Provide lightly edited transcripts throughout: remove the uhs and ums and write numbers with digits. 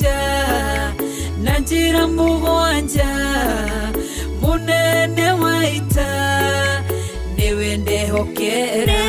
mũgwanja na njĩra mũgwanja mũnene wa ita nĩwe ndehokera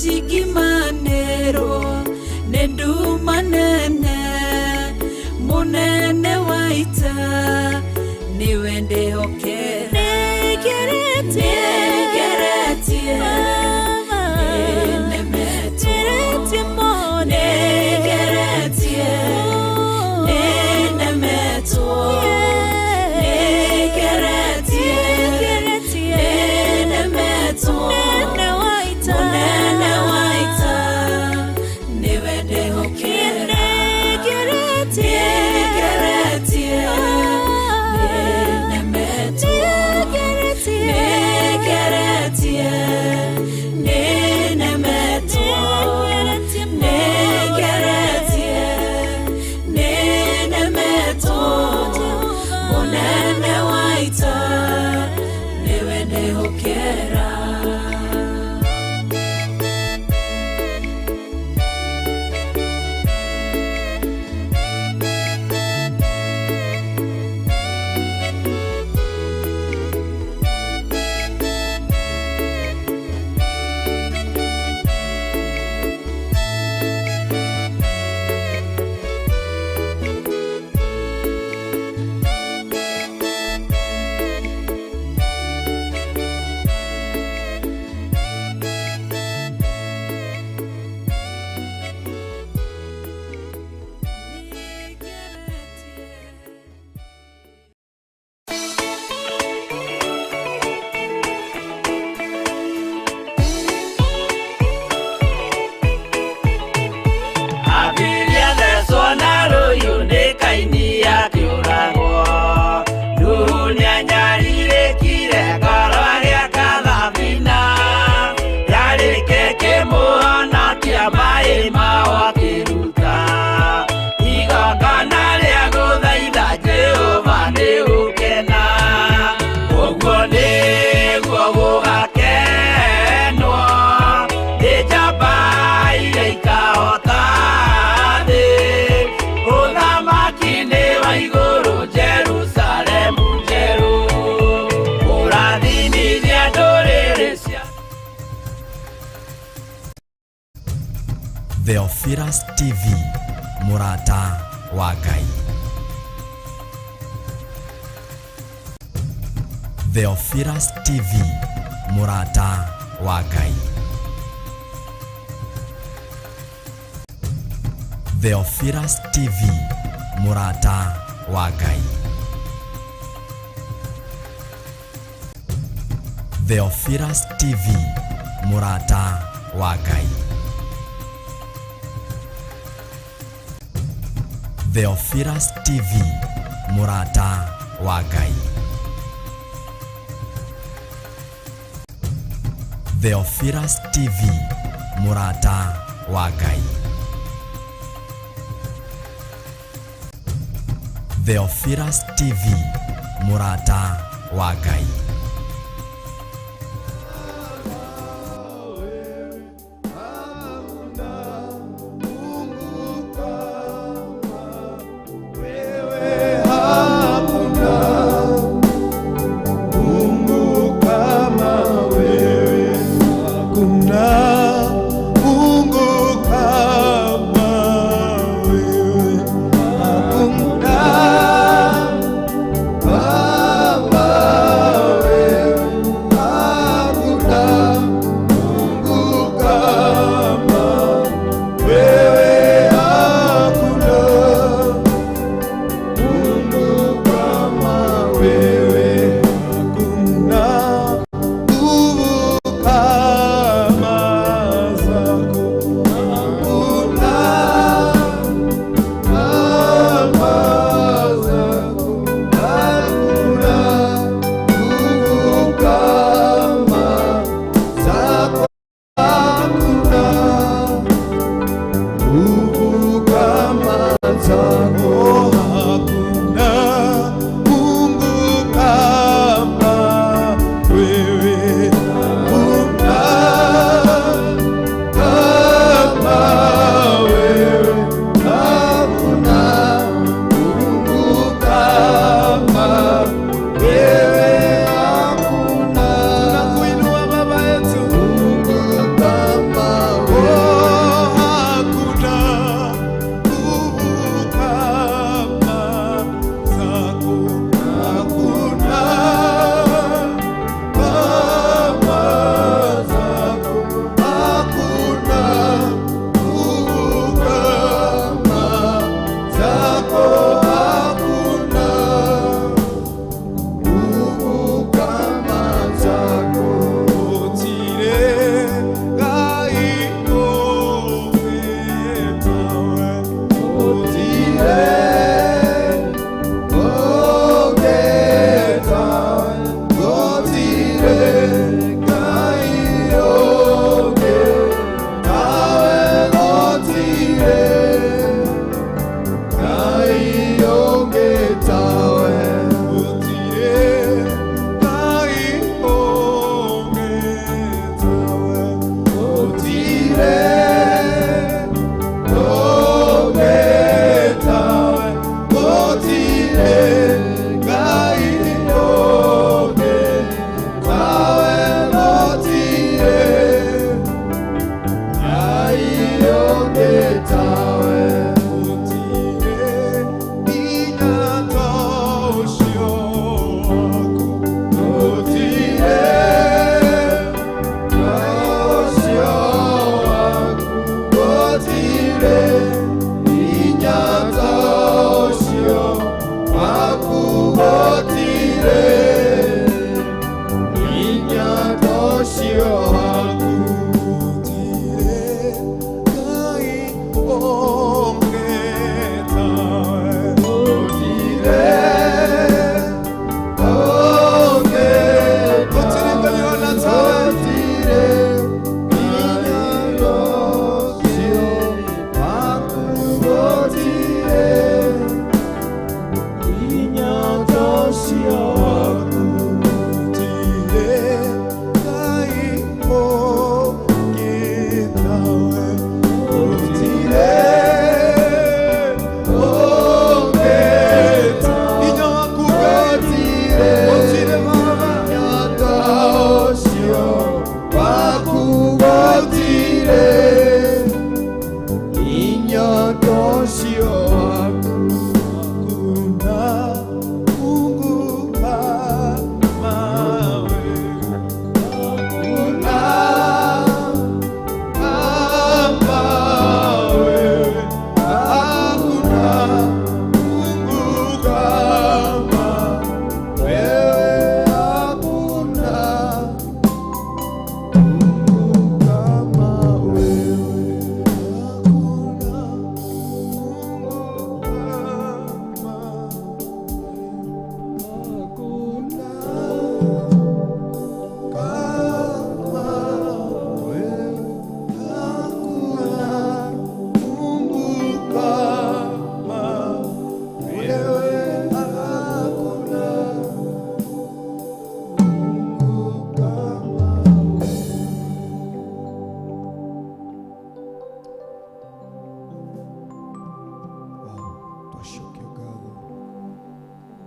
Sigimanero nedu manene munene waita niwe ndehokera Theophilus TV Murata wa Ngai. Theophilus TV Murata wa Ngai. Theophilus TV Murata wa Ngai. Theophilus TV Murata wa Ngai. Theophilus TV Murata wa Ngai. Theophilus TV Murata wa Ngai. Theophilus TV Murata wa Ngai.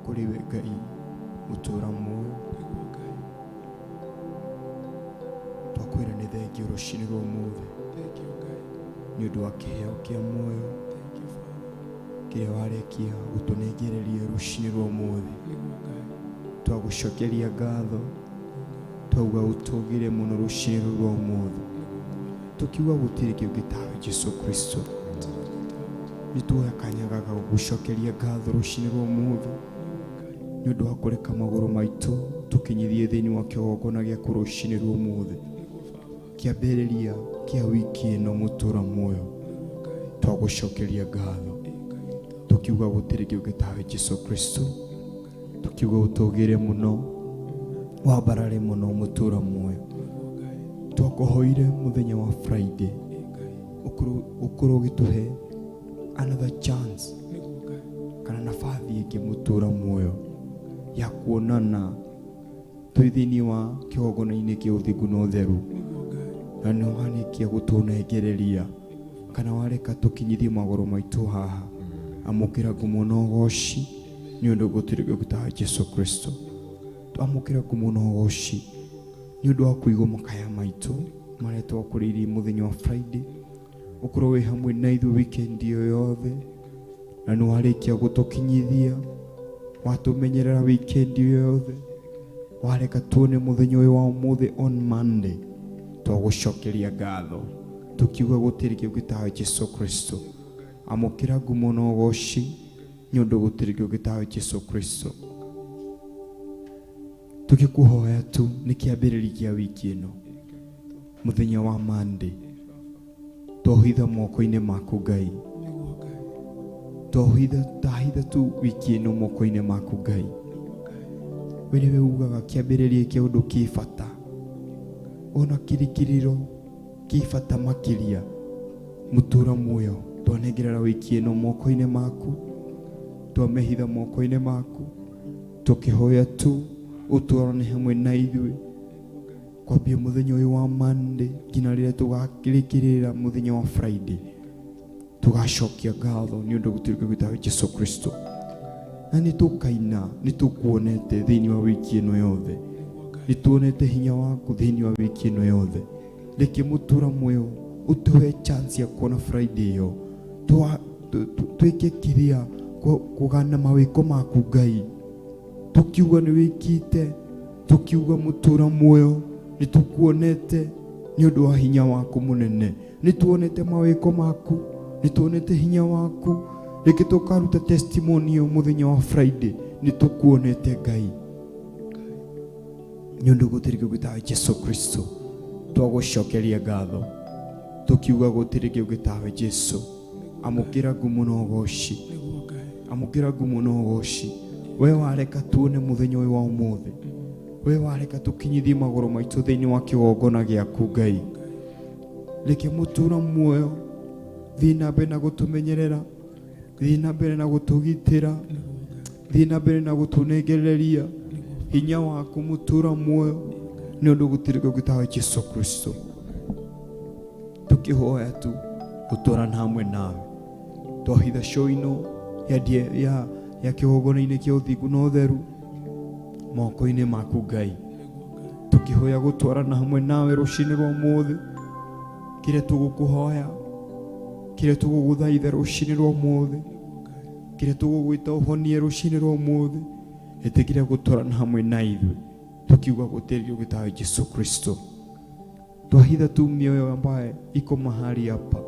kuriwe Ngai utura muoyo twakwira ni thengio rucini rwa umuthi ni undu wa kiheo kia muoyo kiria warekia gutunengereria rucini rwa umuthi twagucokeria ngatho twauga utugire muno rucini rwa umuthi tukiuga gutiri kiungi tawe Jesu Kristo nituoya kanya gaka gucokeria ngatho rucini rwa umuthi ni undu wa kureka maguru maitu tukinyithie thiini wa kigongona gia rucini rwa umuthi kiambiriria kia wiki ino mutura muoyo twagucokeria ngatho tukiuga gutiri kiungi tawe Jesu Kristo tukiuga utugire muno wabarare muno mutura muoyo twakuhoire muthenya wa Friday ukuru gituhe another chance kana nafathi ingi mutura muoyo ya kuonana twithini wa kigongona-ini kia uthingu na utheru na ni wanikia gutunengereria kana wareka tukinyithie maguru maitu haha amukira ngumo ugoci ni undu gutiri gutaha Jesu Kristo twamukira ngumo ugoci ni undu wa kuigwa makaya maitu maria twakuririe muthenya wa Friday ukorwo wi hamwe na ithu weekend iyo yothe na ni warikia gutukinyithia watumenyerera weekend iyo yothe wareka tuone muthenya uyu wa umuthi on Monday twagucokeria ngatho tukiuga gutiri kiungi tawe Jesu Kristo amukira ngumo na ugoci ni undu gutiri kiungi tawe Jesu Kristo tukikuhoya tu ni kiambiriria kia wiki ino muthenya wa Monday twohitha moko-ini maku Ngai tahitha tu wiki ino moko-ini maku Ngai wewe ugaga kiambiriria kia undu kibata ona kirikiriro kibata makiria mutura muoyo twanengerera wiki ĩno moko-inĩ maku, twamehitha moko-inĩ maku, tukihoya tu utwarane hamwe na ithuĩ kwambia muthenya ũyũ wa Monday nginya rĩrĩa tũgakĩrĩkĩrĩra muthenya wa Friday. Tugacokia ngatho nĩ ũndũ gũtirĩ gwĩtagwo Jesũ Kristo, na nĩ tũkaina, nĩ tũkuonete thĩinĩ wa wiki ĩno yothe, nĩ tuonete hinya waku thĩinĩ wa wiki ĩno yothe. Reke mũtura muoyo ũtũhe chance ya kuona Friday ĩyo, twĩke kĩrĩa kũgana mawĩko maku Ngai, tukiuga nĩ wĩkĩte, tukiuga mũtura muoyo nĩ tũkuonete nĩ ũndũ wa hinya waku mũnene, nĩ tuonete mawĩko maku, nĩ tuonete hinya waku. Reke tũkaruta testimony ĩyo mũthenya wa Friday, nĩ tũkuonete Ngai, nĩ ũndũ gũtirĩ gwĩtagwo Jesũ Kristo. Twagũcokeria ngatho tukiuga gũtirĩ gwĩtagwo Jesũ. Amũkĩra ngumo na ũgooci, amũkĩra ngumo na ũgooci. We wareka tuone mũthenya ũyũ wa ũmũthĩ, we wareka tũkinyithie magũrũ maitũ thĩinĩ wa kĩgongona gĩaku Ngai. Reke mũtura muoyo thiĩ na mbere na gũtũmenyerera, thiĩ na mbere na gũtũgitĩra, thiĩ na mbere na gũtũnengereria hinya waku mũtura muoyo, nĩ ũndũ gũtirĩ gwĩtagwo Jesũ Kristo. Tukihoya tu gũtwarana hamwe nawe, twahitha show ĩno ya kĩgongona-inĩ kĩa ũthingu na ũtheru moko-inĩ maku Ngai. Tukihoya gũtwarana hamwe nawe rũcinĩ rwa ũmũthĩ, kĩrĩa tũgũkũhoya, kĩrĩa tũgũgũthaitha rũcinĩ rwa ũmũthĩ, kĩrĩa tũgũgwĩta ũhonie rũcinĩ rwa ũmũthĩ, ĩtĩkĩra gũtwarana hamwe na ithuĩ, tukiuga gũtirĩ gwĩtagwo Jesũ Kristo. Twahitha tu mioyo ambaye iko mahali hapa,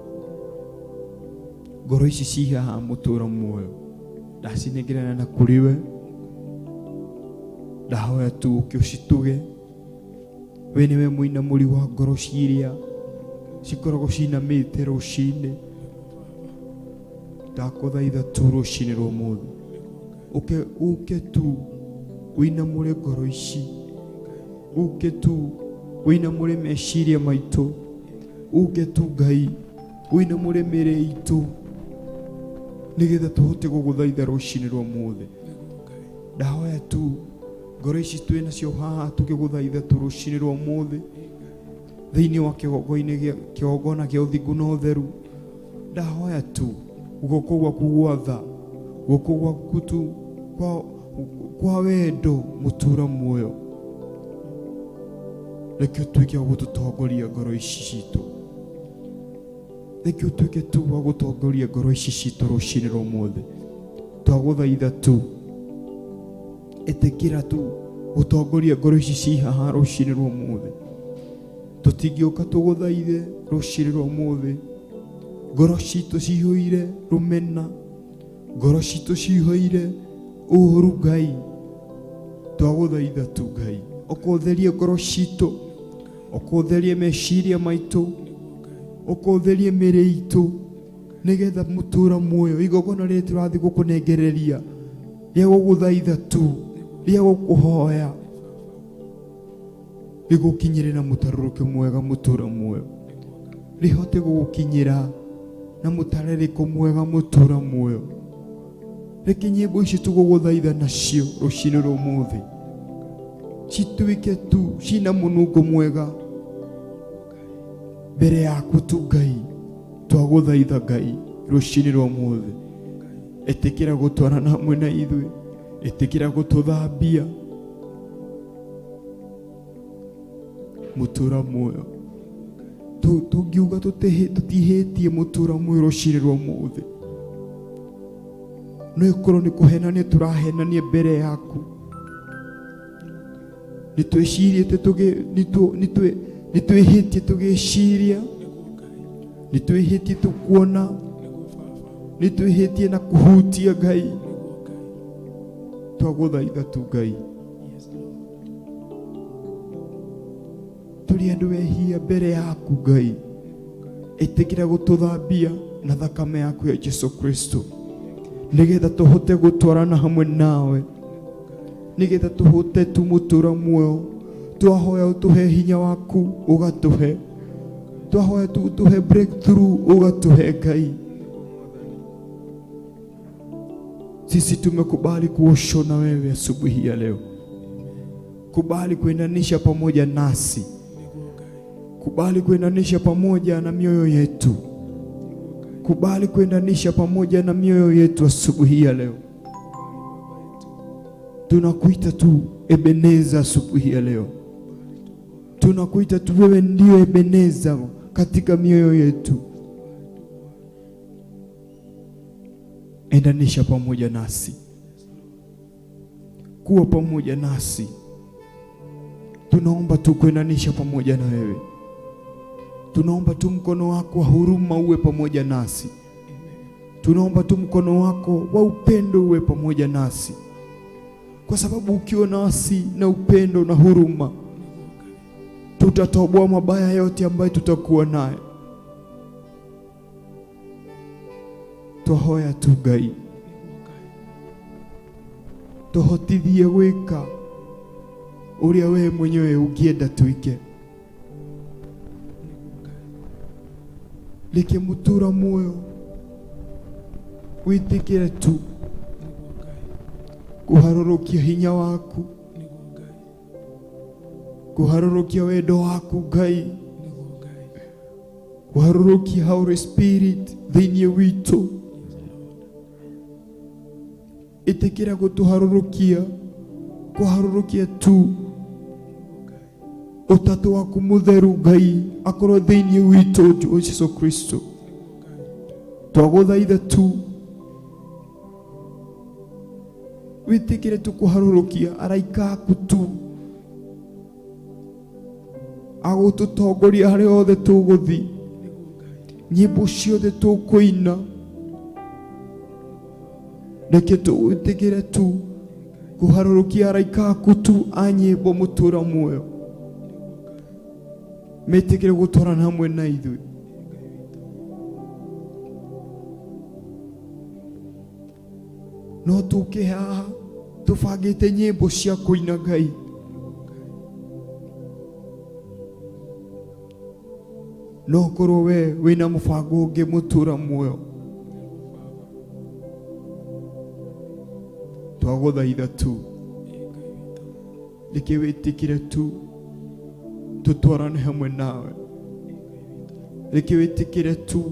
ngoro ici ci haha mũtura muoyo, ndacinengerana na kũrĩwe, ndahoya tu ũkĩũcituge. We nĩwe mũinamũri wa ngoro ciria cikoragwo cinamĩte rũcinĩ. Ndakũthaitha tu rũcinĩ rwa ũmũthĩ, ũke tu ũinamũre ngoro ici, ũke tu ũinamũre meciria maitũ, ũke tu Ngai ũinamũre mĩĩrĩ itũ, nĩgetha tũhote gũgũthaitha rũcinĩ rwa ũmũthĩ. Ndahoya tu ngoro ici twĩ nacio haha tũkĩgũthaitha tu rũcinĩ rwa ũmũthĩ thĩinĩ wa kĩgongona kĩa ũthingu na ũtheru. Ndahoya tu guoko gwaku gwatha, guoko gwaku tu kwa wendo mũtura muoyo, reke ũtuĩke wa gũtũtongoria ngoro ici citũ, reke ũtuĩke tu wa gũtongoria ngoro ici citũ rũcinĩ rwa ũmũthĩ. Twagũthaitha tu ĩtĩkĩra tu gũtongoria ngoro ici ci haha rũcinĩ rwa ũmũthĩ. Tũtingĩũka tũgũthaithe rũcinĩ rwa ũmũthĩ ngoro citũ cihũire rũmena, ngoro citũ cihũire ũũru Ngai. Twagũthaitha tu Ngai ũkũtherie ngoro citũ, ũkũtherie meciria maitũ, ũkũtherie mĩĩrĩ itũ, nĩgetha mũtura muoyo igongona rĩrĩ tũrathiĩ gũkũnengereria rĩa gũgũthaitha tu, rĩa gũkũhoya, rĩgũkinyĩre na mũtarũrũke mwega mũtura muoyo, rĩhote gũgũkinyĩra na mũtararĩko mwega mũtura muoyo. Reke nyĩmbo ici tũgũgũthaitha nacio rũcinĩ rwa ũmũthĩ cituĩke tu cina mũnungo mwega mbere yaku tu Ngai. Twagũthaitha Ngai rũcinĩ rwa ũmũthĩ, ĩtĩkĩra gũtwarana hamwe na ithuĩ, ĩtĩkĩra gũtũthambia mũtura muoyo. Tũngiuga tũtihĩtie mũtura muoyo rũcinĩ rwa ũmũthĩ, no ĩkorwo nĩ kũhenania tũrahenania mbere yaku. Nĩtwĩciriĩte nĩtwĩhĩtie tũgĩciria, nĩtwĩhĩtie tũkuona, nĩtwĩhĩtie na kũhutia Ngai. Twagũthaitha tu Ngai, tũrĩ andũ ehia mbere yaku Ngai, ĩtĩkĩra gũtũthambia na thakame yaku ya Jesũ Kristo, nĩgetha tũhote gũtwarana hamwe nawe, nĩgetha tũhote tu mũtura muoyo. Twahoya ũtũhe hinya waku ũgatũhe, twahoya tu ũtũhe breakthrough ũgatũhe Ngai, Sisi tumekubali kuoshwa na wewe asubuhi ya leo. Kubali kuendanisha pamoja nasi. Kubali kuendanisha pamoja na mioyo yetu. Kubali kuendanisha pamoja na mioyo yetu asubuhi ya leo. Tunakuita tu Ebeneza asubuhi ya leo. Tunakuita tu wewe ndio Ebeneza katika mioyo yetu. Endanisha pamoja nasi. Kuwa pamoja nasi. Tunaomba tu kuendanisha pamoja na wewe. Tunaomba tu mkono wako wa huruma uwe pamoja nasi. Tunaomba tu mkono wako wa upendo uwe pamoja nasi. Kwa sababu ukiwa nasi na upendo na huruma, tutatoboa mabaya yote ambayo tutakuwa naye. Twahoya tu Ngai, tuhotithie gwika uria wewe mwenyewe ungienda tuike. Leke mutura moyo witikire tu kuharurukia hinya waku, kuharurukia wendo waku Ngai, kuharurukia Holy Spirit thiini witu. Itikira gutuharurukia, kuharurukia tu utatu waku mutheru Ngai akorwo thiini witu Jesu Kristo. Twaguthaitha tu witikire tu kuharurukia araika aku tu agututongoria haria hothe tuguthi, nyimbo ciothe tukuina. Reke tuwitikire tu kuharurukia araika aku tu a nyimbo mutura muoyo, metikire gutwarana hamwe na ithui. No tuke haha tubangite nyimbo cia kuina Ngai. No korwo we wina mubango ungi mutura muoyo, twaguthaitha tu reke witikire tu tutwarane hamwe nawe. Reke witikire tu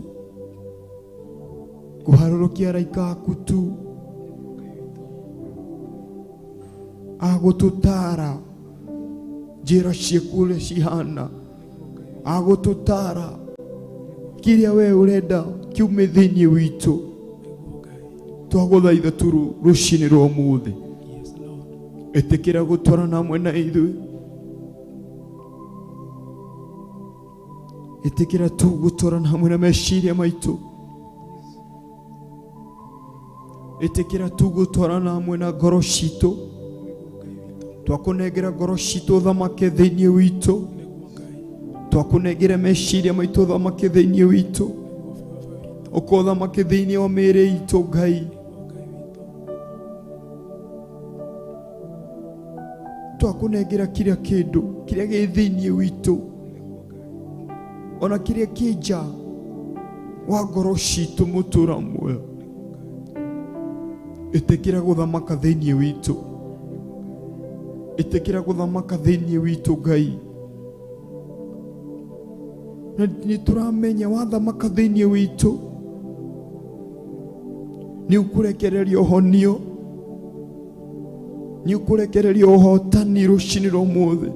kuharurukia araika aku tu agututara njira ciaku uria cihana, agututara kiria we urenda kiume thiini witu. Twaguthaitha tu rucini rwa umuthi, itikira gutwarana hamwe na ithui. Itikira tu gutwarana hamwe na meciria maitu. Itikira tu gutwarana hamwe na ngoro citu. Twakunengera ngoro citu thamake thiini witu. Twakunengera meciria maitu thamake thiini witu. Ukothamake thiini wa mĩĩrĩ itu Ngai. Twakunengera kiria kindu kiria gi thiini witu, ona kiria kija wa ngoro citu mutura muoyo. Itikira guthamaka thiini witu. Itikira guthamaka thiini witu Ngai. Ni turamenya wathamaka thiini witu ni ukurekereria uhonio, ni ukurekereria uhotani rucini rwa umuthi,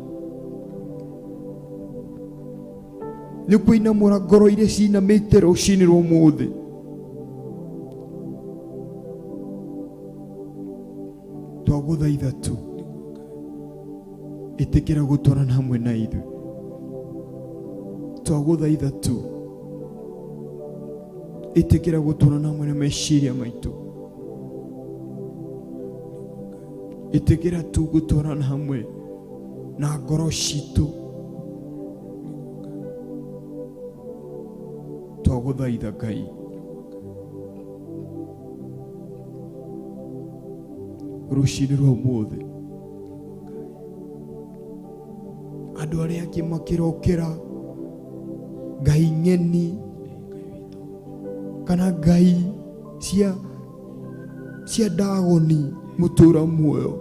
ni kuinamura ngoro iria cinamite rucini rwa umuthi. Twaguthaitha tu itikira gutwarana hamwe na ithui. Twaguthaitha tu itikira gutwarana hamwe na meciria maitu. Itikira tu gutwarana hamwe na ngoro citu. Twaguthaitha Ngai, rucini rwa umuthi andu aria angi makirokera ngai ng'eni kana ngai cia ndagoni mũtũra muoyo.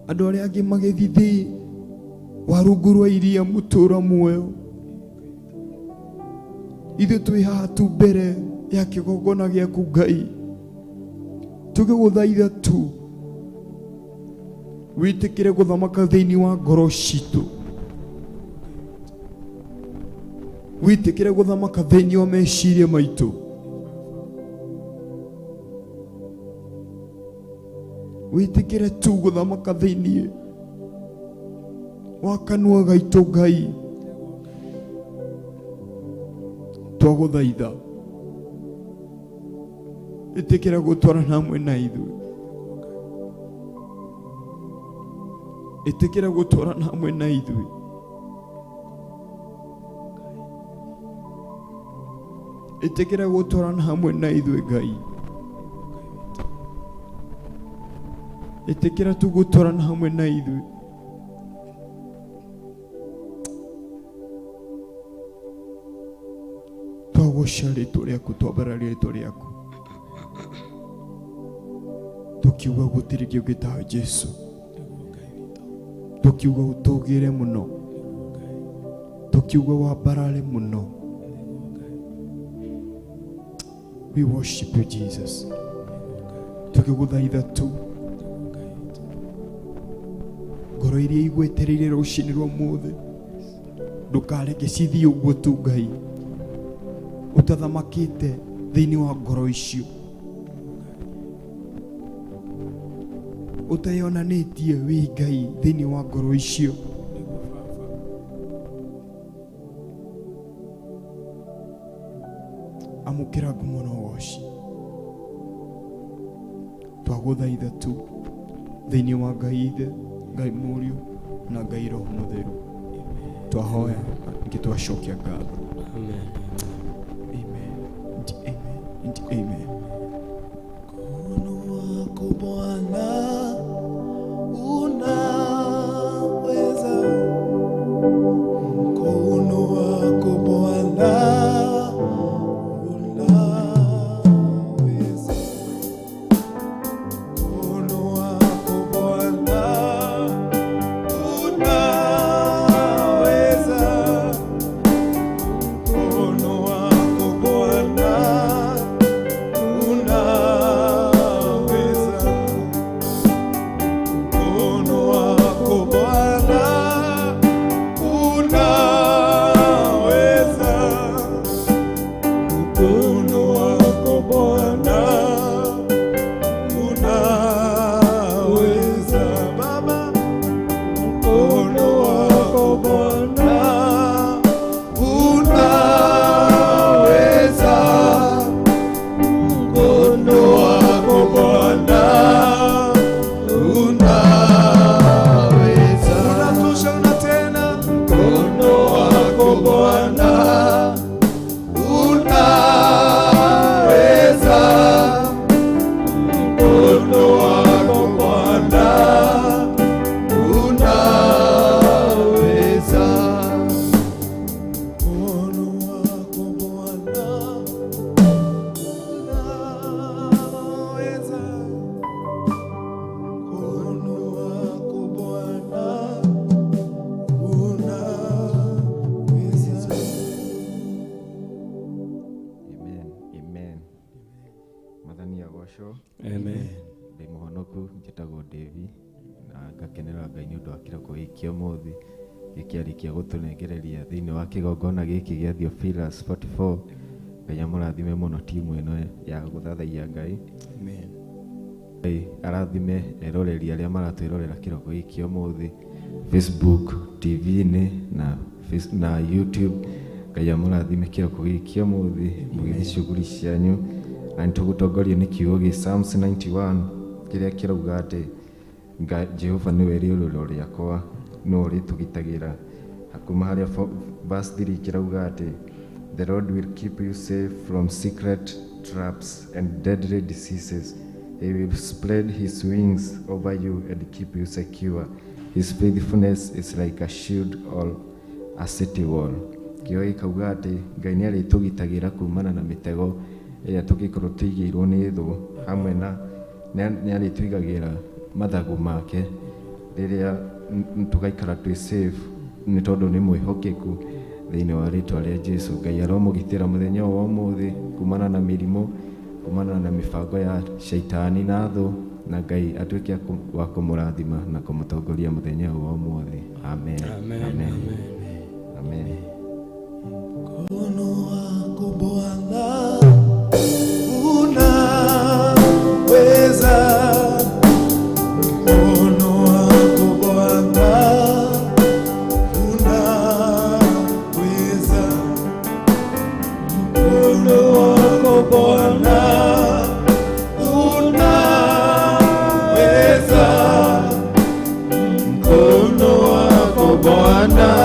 Andũ arĩa angĩ magĩthiĩ wa rungu rwa iria mũtũra muoyo. Ithuĩ twĩ haha tu mbere ya kĩgongona gĩaku Ngai, tũgĩgũthaitha tu wĩtĩkĩre gũthamaka thĩinĩ wa ngoro citũ, wĩtĩkĩre gũthamaka thĩinĩ wa meciria maitũ, wĩtĩkĩre tu gũthamaka thĩinĩ wa kanua gaitũ Ngai. Twagũthaitha ĩtĩkĩra gũtwarana hamwe na ithuĩ, ĩtĩkĩra gũtwarana hamwe na ithuĩ, ĩtĩkĩra gũtwarana hamwe na ithuĩ Ngai, ĩtĩkĩra tu gũtwarana hamwe na ithuĩ. Twagũca rĩĩtwa rĩaku, twambararia rĩĩtwa rĩaku, tukiuga gũtirĩ kĩngĩ tawe Jesu, tukiuga ũtũgĩre mũno, tukiuga wambarare mũno. We worship you Jesus. Tukigũthaitha tu ngoro iria igwetereire rũcinĩ rwa mũthĩ, ndũkareke cithiĩ ũguo tu Ngai, ũtathamakĩte thĩinĩ wa ngoro icio, ũteyonanĩtie wĩ Ngai thĩinĩ wa ngoro icio. Amũkĩra ngumo na ũgooci, twagũthaitha tu thĩinĩ wa Ngai Ithe, Ngai Mũriũ na Ngai Roho Mũtheru. Twahoya ningĩ twacokia ngatho. Amen. Amen. And amen. Mkono wako Bwana unaweza, mkono wako Bwana unaweza, mkono wako Bwana unaweza, mkono wako Bwana unaweza, mkono wako Bwana unaweza, mkono wako Bwana unaweza, Baba, mkono wako Bwana unaweza, mkono wako Bwana unaweza, unatosha na tena, mkono wako Bwana unaweza, mkono wako Bwana unaweza, mkono wako Bwana unaweza, mkono wako Bwana unaweza. Amen. Amen. Mathani agocwo. Amen. Ndĩ mũhonoku njĩtagwo David na ngakenera Ngai nĩ ũndũ wa kĩroko gĩkĩ ũmũthĩ gĩkĩarĩkia gũtũnengereria thĩinĩ wa kĩgongona gĩkĩ gĩa Theophilus 44. Ngai amũrathime mũno timu ĩno ya gũthathaiya Ngai. Amen. Ngai arathime eroreri arĩa maratwĩrorera kĩroko gĩkĩ ũmũthĩ Facebook, TV-inĩ na YouTube. Ngai amũrathime kĩroko gĩkĩ ũmũthĩ mũgĩthiĩ shughuli cianyu, na nĩtũgũtongorio nĩ kiugo gĩ Psalms 91 kĩrĩa kĩrauga atĩ Jehova nĩwe rĩũrĩro rĩakwa, no rĩtũgitagĩra. Kuma harĩa verse 3 kĩrauga atĩ the Lord will keep you safe from secret traps and deadly diseases. He will spread his wings over you and keep you secure. His faithfulness is like a shield or a city wall. Kĩoĩ kauga atĩ Ngai nĩ arĩtũgitagĩra kumana na mĩtego ĩrĩa tũngĩkorwo tũigĩirwo nĩ thũ, hamwe na nĩ arĩtũigagĩra mathagu make rĩrĩa tũgaikara twĩ safe, nĩ tondũ nĩ mwĩhokeku thĩinĩ wa rĩtwa rĩa Jesũ. Ngai aromũgitĩra mũthenya wa ũmũthĩ kumana na mĩrimũ, kumana na mĩbango ya shaitani na thũ, na Ngai atuĩke wa kũmũrathima na kũmũtongoria mũthenya wa ũmũthĩ. Amen. Amen. Amen. Mkono wako Bwana unaweza, mkono wako Bwana unaweza, mkono wako Bwana unaweza, mkono wako Bwana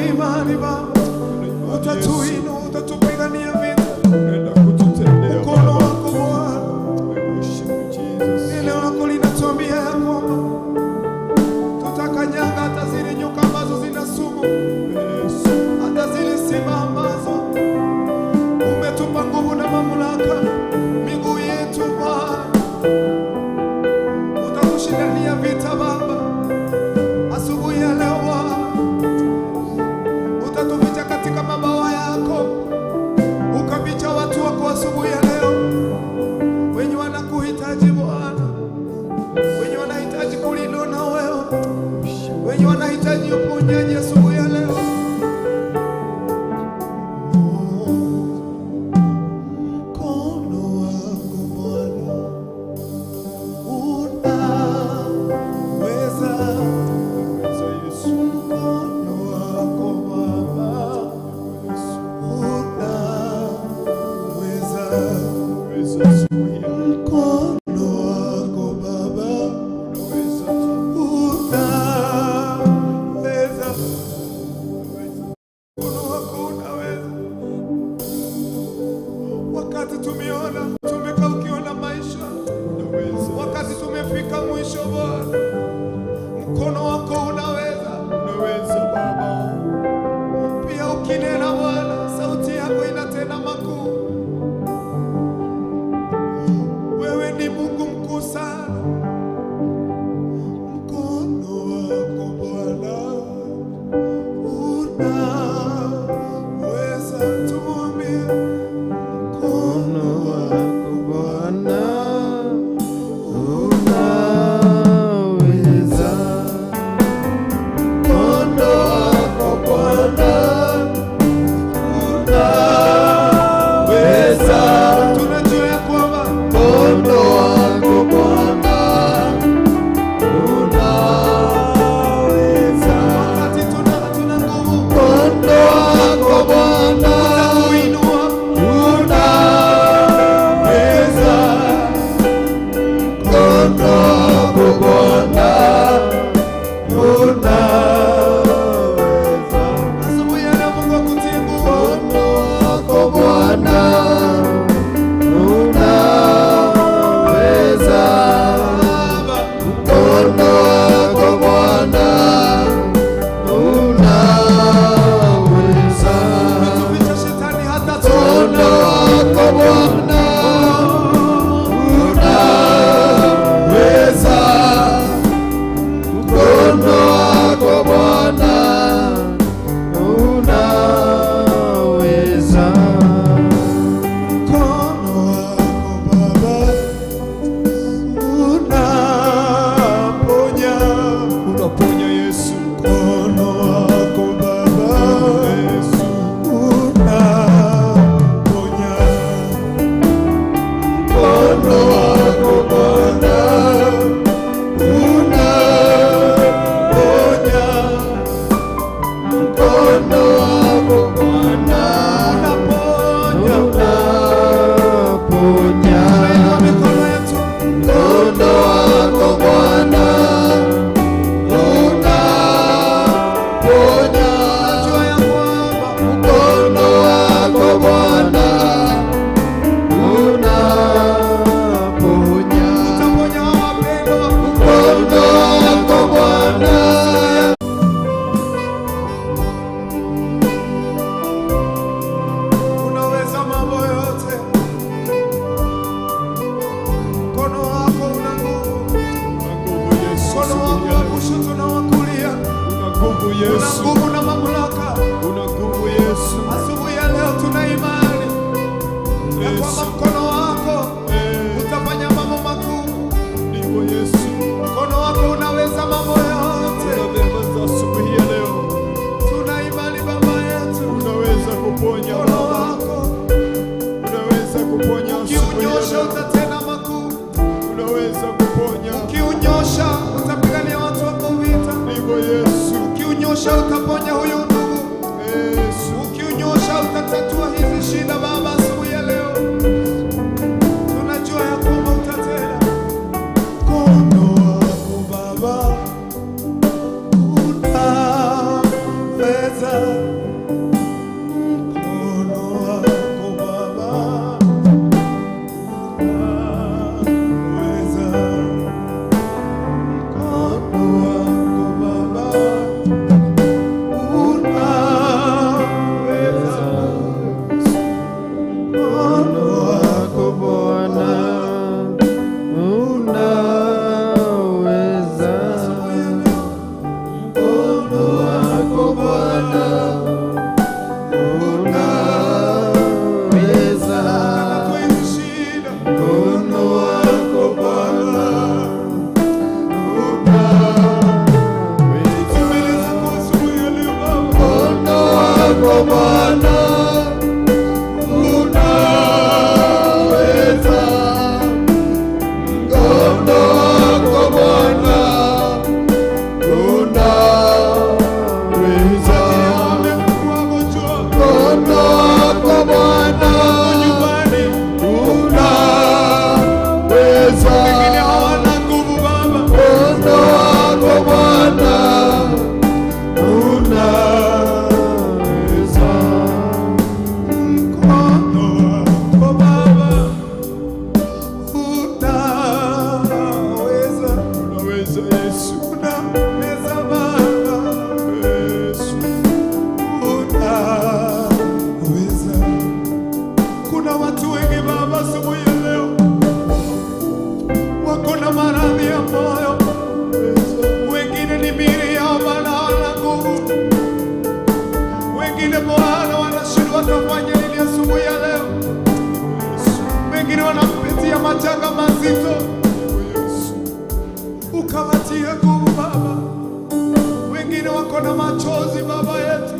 tuna imani Baba, utatuinua, utatupigania vita, unaenda kututendea mkono wako Bwana. Neno lako linatuambia ya kwamba tutakanyaga hata zile nyoka ambazo zina sumu, hata zile simba ambazo umetupa nguvu na mamlaka. Miguu yetu Bwana, utatushindania vita Baba. Asubuhi ya leo Bwana, utatuficha katika mabawa yako, ukaficha watu wako asubuhi ya leo, wenye wanakuhitaji Bwana, wenye wanahitaji kulindwa na wewe, wenye wanahitaji uponyaji asubuhi ya leo. Mkono wako Bwana unaweza, Yesu. Mkono wako Baba unaweza, mkono wako Baba unaweza, mkono wako unaweza. Wakati tumeona tumekaukiona maisha, wakati tumefika mwisho Bwana, mkono wako unaweza Baba. Pia ukinena Bwana, sauti yako inatenda makuu. Wewe ni Mungu mkuu sana. Mkono wako Bwana unaweza, tumwambie mkono wako Bwana unaweza, mkono wako Bwana unaweza. Tunajua ya kwamba mkono wako Bwana unaweza, wakati tuna nguvu, mkono wako Bwana utatuinua, unaweza, mkono wako Bwana unaweza. Asubuhi ya leo Mungu akutie nguvu, mkono wako Bwana unaweza, mkono wako Bwana unaweza. Umetuficha shetani hata tuona, mkono wako Bwana unaweza, mkono wako Bwana unaweza, mkono wako Baba unaponya Yesu, mkono wako Baba Yesu unaponya, mkono wako Bwana unaponya, mkono wako Bwana unaponya, unaponya. Mikono yetu, mkono wako Bwana unaponya. Najua ya kwamba mkono wako Bwana unaponya, utaponya wapendwa, mkono wako Bwana unaweza mambo yote. Mkono wako una nguvu, mkono wako wa kushoto na wa kulia una nguvu na mamlaka. Asubuhi ya leo tuna imani ya kwamba mkono wako utafanya mambo makuu. Mkono wako unaweza mambo yote. Tuna imani Baba yetu, unaweza kuponya. Mkono wako ukiunyosha utatenda makuu, ukiunyosha utapigania watu wako vita. Ukiunyosha utaponya huyu ndugu, ukiunyosha utatatua hizi shida Baba. Asubuhi ya leo tunajua ya kwamba utatenda. Mkono wako Baba unaweza, majanga mazito, ukawatie nguvu Baba. Wengine wako na machozi Baba yetu,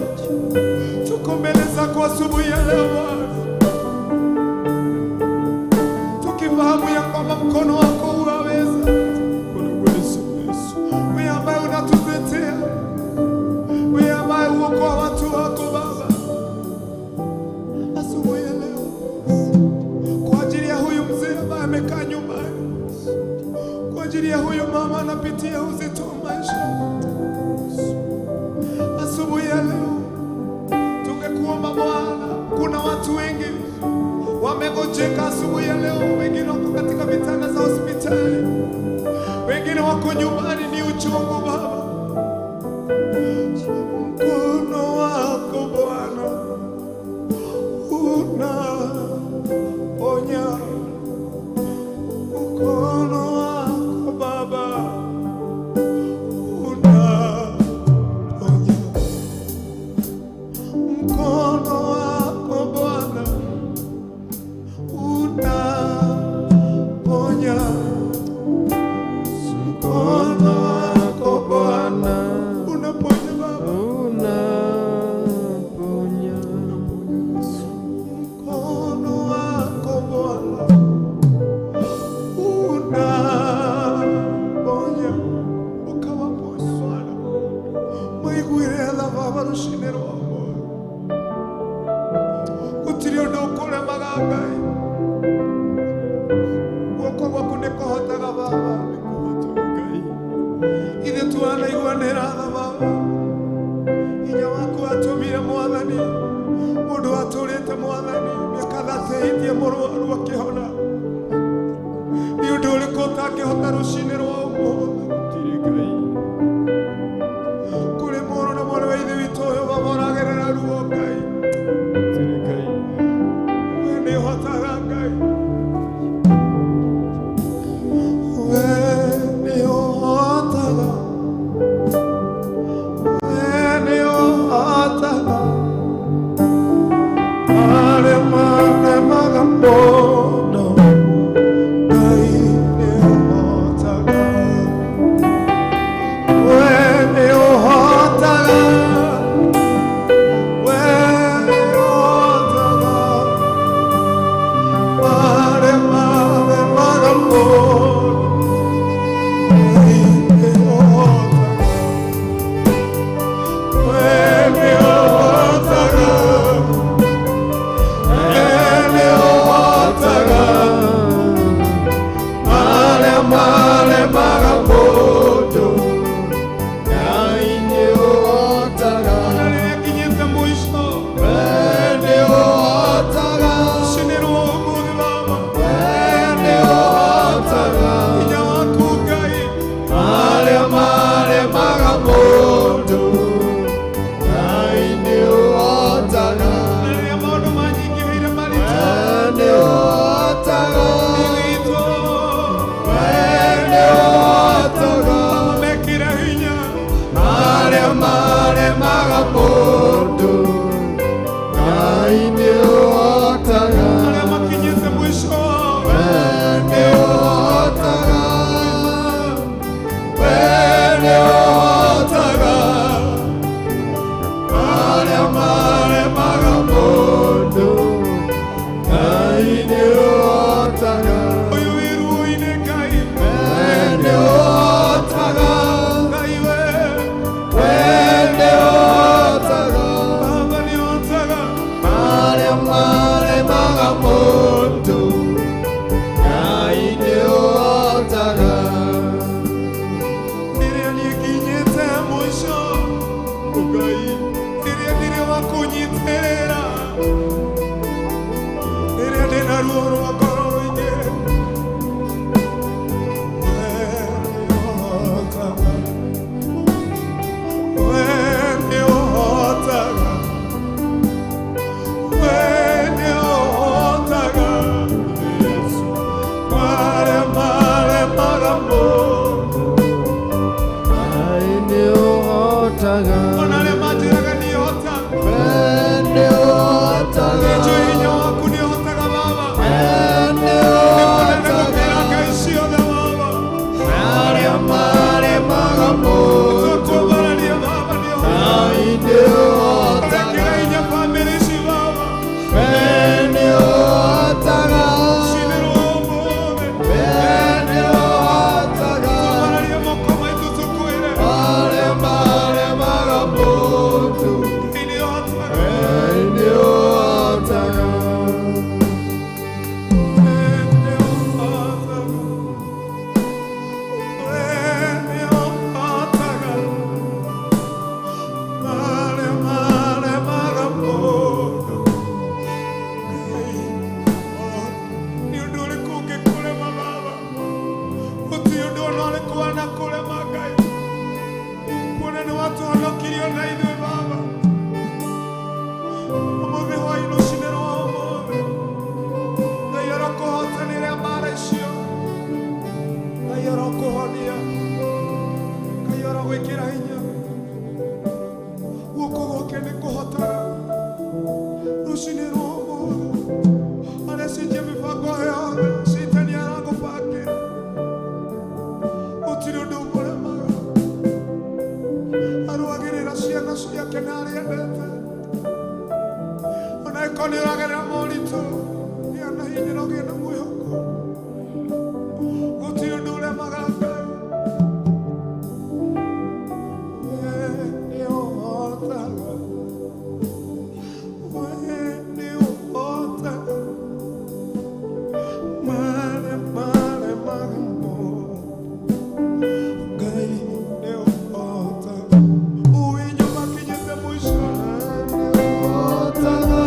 tuko mbele zako asubuhi ya leo Bwana, tukifahamu ya kwamba mkono wako unaweza. Wewe ambaye unatutetea, wewe ambaye uokoa watu wako Baba, asubuhi ya leo kwa ajili ya huyu mzee ambaye amekaa nyumbani, kwa ajili ya huyu mama anapitia uzito wa maisha, asubuhi ya leo tungekuomba Bwana, kuna watu wengi wamegojeka asubuhi ya leo, wengine wako katika vitanda za hospitali, wengine wako nyumbani, ni uchungu Baba. Mkono wako Bwana unaponya, mkono wako Baba unaponya, mkono wako Bwana unaponya, mkono wako Bwana unaponya Baba, unaponya, mkono wako Bwana unaponya, ukawaponya Bwana, mwiguirela Baba rushine rwako gutiri undu ukuremaga Ngai, guoko gwaku nikuhotaga Baba, nikuhotaga Ngai, ithe twanaiguanĩra tha Baba, hinya waku watumire Mwathani, mũndũ atũrĩte Mwathani mĩaka 30 mũrwaru akĩhona, nĩ ũndũ ũrĩkũ ũtangĩhota rũcinĩ rwa ũmũthĩ? Gũtirĩ Ngai, kũrĩ mũrũ na mwarĩ wa ithe witũ ũyũ Baba ũragerera ruo Ngai, gũtirĩ Ngai, we nĩ ũhotaga Ngai, we nĩ ũhotaga, we nĩ ũhotaga, maremaga mũno, Ngai nĩ ũhotaga. walikuwa na kule Magai. Kuna ni watu wanaokirio na idwe Baba. Umuthi wa ino shinero wa umuthi. Na yoroko hota nire amara ishio. Na yoroko honia. Na yoroko ikira hinya. Uko goke ni kuhota. Rushinero wa umuthi. Anesi jemi fago heoge. Sitani arango pake. Utiro dumbole maga. Aruagirira ciana ciake na aria endete. Ona ikoni uragirira moritu niana hinyira ugie na mwihoko. Gutiri undu uremaga Ngai. We ni uhotaga. We ni uhotaga. Mare mare magambo. Ngai ni uhotaga. Uwinyo makinyite mwisho. Taga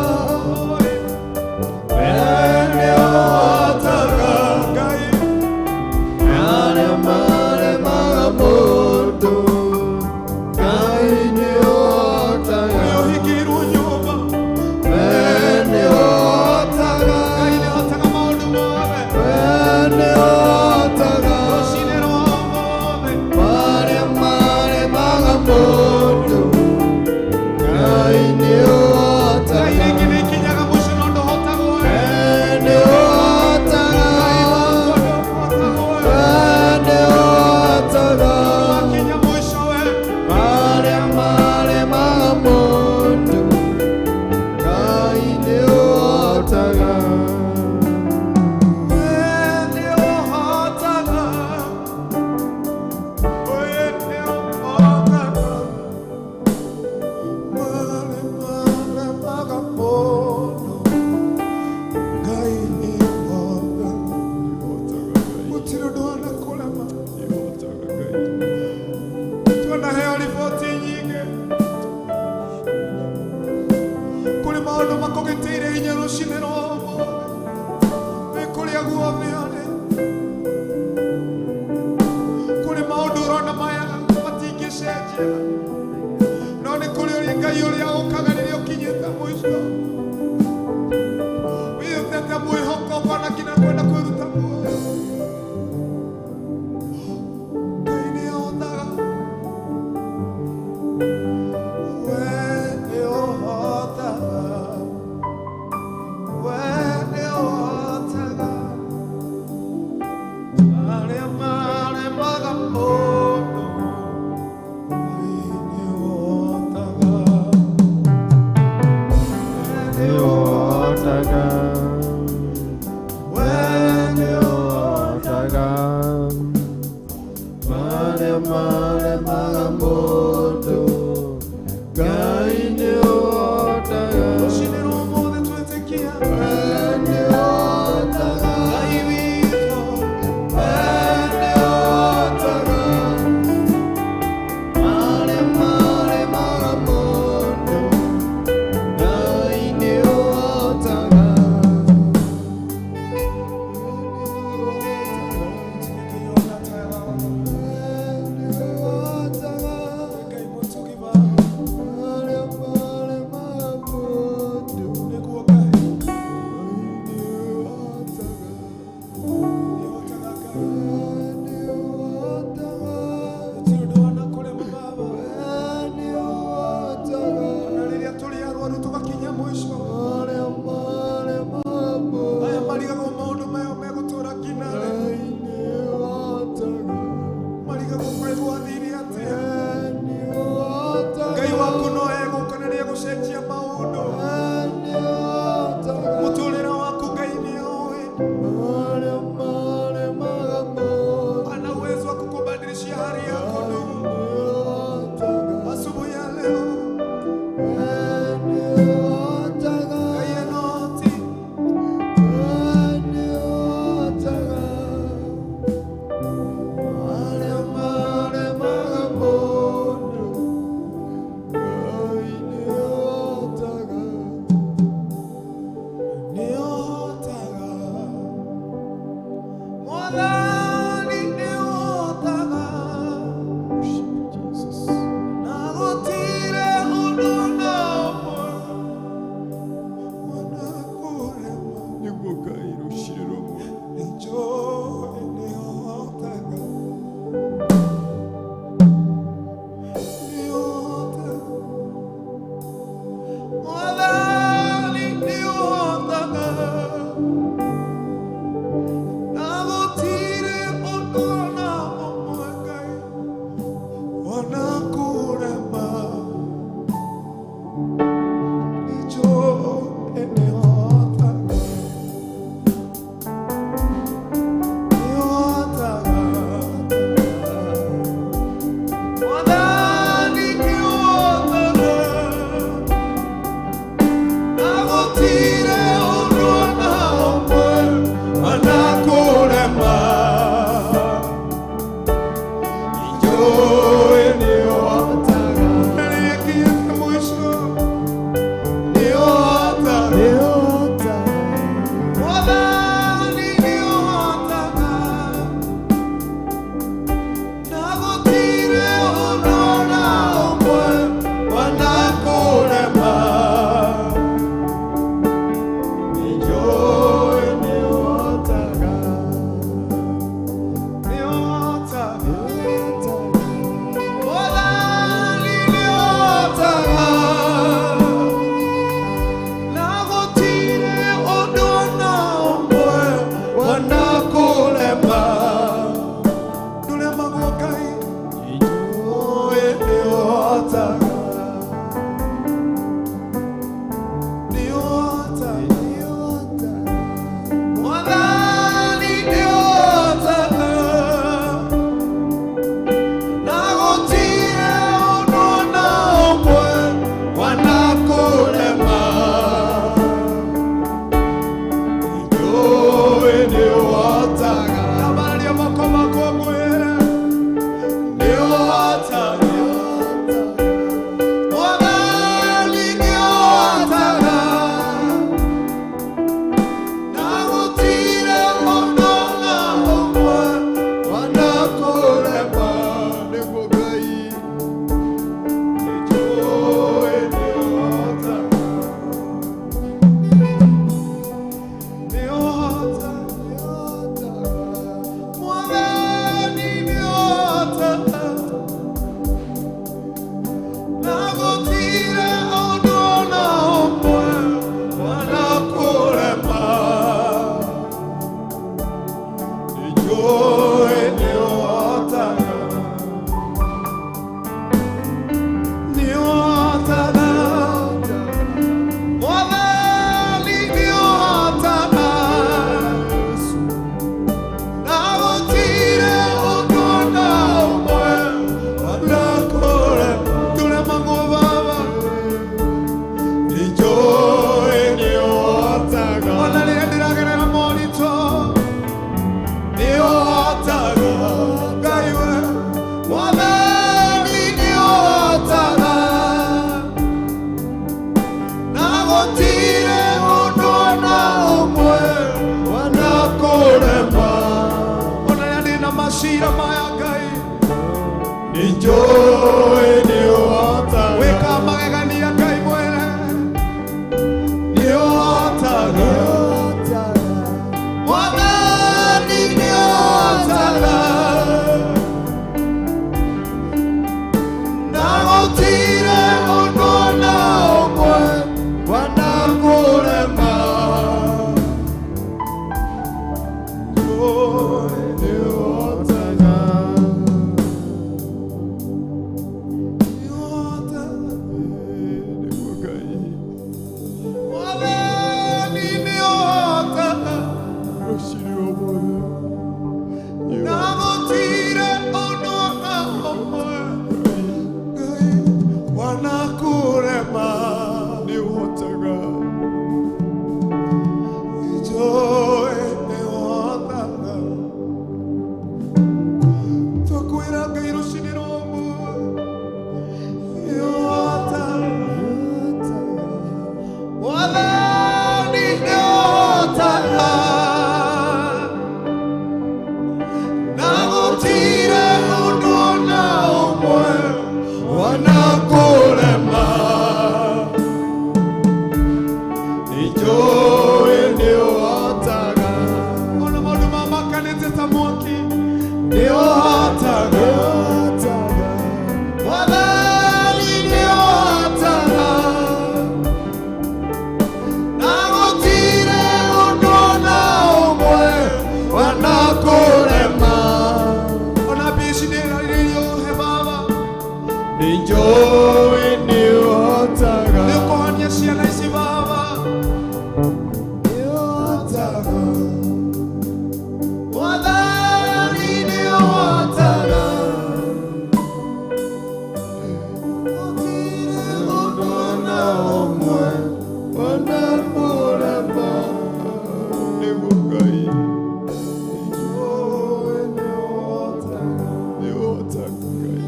Thank you.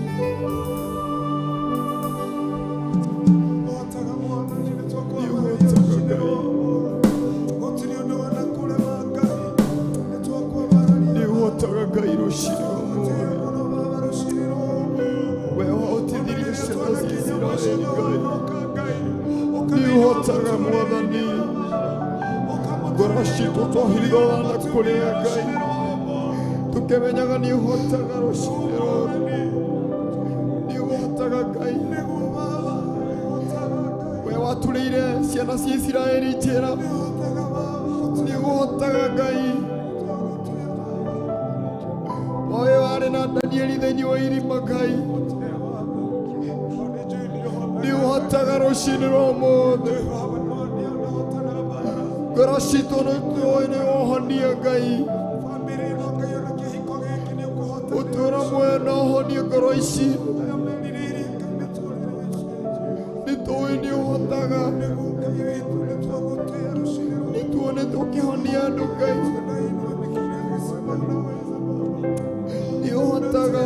hotaga mwathani ngoro citũ twohirio na kũrĩa Ngai tũkĩmenyaga nĩ ũhotaga rũcinĩ rũrũ nĩ ũhotaga Ngai we watũrĩire ciana cia Isiraeli njĩra nĩ ũhotaga Ngai owe warĩ na Danieli thĩinĩ wa irima Ngai nĩ ũhotaga rũcinĩ rwa ũmũthĩ ngoro citũ nĩ ũhonia Ngai ũtũũro muoyo na ũhonie ngoro ici nĩ tũĩ nĩ ũhotaga nĩ tuone tũkĩhonia andũ Ngai nĩ ũhotaga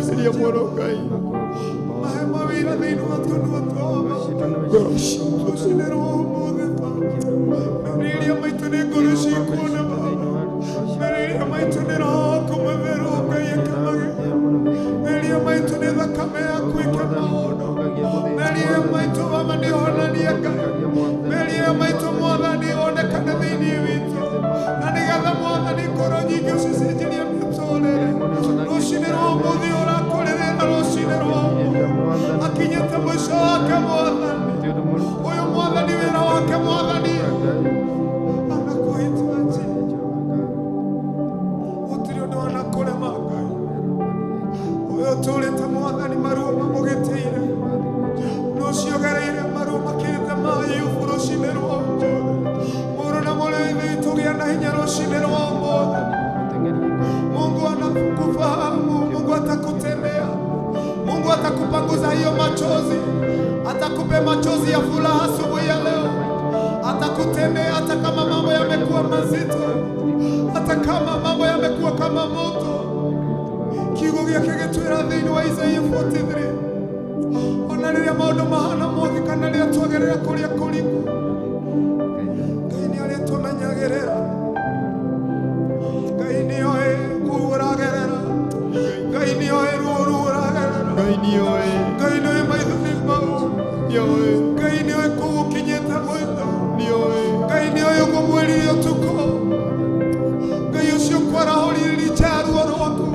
Seria morokai. Mahema vira dentro do teu Goroshi. Considero o mundo. Meria mai tune goroshi kona. Meria mai tune ro como vero kai kamage. Meria mai tune da kamea kui kamaono. Meria mai tu amani ona ni akai. Meria mai tu moda ni ona kana ni vitu. Nani gada moda ni koroni que se seria mitsole. Roshinero modi ora korera roshinero. Akinyata mwisho kamoda. Oyo moda ni vera kamoda ni. Anakuhitaji. Utrio ndo anakole magai. Oyo tole tamoda ni maruma mogeteire. Noshiogareire maruma kete mayu roshinero. Moro na mole ni togia na hinya roshinero. Mungu anakufahamu, Mungu atakutendea. Mungu atakupanguza hiyo machozi. Atakupe machozi ya furaha asubuhi ya leo. Atakutendea hata kama mambo yamekuwa mazito. Hata kama mambo yamekuwa kama moto. Kiugo gĩake gĩtwĩra thĩinĩ wa Isaia 43. Ona rĩrĩa maũndũ mahana mothe kana rĩrĩa twagerera kũrĩa kũriku. Ngai nĩ arĩa tũmenyagĩrĩra. Ngai nĩ oĩ kũragerera. Ngai nĩ oĩ rũragerera. Ngai nĩ oĩ. Ngai nĩ oĩ maithori mau. Nĩ oĩ. Ngai nĩ oĩ kũgũkinyĩte mwĩtho. Nĩ oĩ. Ngai nĩ oĩ ũkũmwĩrire ũtukũ. Ngai ũcio kwarahũrire richa ruo rwaku.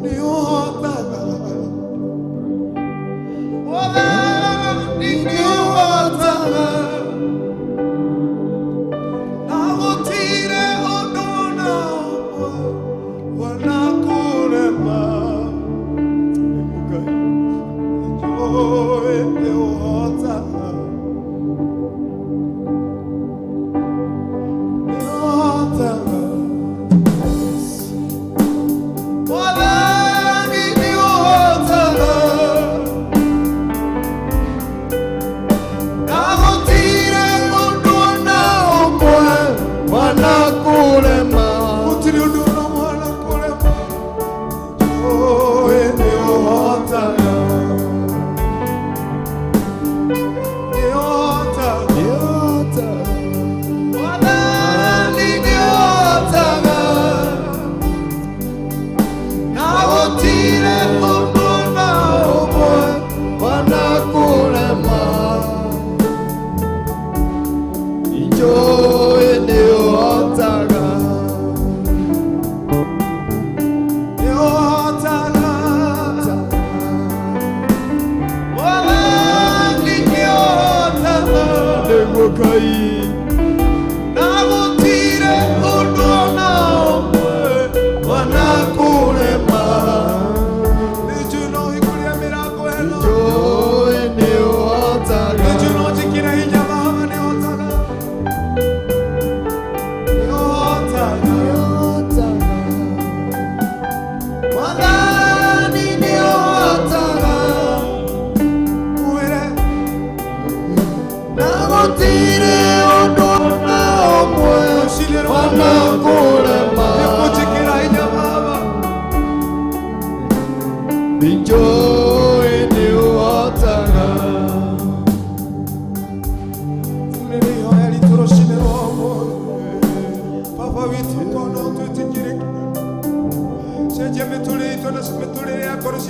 Nĩ ũhotaga. Nĩ ũhotaga. Enjoy the water.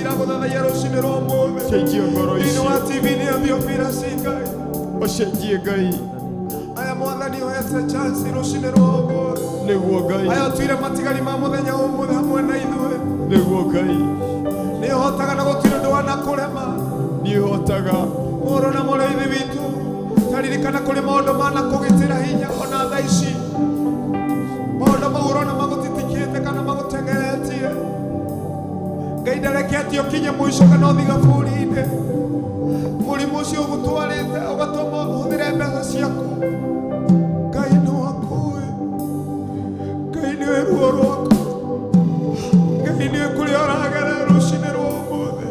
ciragũthathaiya rũcinĩ rwa ũmũthĩ cenjia ngoro thĩinĩ icio wa TV-inĩ ya Theophilus Ngai. ũcenjie Ngai Aya Mwathani ũhete chance rũcinĩ rwa ũmũthĩ. nĩguo Ngai Aya ũtuire matigari ma mũthenya wa ũmũthĩ hamwe na ithuĩ. nĩguo Ngai Nĩ ũhotaga na gũtirĩ ũndũ wanakũrema. nĩ ũhotaga Mũrũ na mũrĩithi witũ, ta ririkana kũrĩ maũndũ manakũgitĩra hinya ona thaa ici. Maũndũ mau ũrona magũtitikĩte kana magũtengeretie. Ngai ndareketie ũkinye mũico kana ũthiĩ gaburi-inĩ. Mũrimũ ũcio ũgũtwarĩte ũgatũma ũhũthĩre mbeca ciaku. Ngai nĩ wakũĩ. Ngai nĩwe ruo rwaku. Ngai nĩwe kũrĩa ũragerera rũcinĩ rwa ũmũthĩ.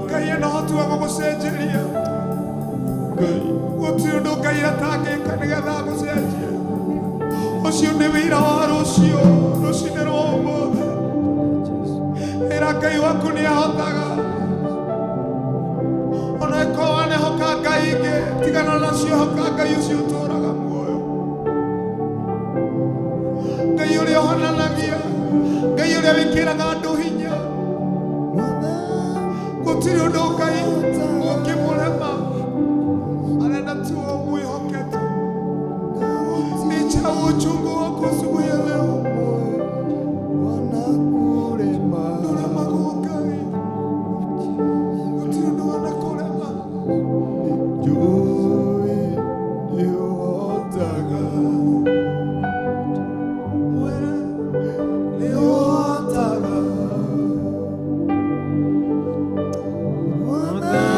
Ngai ena ũhoti wa gũgũcenjeria. Gũtirĩ ũndũ Ngai atangĩka nĩgetha agũcenjie. Ũcio nĩ wĩra wa rũciũ rũcinĩ rwa ũmũthĩ. Ĩra Ngai waku nĩ ahotaga. Ona ĩkorwo wanehoka Ngai ingĩ tigana nacio, hoka Ngai ũcio ũtũũraga muoyo. Ngai ũrĩa ũhonanagia, Ngai ũrĩa wĩkĩraga andũ hinya. Gũtirĩ ũndũ Ngai ũngĩmũrema. Arenda tu ũmwĩhoke tu. Licha uchungu wako asubuhi ya leo, ndũrema Ngai. Gũtirĩ ũndũ wanakurema. Mwathani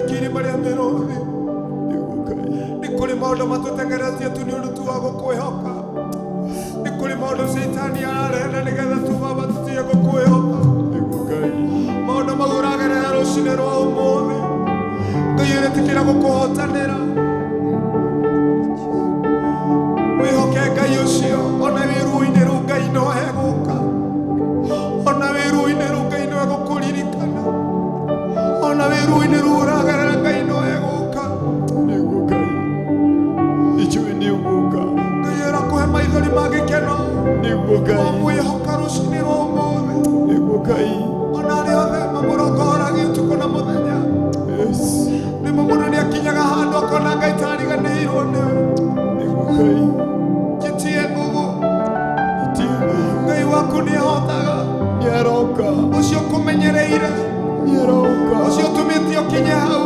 kiri maria merothi ni kuri maundu matutengeretie tu ni undu tu wa gukwihoka ni kuri maundu Saitani ararenda nigetha tu baba tutige gukwihoka maundu maguragerera rucini rwa umuthi Ngai iritikira gukuhotanira wihoke Ngai ucio ona wiru-ini ru Ngai no eguka ona wiru-ini ru Ngai no egukuririkana ona wiru-ini ru uragerera Ngai no eguka niguo Ngai ichui ni uguka Ngai arakuhe maithori ma gikeno niguo Ngai wihoka rucini rwa umuthi niguo Ngai ona aria othe mamũrongoragia ũtukũ na mũthenya nĩmo mũndũ nĩakinyaga handũ akona Ngai tariganĩirwo nĩwe nĩguo Ngai gĩtie nguvu Ngai waku nĩahotaga nĩaroka ũcio ũkũmenyereire nĩaroka ũcio ũtũmĩte ũkinye hau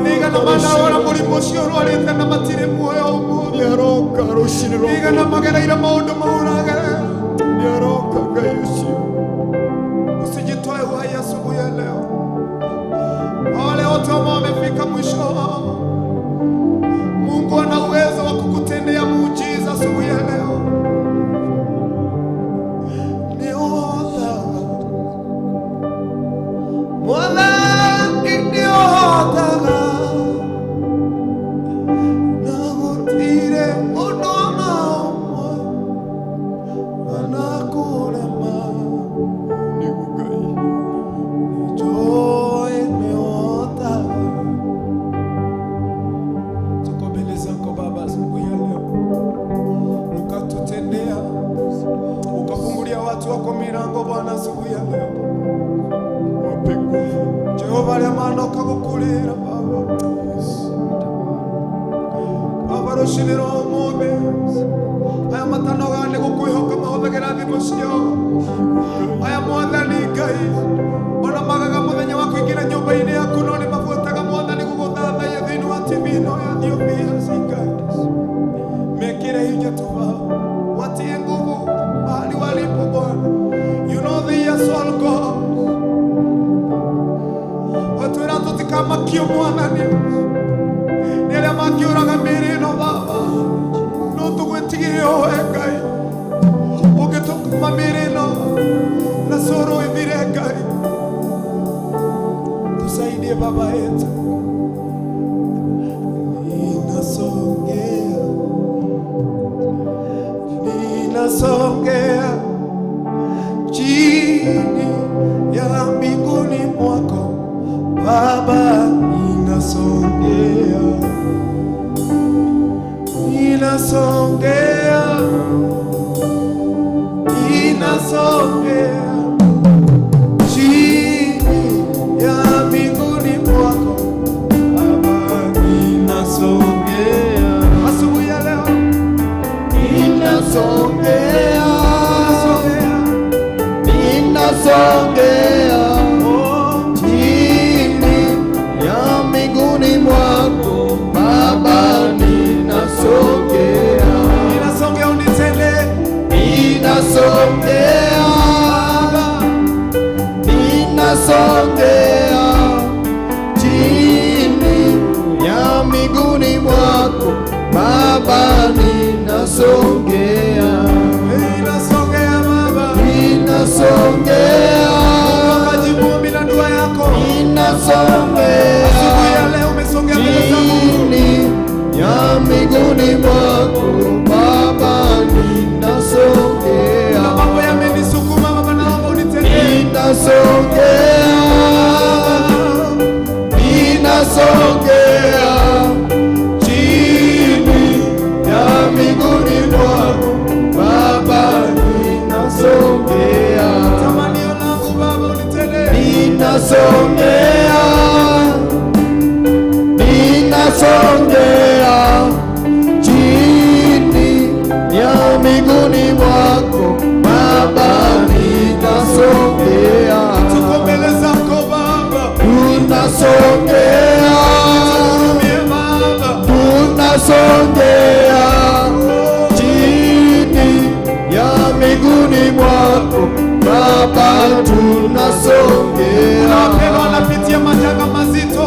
nĩigana manawara mũrimũ ũcio ũrwarĩte na matirĩ muoyo ũmũthĩ nĩaroka rũcinĩ rwa nĩigana magereire maũndũ mau ũragerera nĩaroka Ngai ũcio usijitoe uhai asubuhi ya leo wale wote ambao wamefika mwisho wao Mungu ana uwezo wa kukutendea muujiza asubuhi ya leo niota mwanangu niota na mutire unono anakurema nigugai joy niota tuko mbele zako Baba asubuhi ya leo ukatutendea ukafungulia watu wako milango Bwana asubuhi ya leo wape nguvu Jehova aria manoka gukurira Baba rucini rwa umuthi aya matanoga nĩ gũkwĩhoka mahũthagĩra thimũ ciao aya Mwathani Ngai ona magaga mũthenya wa kũingĩra nyũmba-inĩ yaku no nĩ mabuataga Mwathani gũgũthathaiya thĩinĩ wa TV ĩno ya Theophilus Guides mekĩre hinya tu Baba watie nguvu mahali walipo Bwana you know the yes all God watwĩra tũtikamakio Mwathani nĩ arĩa makĩũraga mĩĩrĩ ĩno Baba no tũgwĩtigĩre o Ngai ũngĩtũkuma mĩĩrĩ ĩno na coro ĩthire Ngai tusaidie Baba yetu ninasongea chini ya mbinguni mwako Baba ninasongea chini ya mbinguni mwako Baba ninasongea asubuhi ya leo ninasongea chini ya mbinguni mwako Baba ninasongea unitende ninasongea chini ya mbinguni mwako Baba ninasongea Baba ninasongea ukajibu bila dua yako ninasongea asubuhi ya leo umesongea mbele zangu chini ya mbinguni mwako Baba ninasongea na mambo yamenisukuma Baba naomba unitendee ninasongea chini ya mbinguni mwako Baba ninasongea tamanio langu Baba unitendee ninasongea chini ya mbinguni mwako Baba ninasongea tuko mbele zako Baba tunasongea chini ya mbinguni mwako Baba tunasongea wanapitia majanga mazito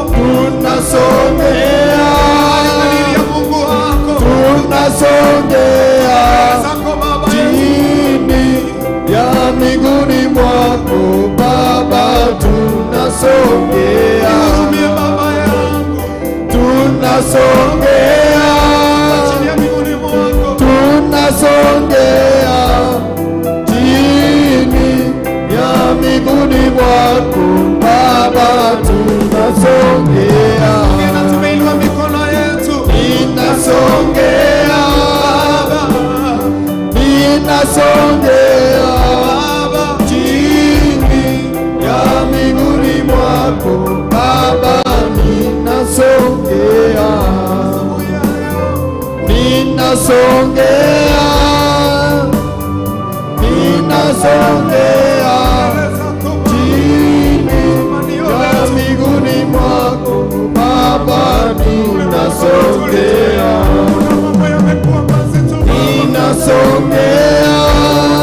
tunasongea chini ya miguuni mwako. tunasongea chini ya miguuni mwako Baba, tunasongea. Na tumeinua mikono yetu. Ninasongea Baba, ninasongea Baba, chini ya miguuni mwako Baba, ninasongea. Ninasongea, ninasongea chini ya miguuni mwako Baba, ninasongea. mambo yamekuwa mazito Baba. Ninasongea,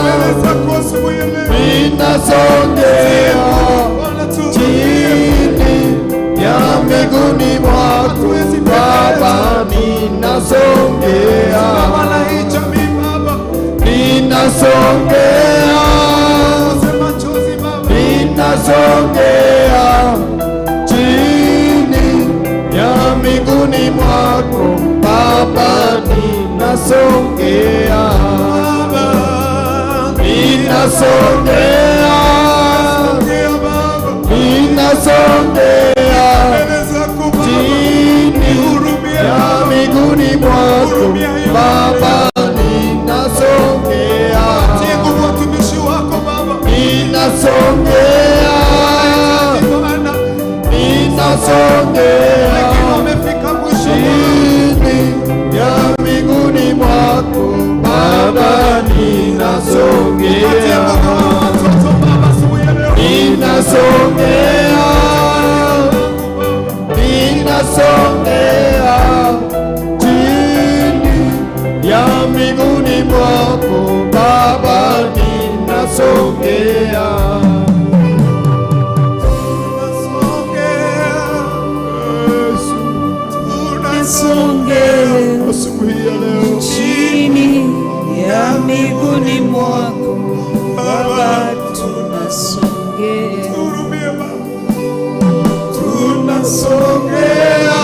Mbele zako asubuhi ya leo. ninasongea Bwana tu. chini ya miguuni mwako Baba, ninasongea. Bwana hii jamii Baba. Ninasongea, Sema chozi Baba. ninasongea chini ya miguuni mwako Baba, ninasongea. Baba. Ninasongea, Ongea Baba. ninasongea Mbele zako Baba. chini Nihurumie ya Baba. miguuni mwako Baba, ninasongea. Tie nguvu watumishi wako Baba. Ninasongea, Bwana. ninasongea Wengine wamefika mwisho Baba. chini ya miguuni mwako Baba, ninasongea. Tie nguvu watoto Baba asubuhi ya leo. Ninasongea, ninasongea chini ya miguuni mwako Baba, ninasongea. Nasongea Asubuhi ya leo chini ya miguuni mwako Baba, tunasongea. Hurumie Baba. tunasongea,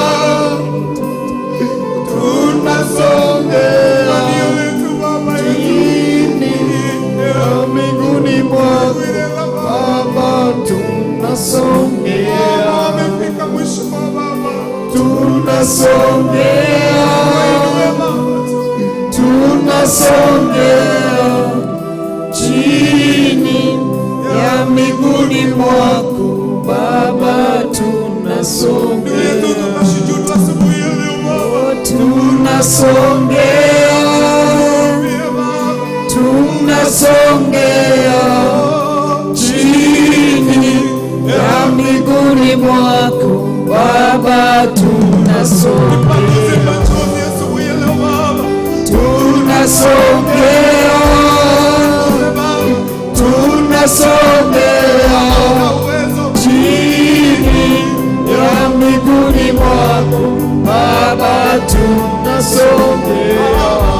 tunasongea Ndio wetu Baba yetu. chini ya miguuni mwako Baba, tunasongea. Wamefika mwisho Baba. Tunasongea, tunasongea chini ya miguuni mwako Baba, tunasongea. Tunashuhudia asubuhi ya leo Baba. Tunasongea, tunasongea chini ya miguuni mwako Baba, tunasongea. Machozi asubuhi ya leo Baba. Tunasongea, tunasongea Uwezo. chini ya miguuni mwako Baba, tunasongea.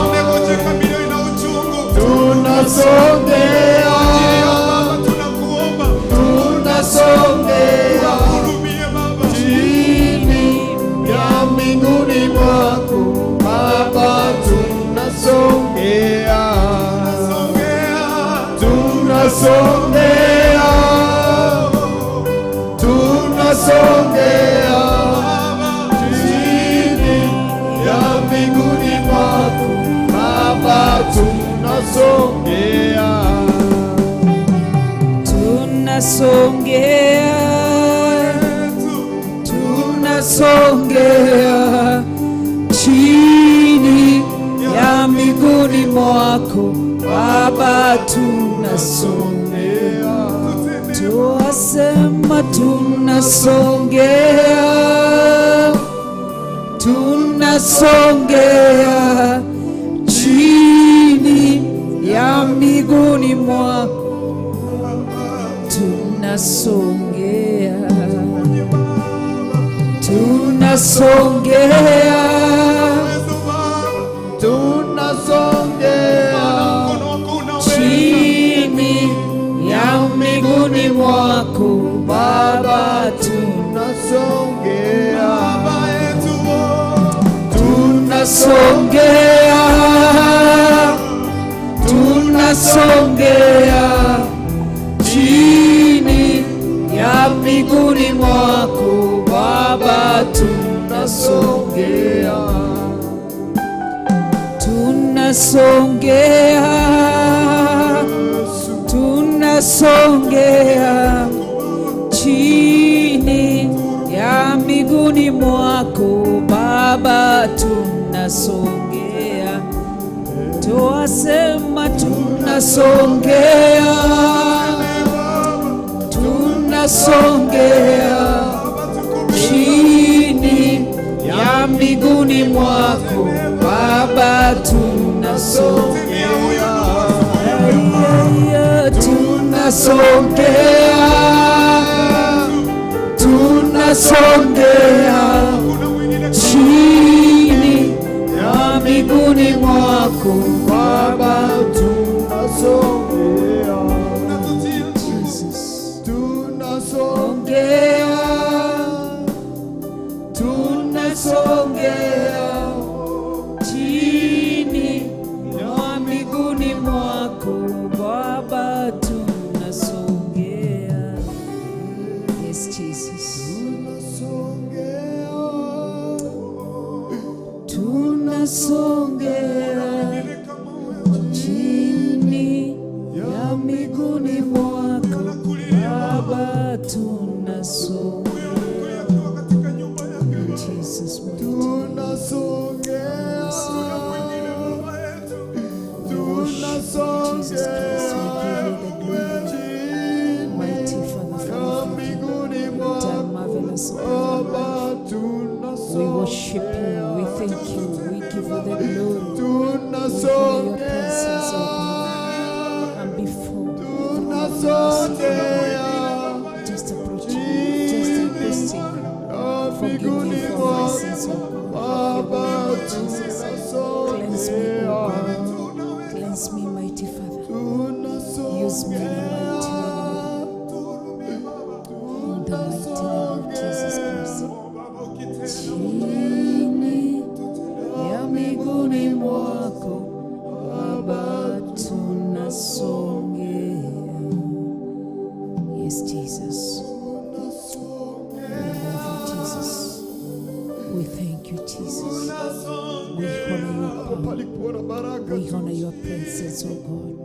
Umegojeka mioyo na uchungu. Tunasongea, Baba tunakuomba. tunasongea Hurumie Baba. chini ya miguuni mwako Baba, tunasongea. Tunasongea, tunasongea chini ya miguuni mwako Baba, tunasongea. Tunasongea, tunasongea chini ya miguuni mwako Baba, tunasongea. Tuwasema tunasongea, tunasongea chini ya miguuni mwako tunasongea, tunasongea, Tunasongea chini ya miguuni mwako Baba, tunasongea. tunasongea, tunasongea chini ya miguuni mwako Baba, tunasongea, tunasongea, tunasongea chini ya miguuni mwako Baba, tunasongea, twasema tunasongea, tunasongea chini ya miguuni mwako Baba, tunasongea, tunasongea, tunasongea chini ya miguuni mwako Baba, tunasongea, tunasongea, tunasongea chini ya miguuni mwako Baba, tunasongea. Yes, Jesus. Tunasongea chini ya miguuni mwako Baba, tunasongea. Jesus, we worship you, we thank you, we give you the glory. We honor your presence, O God, and before just approach you, just request you, forgive me for my sins, O God. Jesus, cleanse me, O God, cleanse me, mighty Father, use me in the mighty name, in the mighty name of Jesus Christ. Chini ya miguuni mwako Baba, tunasongea. Yes, Jesus. We love you, Jesus. We thank you, Jesus. We honor your power. We honor your presence, oh God.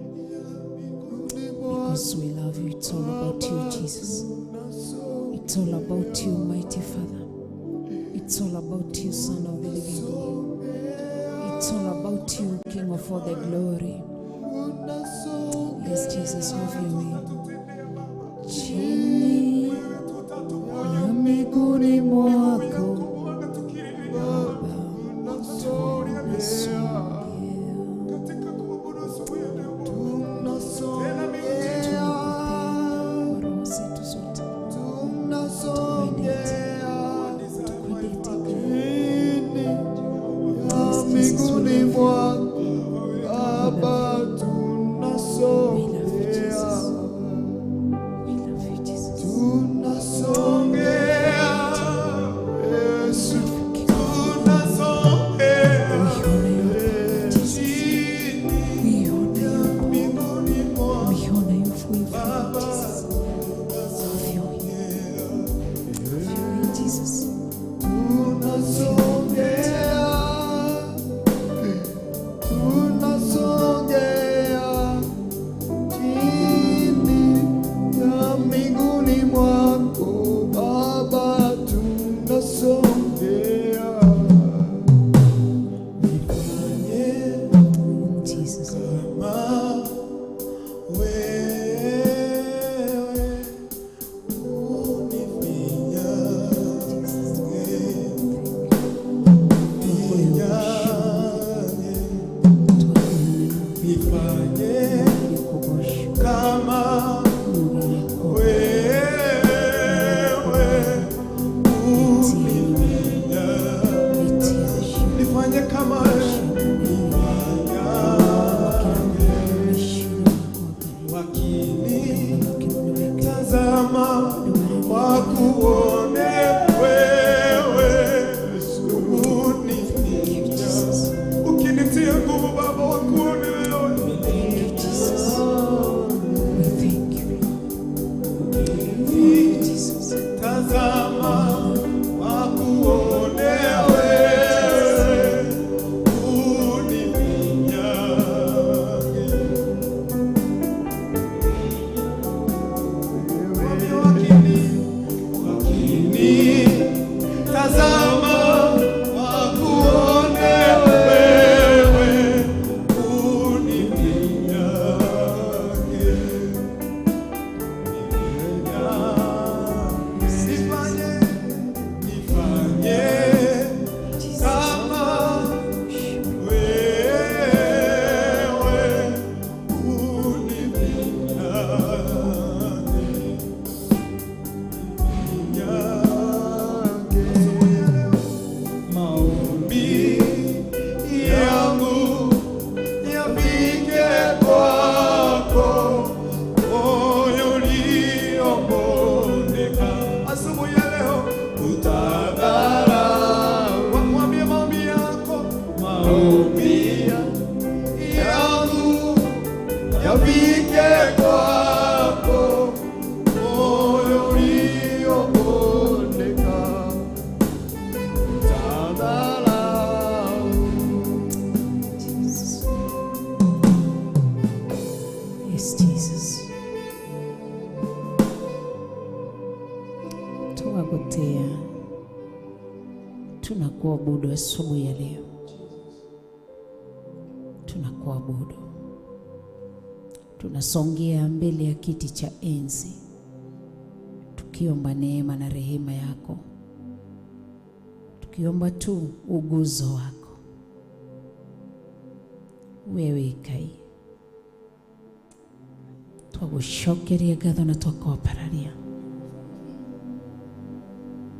Because we love you. It's all about you, Jesus. It's all about you, mighty Father. It's all about you, Son of the living God. It's all about you, King of all the glory. Yes, Jesus, have your way. Chini ya miguuni mwako Baba, tunasongea. Roho zetu zote Miguuni mwako Baba, tunasongea. Tunakuabudu asubuhi ya leo, tunakuabudu. Tunasongea mbele ya kiti cha enzi tukiomba neema na rehema yako, tukiomba tu uguzo wako. Wewe Ikai, twagushokeria gatho na twakopararia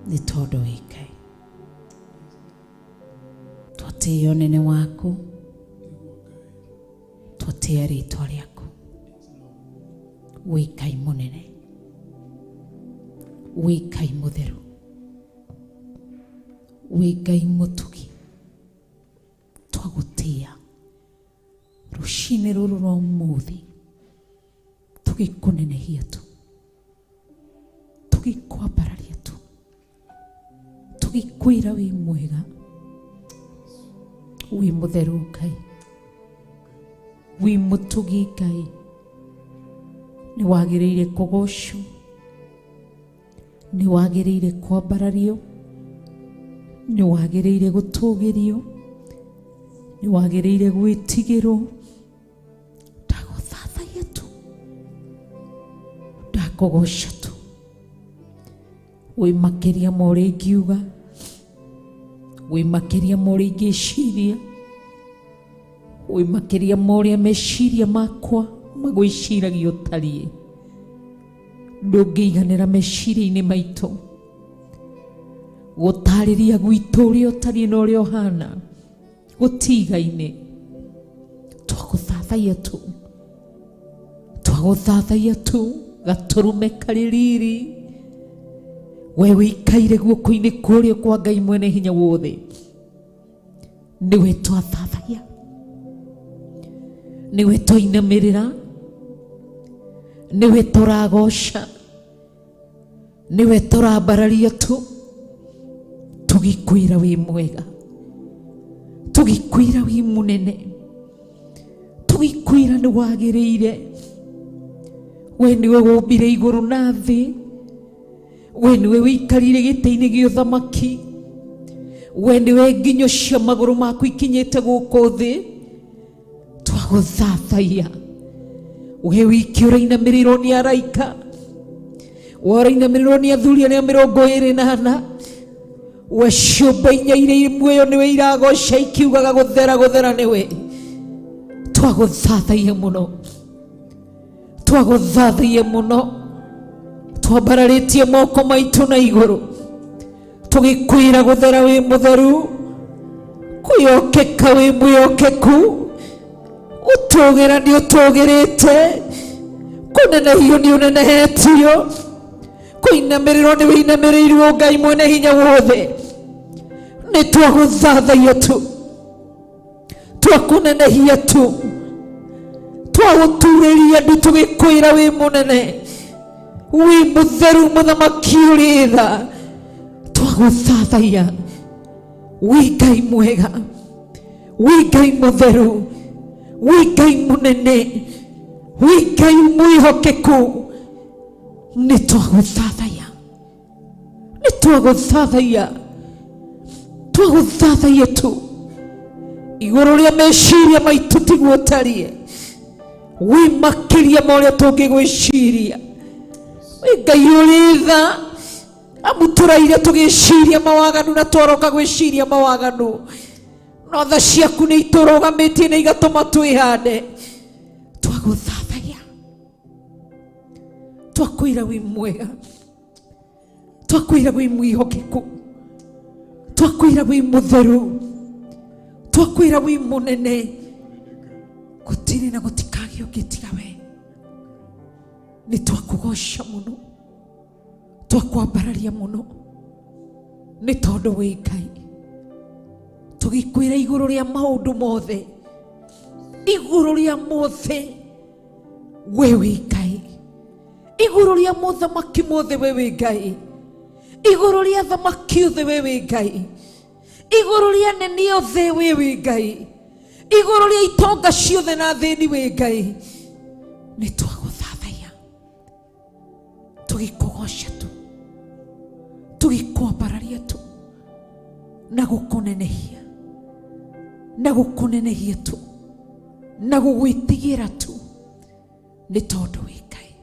ni todo Ikai. Twatia nene wako, twatia ritwa riako. Wikai munene, wikai mutheru, wikai mutugi. Twagutia rushine ruru rwa umuthi, tugikunenehia tu, tugikwambararia tu, tugikwira wi mwega, wi mutheru Ngai, wi mutugi Ngai. Ni wagiriire kugocwo, ni wagiriire kwambarario, ni wagiriire gutugirio, ni wagiriire gwitigirwo. Ndaguthathaia tu, ndakugoca tu. Wi makiria ma uria ingiuga, wi makiria ma uria ingiciria, wi makiria ma uria meciria makwa magwiciragia utarie. Ndungiiganira meciria-ini maitu, gutariria gwitu uria utarie na uria uhana gutigaine. Twaguthathaia tu, twaguthathaia tu. Gaturume kaririri, wewe ikaire guoko-ini kuria kwa Ngai mwene hinya wothe. Niwe twathathaia, niwe twainamirira, niwe turagoca, niwe turambararia tu. Tugikwira wi mwega, tugikwira wi munene, tugikwira ni wagiriire. We niwe wombire iguru na thi, we niwe wikarire giti-ini gia uthamaki, we niwe nginyo cia maguru maku ikinyite guku thi. Twaguthathaia, we wiki urainamirirwo ni araika, urainamirirwo ni athuri aria 24. We ciumba inya iria muoyo niwe iragoca ikiugaga guthera guthera niwe. Twaguthathaia muno, twaguthathaia muno. Twambararitie moko maitu na iguru, tugikwira guthera wi mutheru, kwiyokeka wi mwiyokeku, utugira ni utugirite, kunenehio ni unenehetio, kuinamirirwo ni winamirĩirwo Ngai mwene hinya wothe. Ni twaguthathaia tu, twakunenehia tu, twaguturĩria ndu tugikwira wi munene, wi mutheru muthamaki uri tha. Twaguthathaia, wi Ngai mwega, wi Ngai mutheru, wi Ngai munene, wi Ngai mwihokeku. Ni twaguthathaia, ni twaguthathaia, twaguthathaia tu. Iguru ria meciria maitu tiguo utarie, wi makiria ma uria tungigwiciria. Wi Ngai uri tha, amu turaire tugiciria mawaganu na tworoka gwiciria mawaganu, no tha ciaku ni iturugamitie na igatuma twihande. Twaguthathaia, twakwira wi mwega, twakwira wi mwihokeku, twakwira wi mutheru, twakwira wi munene. Gutiri na gutikagi ungitiga we. Ni twakugoca muno, twakwambararia muno, ni tondu wi Ngai. Tugikwira iguru ria maundu mothe, iguru ria mothe we wi Ngai. Iguru ria muthamaki mothe we wi Ngai. Iguru ria thamaki othe we wi Ngai. Iguru ria nene othe we wi Ngai. Iguru ria itonga ciothe na thini we Ngai. Ni twaguthathaia, tugikugoca tu, tugikwambararia tu. na gukunenehia na gukunenehia tu na gugwitigira tu ni tondu wi Ngai.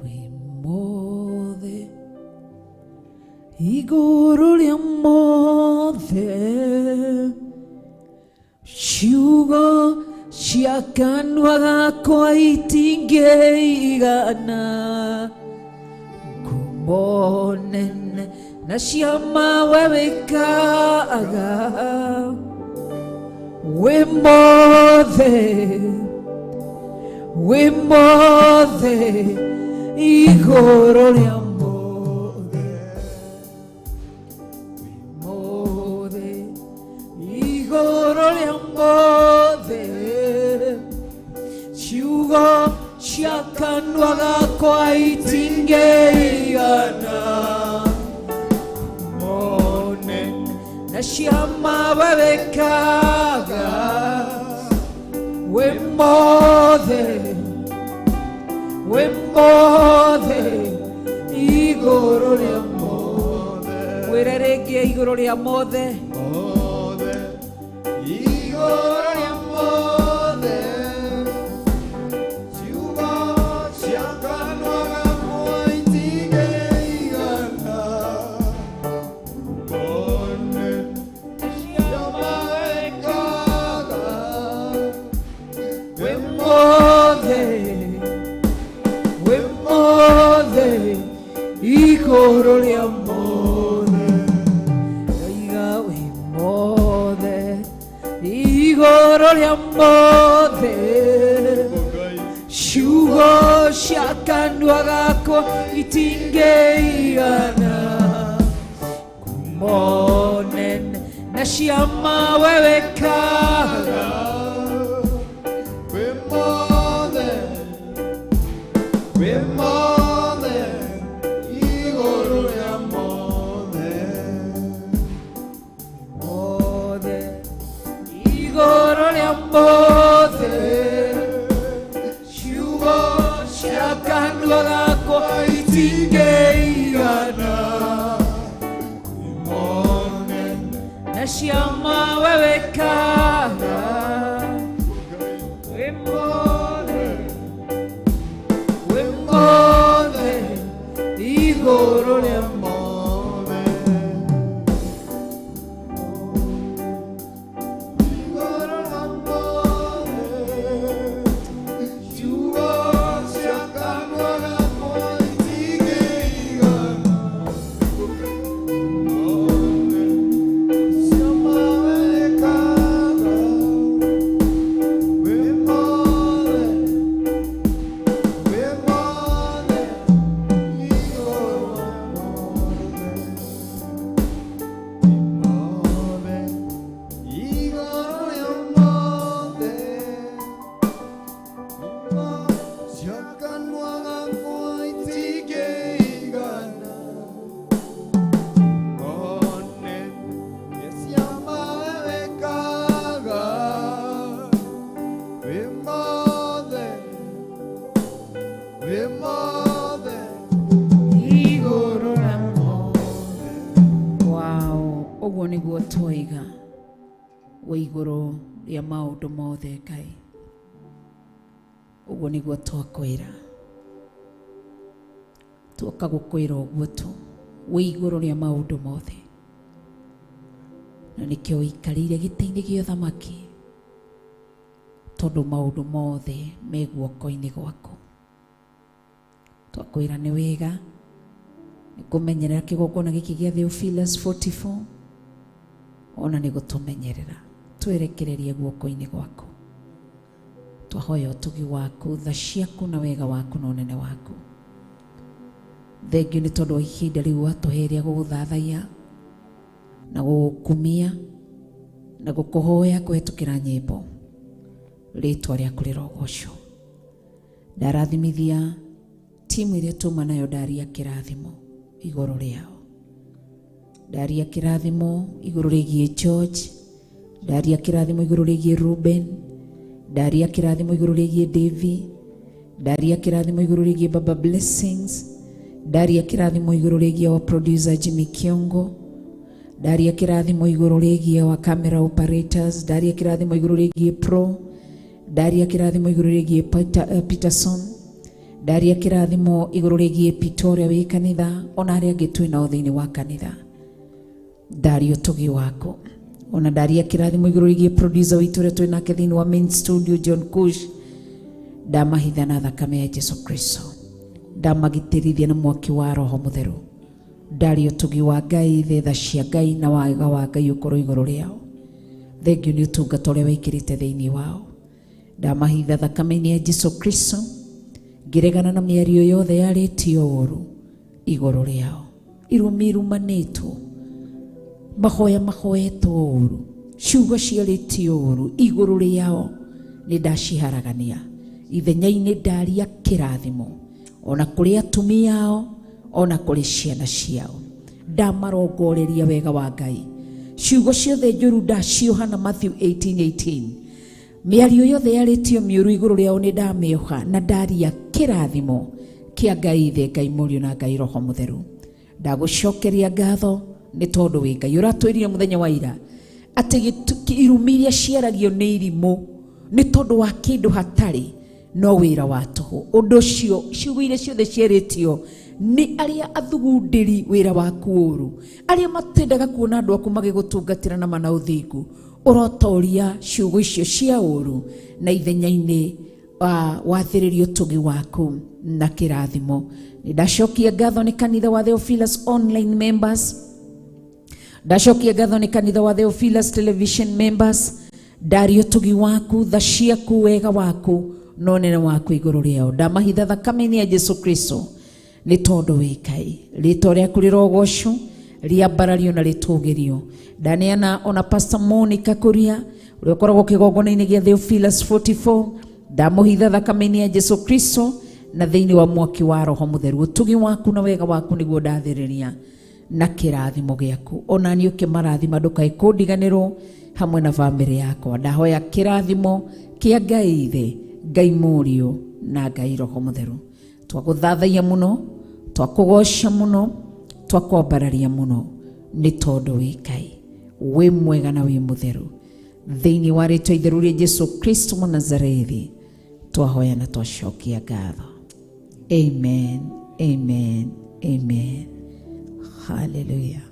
Wi mothe iguru ria mothe, ciugo cia kanua gakwa itingĩigana, ngumo nene na ciama we wĩkaga. Wĩ mothe igũrũ rĩa mothe, wĩ mothe igũrũ rĩa mothe, ciugo cia kanua gakwa itingĩigana, ngumo nene na ciama we wĩkaga. Wĩ mothe igũrũ rĩa mothe, wĩre rĩngĩ igũrũ rĩa mothe, igũrũ rĩa mothe, ciugo cia kanua gakwa itingĩigana, ngumo ciama wĩkaga. Wĩ mothe igũrũ rĩa mothe, iga wĩ mothe igũrũ rĩa mothe, ciugo cia kanua gakwa itingĩigana, ngumo nene na ciama we wĩkaga. Wĩ mothe igũrũ rĩa mothe, mothe igũrũ rĩa mothe, ciugo cia kanua gakwa itingĩigana, ngumo nene na ciama we wĩkaga. Wĩ mothe igũrũ rĩa mothe, igũrũ rĩa mothe, ciugo cia kanua gakwa itingĩigana, ciama we wĩkaga. Wĩ mothe ũguo nĩguo twoiga wĩ igũrũ rĩa maũndũ mothe Ngai. Ũguo nĩguo twakwĩra, twoka gũkwĩra ũguo tu, wĩ igũrũ rĩa maũndũ mothe, na nĩkĩo ũikarĩire gĩtĩ-inĩ gĩa ũthamaki, tondũ maũndũ mothe me guoko-inĩ gwaku. Twakwĩra nĩ wega nĩ kũmenyerera kĩgongona gĩkĩ gĩa Theophilus 44, ona nĩ gũtũmenyerera, twerekererie guoko-inĩ gwaku. Twahoya ũtugi waku, tha ciaku na wega waku na ũnene waku. Thengiũ nĩ tondũ wa ihinda rĩu watũheria gũgũthathaiya na gũgũkumia na gũkũhoya kũhetũkĩra nyĩmbo. Rĩtwa rĩaku rĩrogocwo. Ndarathimithia timu ĩrĩa tuma nayo, ndaria kĩrathimo igũrũ rĩao. Ndaria kĩrathimo igũrũ rĩgiĩ George, ndaria kĩrathimo igũrũ rĩgiĩ Ruben, ndaria kĩrathimo igũrũ rĩgiĩ Davy, ndaria kĩrathimo igũrũ rĩgiĩ Baba Blessings, Ndaria kirathimo iguru rigie wa producer Jimmy Kiongo. Ndaria kirathimo iguru rigie wa camera operators. Ndaria kirathimo iguru rigie pro. Ndaria kirathimo iguru rigie Peterson. Ndaria kirathimo iguru rigie Pitoria wi kanitha ona aria ngitwi na uthiini wa kanitha. Ndaria utugi wako. Ona ndaria kirathimo iguru rigie producer witu ria twi nake thiini wa main studio John Kush. Ndamahitha na thakame ya Jesu Kristo. Ndamagitirithia na mwaki wa Roho Mutheru. Ndaria utugi wa Ngai, thetha cia Ngai na wega wa Ngai ukorwo iguru riao. Thengio ni utungata uria wikirite thiini wao. Ndamahitha thakame ya Jesu Kristo. Ngiregana na miario yothe yaritio uru iguru riao. Irumirumanitwo mahoya mahoetwo uru, ciugo ciaritio uru iguru riao ni ndaciharagania. Ithenya-ini ndaria kirathimo ona kuri atumia ao ona kuri ciana ciao. Ndamarongoreria wega wa Ngai. Ciugo ciothe njuru ndacioha na Matthew 18:18. Miario yothe yaritio miuru iguru riao ni ndamioha na ndaria kirathimo kia Ngai Ithe, Ngai Murio na Ngai Roho Mutheru. Ndagucokeria ngatho ni tondu wi Ngai uratwirire muthenya wa ira ati irumiria ciaragio ni irimu ni tondu wa kindu hatari no wira wa tuhu. Undu cio ciugo iria ciothe ciaritio ni aria athugundiri wira waku uru, aria matendaga kuona andu aku magigutungatira na mana uthingu. Urotoria ciugo icio cia uru na ithenya-ini wathiririo utugi waku na kirathimo. Ndacokia ngatho ni kanitha wa Theophilus online members. Ndacokia ngatho ni kanitha wa Theophilus television members. Ndaria utugi waku, tha ciaku, wega waku no nene waku iguru riao. Ndamahitha thakame ya Jesu Kristo ni tondu wi Ngai. Ritwa riaku rirogocwo, riambarario na ritugirio. Ndaneana ona Pastor Monica Kuria uria ukoragwo kigongona-ini gia Theophilus 44. Ndamuhitha thakame ya Jesu Kristo na thiini wa mwaki wa Roho Mutheru. Utugi waku na wega waku niguo ndathiriria na kirathimo giaku. Ona ni ukimarathima ndukae kundiganirwo hamwe na family yakwa. Ndahoya kirathimo kia Ngai Ithe, Ngai Murio na Ngai Roho Mutheru. Twaguthathaia muno, twakugoca muno, twakwambararia muno ni tondu wi Ngai wi mwega na wi mutheru. Thiini wa ritwa itheru ria Jesu Kristo Munazarethi twahoya na twacokia ngatho. Amen, amen, amen. Hallelujah.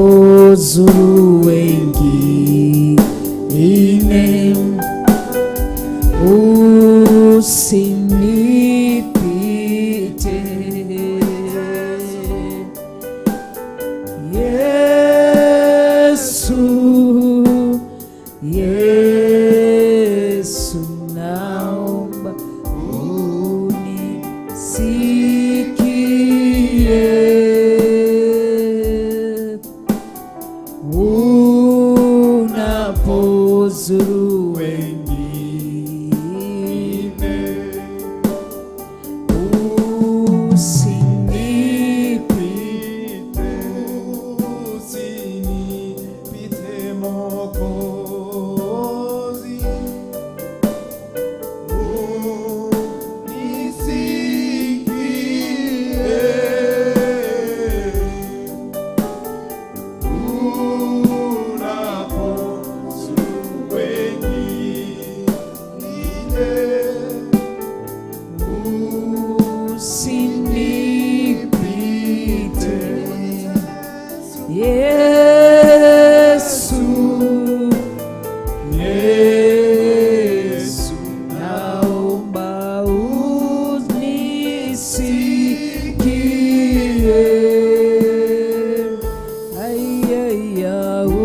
Unapozuru wengine usinipite, Yesu, Yesu naomba unisikie. Unapozuru wengine usinipite, usinipite Mwokozi, Yesu, Yesu naomba unisikie. Ay, ay, ay,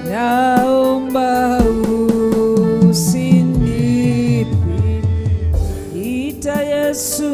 naomba usinipe, ita Yesu,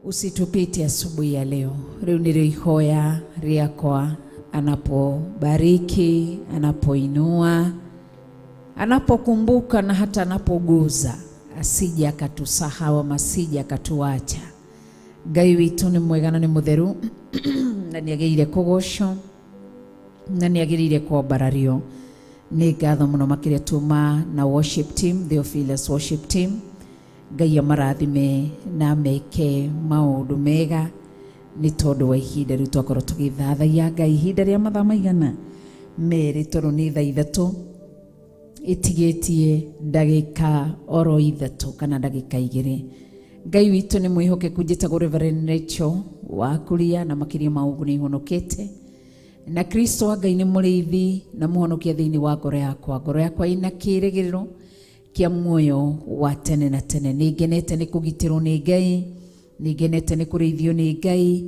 usitupite asubuhi ya leo. Riu nilihoya riakwa anapobariki, anapoinua, anapokumbuka na hata anapoguza, asije akatusahau, masije akatuacha. Ngai witu ni mwega na ni mutheru na niagirire kugocwo na niagirire kumbarario. Ni ngatho muno makiria tuma na worship team, Theophilus worship team. Ngai amarathime na meke maundu mega ni tondu wa ihinda riu twakorwo tugithathagia Ngai ihinda ria mathaa maigana meri tondu ni thaa ithatu itigitie ndagika oro ithatu kana ndagika igiri. Ngai witu ni mwihokeku, njitagwo Reverend Rachel wa Kuria, na makiria maugu ni ihonokete, na Kristo wa Ngai ni muriithi na muhonokia thiini wa ngoro yakwa. Ngoro yakwa ina kirigiriro kia muoyo wa tene na tene. Nigenete ni kugitirwo ni Ngai, nigenete ni kurithio ni Ngai,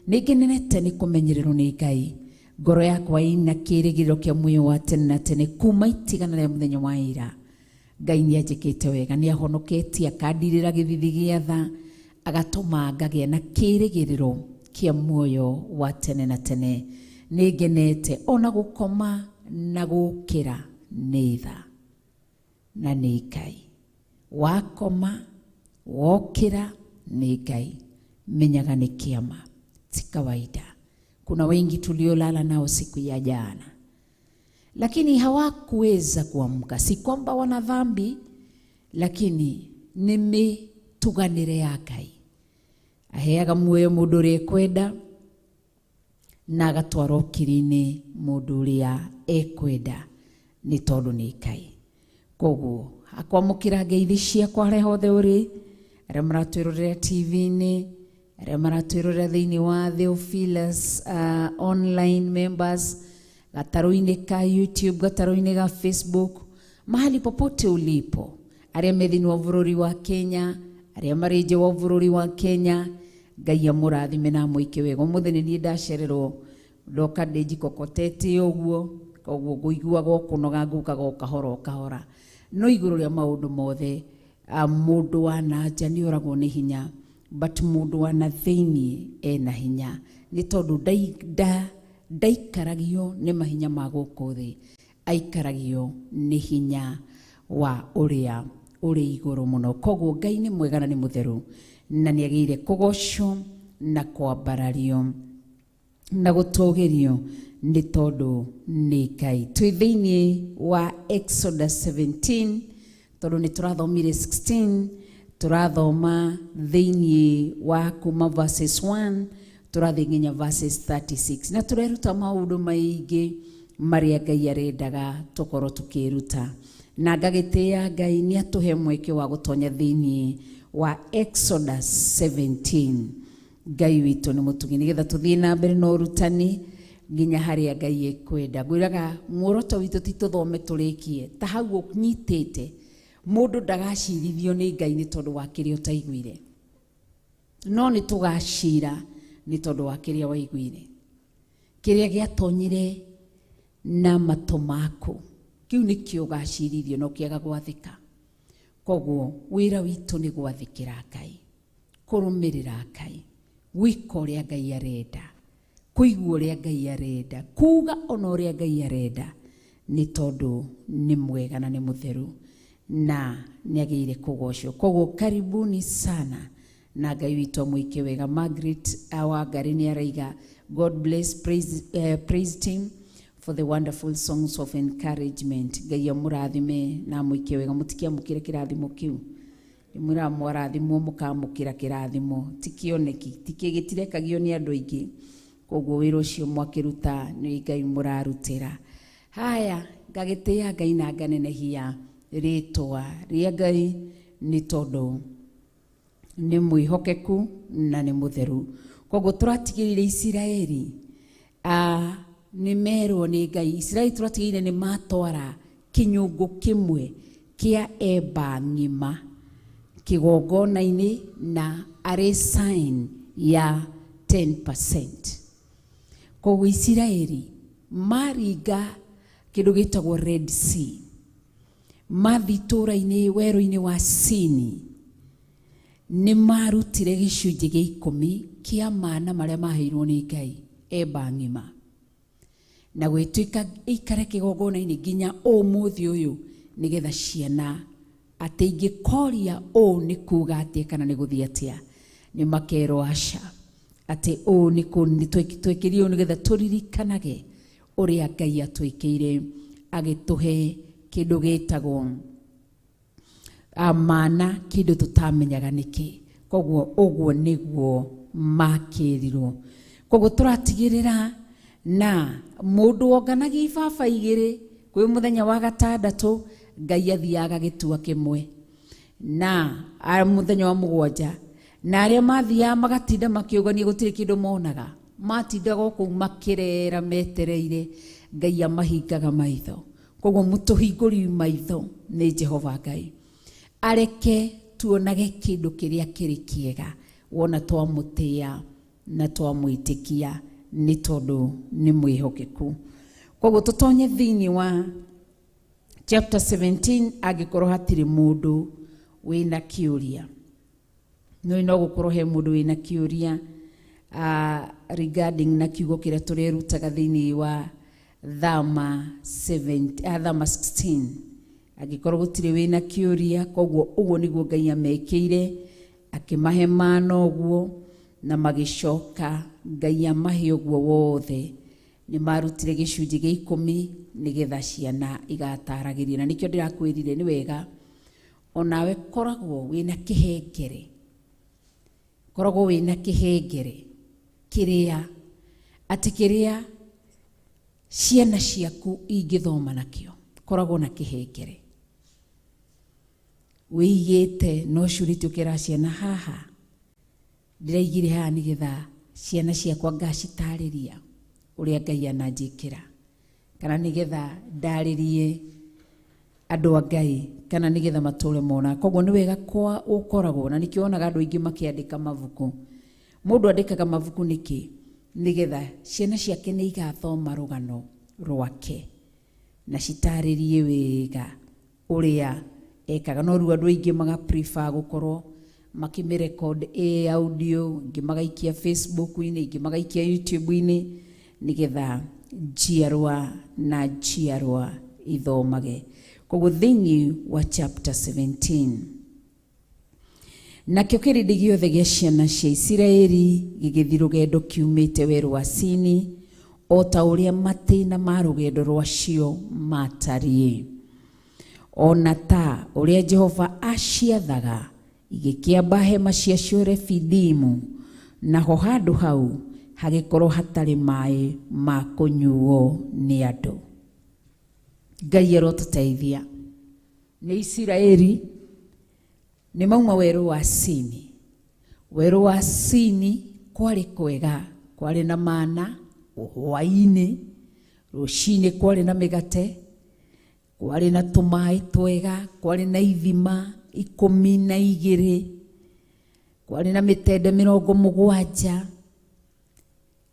nigenete ni kumenyererwo ni Ngai. Ngoro yakwa ina kirigiriro kia muoyo wa tene na tene kuma itigana ria muthenya wa ira. Ngai ni ajikite wega, ni ahonoketie, akandirira githithi gia tha, agatuma ngagia na kirigiriro kia muoyo wa tene na tene. Nigenete ona gukoma na gukira ni tha na ni Ngai. Wakoma wokira ni Ngai, menyaga ni kiama, si kawaida. Kuna wengi tuliolala nao siku ya jana, lakini hawakuweza kuamka. Si kwamba wana dhambi, lakini nimituganire ya Ngai. Aheaga muoyo mundu uria ekwenda na agatwarwo kirine mundu uria ekwenda, ni tondu ni Ngai. Koguo akwamukira ngeithi ciakwa haria hothe uri, aria maratwirorera TV-ini, aria maratwirorera thiini wa Theophilus online members, gataru-ini ka YouTube, gataru-ini ga Facebook, mahali popote ulipo, aria methini wa bururi wa Kenya, aria marinje wa bururi wa Kenya, Ngai amurathime na muike wega. Mutheni ni ndacererwo ndoka ndijikokotete uguo, koguo nguigua gokunoga ngukaga okahora okahora. No iguru ria maundu mothe, mundu wa nanja ni oragwo ni hinya, but mundu wa na thiini ena hinya, ni tondu ndaikaragio ni mahinya ma guku thi, aikaragio ni hinya wa uria uri iguru muno. Koguo Ngai ni mwega na ni mutheru, na ni agire kugocwo na kwambarario na gutogerio ni tondu ni Ngai. Twi thiini wa Exodus 17, tondu ni turathomire 16, turathoma thiini wa kuma verses 1 turathi nginya verses 36, na tureruta maundu maingi maria Ngai arendaga tukorwo tukiruta, na ngagitia Ngai ni atuhe mweke wa gutonya thiini wa Exodus 17. Ngai witu ni mutugi, nigetha tuthie na mbere no rutani nginya haria Ngai ekwenda. Ngwiraga muoroto witu ti tuthome turikie, ta hau unyitite mundu ndagacirithio ni Ngai ni tondu wa kiria utaiguire, no ni tugacira ni tondu wa kiria waiguire, kiria giatonyire na matu maku, kiu nikio ugacirithio no kiaga gwathika. Koguo wira witu ni gwathikira Ngai, kurumirira Ngai, gwika uria Ngai arenda, kuigua uria Ngai arenda, kuga ona uria Ngai arenda, ni tondu ni mwega na ni mutheru na niagire kugocwo. Koguo karibuni sana, na Ngai witu muike wega. Margaret Wangari ni araiga God bless praise team for the wonderful songs of encouragement. Ngai amurathime na muike wega, mutikia mukire kirathimo kiu. mwira mwarathimwo mukamukira kirathimo tikioneki tikigitirekagio ni andu aingi koguo wira ucio mwakiruta ni Ngai murarutira. Haya ngagitia Ngai na nganenehia ritwa ria Ngai ni tondu ni mwihokeku na ni mutheru. Koguo turatigirire Isiraeli ni merwo ni Ngai. Isiraeli turatigirire ni matwara kinyungu kimwe kia eba ngima kigongona-ini na arĩ sign ya 10%. Koguo Isiraeli maringa kindu gitagwo Red Sea, mathi tũra-inĩ werũ-inĩ wa Sini, ni marutire gĩcunjĩ gĩa 10 kia mana marĩa maheirwo nĩ Ngai eba ngima, na gwĩtuĩka ikare kigongona-inĩ nginya ũmũthĩ ũyũ, nigetha ciana atĩ ingĩkoria ũũ nĩ kuga atĩa kana nĩ gũthiĩ atĩa, nĩ makerwo aca atĩ ũũ nĩ twekĩrire ũũ nĩgetha tũririkanage ũrĩa Ngai atwĩkĩire agĩtũhe kĩndũ gĩtagwo mana, kĩndũ tũtamenyaga nĩkĩ. Koguo ũguo nĩguo makĩrirwo. Koguo tũratigĩrĩra na mũndũ onganagia ibaba igĩrĩ kwĩ mũthenya wa gatandatũ, Ngai athiaga gĩtua kĩmwe, na mũthenya wa mũgwanja na arĩa mathiaga magatinda makĩũngania gũtirĩ kĩndũ monaga, matindaga o kũu makĩrera metereire Ngai amahingaga maitho. Koguo mũtũhingũri maitho nĩ Jehova Ngai, areke tuonage kĩndũ kĩrĩa kĩrĩ kĩega wona twamũtĩa na twamwĩtĩkia nĩ tondũ nĩ mwĩhokeku. Koguo tũtonye thĩinĩ wa chapter 17 angĩkorwo hatirĩ mũndũ wĩna kĩũria. No gũkorwo he mũndũ wĩna kĩũria regarding na kiugo kĩrĩa tũrerutaga thĩinĩ wa Thama 16. Angĩkorwo gũtirĩ wĩna kĩũria, koguo ũguo nĩguo Ngai amekĩire, akĩmahe mana ũguo na magĩcoka Ngai amahe ũguo wothe. Nĩ marutire gĩcunjĩ gĩa 10 nigetha ciana igataragĩria. Na nĩkĩo ndĩrakwĩrire nĩ wega onawe koragwo wĩna kĩhengere, koragwo wĩna kĩhengere kĩrĩa atĩ kĩrĩa ciana ciaku ingĩthoma nakĩo. Koragwo na kĩhengere wĩigĩte, no curĩtio kĩra ciana haha ndĩraigire haha nigetha ciana ciakwa ngacitarĩria ũrĩa Ngai ananjĩkĩra, kana nigetha ndarĩrie andũ a Ngai, kana nigetha matũre mona. Koguo nĩ wega kwa ũkoragwo, na nĩkĩo onaga andũ aingĩ makĩandĩka mabuku. Mũndũ andĩkaga mabuku nĩkĩ? Nigetha ciana ciake nĩ igathoma rũgano rwake na citarĩrie wega ũrĩa ekaga. No rĩu andũ aingĩ maga prefer gũkorwo makĩmĩrecord audio, ingĩ magaikia Facebook-inĩ, ingĩ magaikia YouTube-inĩ, nigetha njiarwa na njiarwa ithomage. Koguo thĩinĩ wa chapter 17 nakĩo kĩrĩndĩ gĩothe gĩa ciana cia Isiraeli gĩgĩthiĩ rũgendo kiumĩte werũ wa Sini, o ta ũrĩa matĩna ma rũgendo rwacio matariĩ, ona ta ũrĩa Jehova aciathaga. Igĩkĩamba hema ciacio Refidimu, naho handũ hau hagĩkorwo hatarĩ maĩ ma kũnyuo nĩ andũ. Ngai arotũteithia. Nĩ Isiraeli nĩ mauma werũ wa Sini. Werũ wa Sini kwarĩ kwega, kwarĩ na mana, hwaĩ-inĩ, rũcinĩ kwarĩ na mĩgate, kwarĩ na tũmaĩ twega, kwarĩ na ithima 12, kwarĩ na mĩtende 70.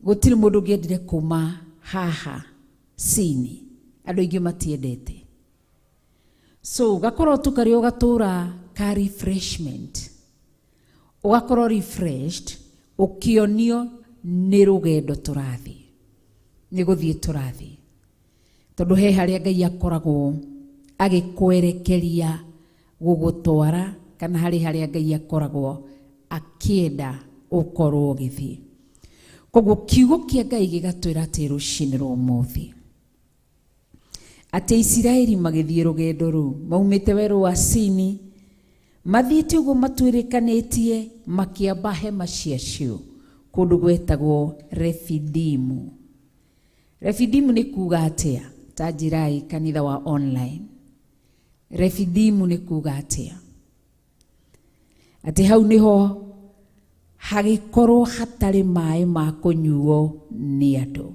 Gũtirĩ mũndũ ũngĩendire kuma haha Sini, andũ aingĩ matiendete. So gakorwo tu karĩ ũgatũra ka refreshment, ũgakorwo refreshed, ũkĩonio nĩ rũgendo tũrathiĩ, nĩ gũthiĩ tũrathiĩ. Tondũ he harĩa Ngai akoragwo agĩkwerekeria gũgũtwara, kana harĩa Ngai akoragwo akĩenda ũkorwo ũgĩthiĩ. Koguo kiugo kĩa Ngai gĩgatwĩra atĩ rũcinĩ rwa ũmũthĩ atĩ Isiraeli magĩthiĩ rũgendo rũu, maumĩte werũ wa Sini mathiĩte ũguo matuĩrĩkanĩtie makĩamba hema ciacio kũndũ gwetagwo Refidimu. Refidimu nĩ kuuga atĩa? Ta njirai kanitha wa online. Refidimu nĩ kuuga atĩa? Atĩ hau nĩho hagĩkorwo hatarĩ maĩ ma kũnyuo nĩ andũ.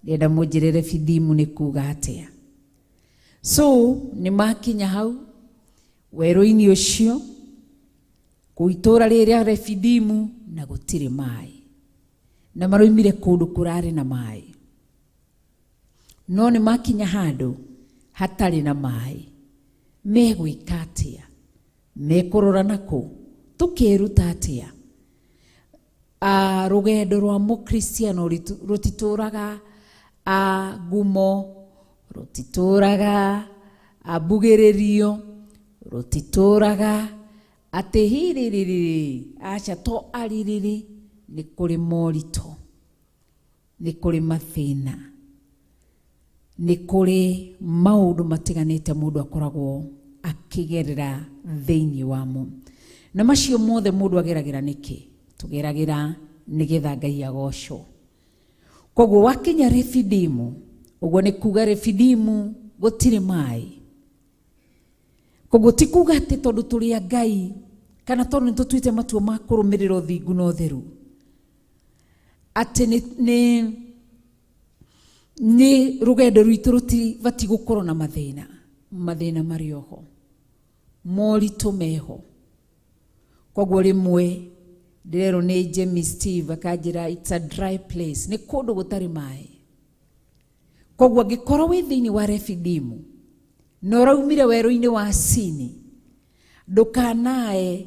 Ndĩrenda mũnjĩre Refidimu nĩ kuuga atĩa? So nĩ makinya hau werũ-inĩ ũcio kũu itũũra rĩrĩa Refidimu na gũtirĩ maĩ, na maroimire kũndũ kũrarĩ na maĩ. No nĩ makinya handũ hatarĩ na maĩ, megwĩka atĩa? Mekũrora nakũ? Tũkĩruta atĩa? Rũgendo rwa mũkristiano rũtitũraga ngumo, rũtitũraga mbugĩrĩrio, rũtitũraga atĩ hiririri, aca to aririri. Nĩ kũrĩ moritũ, nĩ kũrĩ mathĩna, nĩ kũrĩ maũndũ matiganĩte mũndũ akoragwo akĩgerera thĩinĩ wamo. Na macio mothe mũndũ ageragĩra nĩkĩ? Tũgeragĩra nĩgetha Ngai agocwo. Koguo wakinya Refidimu, ũguo nĩ kuuga Refidimu gũtirĩ maĩ. Koguo ti kuuga atĩ tondũ tũrĩ a Ngai kana tondũ nĩ tũtuĩte matua ma kũrũmĩrĩra ũthingu na ũtheru atĩ nĩ rũgendo rwitũ rũtibatiĩ gũkorwo na mathĩna. Mathĩna marĩ oho, moritũ meho. Koguo rĩmwe ndĩrerwo nĩ Jamie Steve akanjĩra it's a dry place, nĩ kũndũ gũtarĩ maĩ. Koguo angĩkorwo wĩ thĩinĩ wa Refidimu na ũraumire werũ-inĩ wa Sini, ndũkanae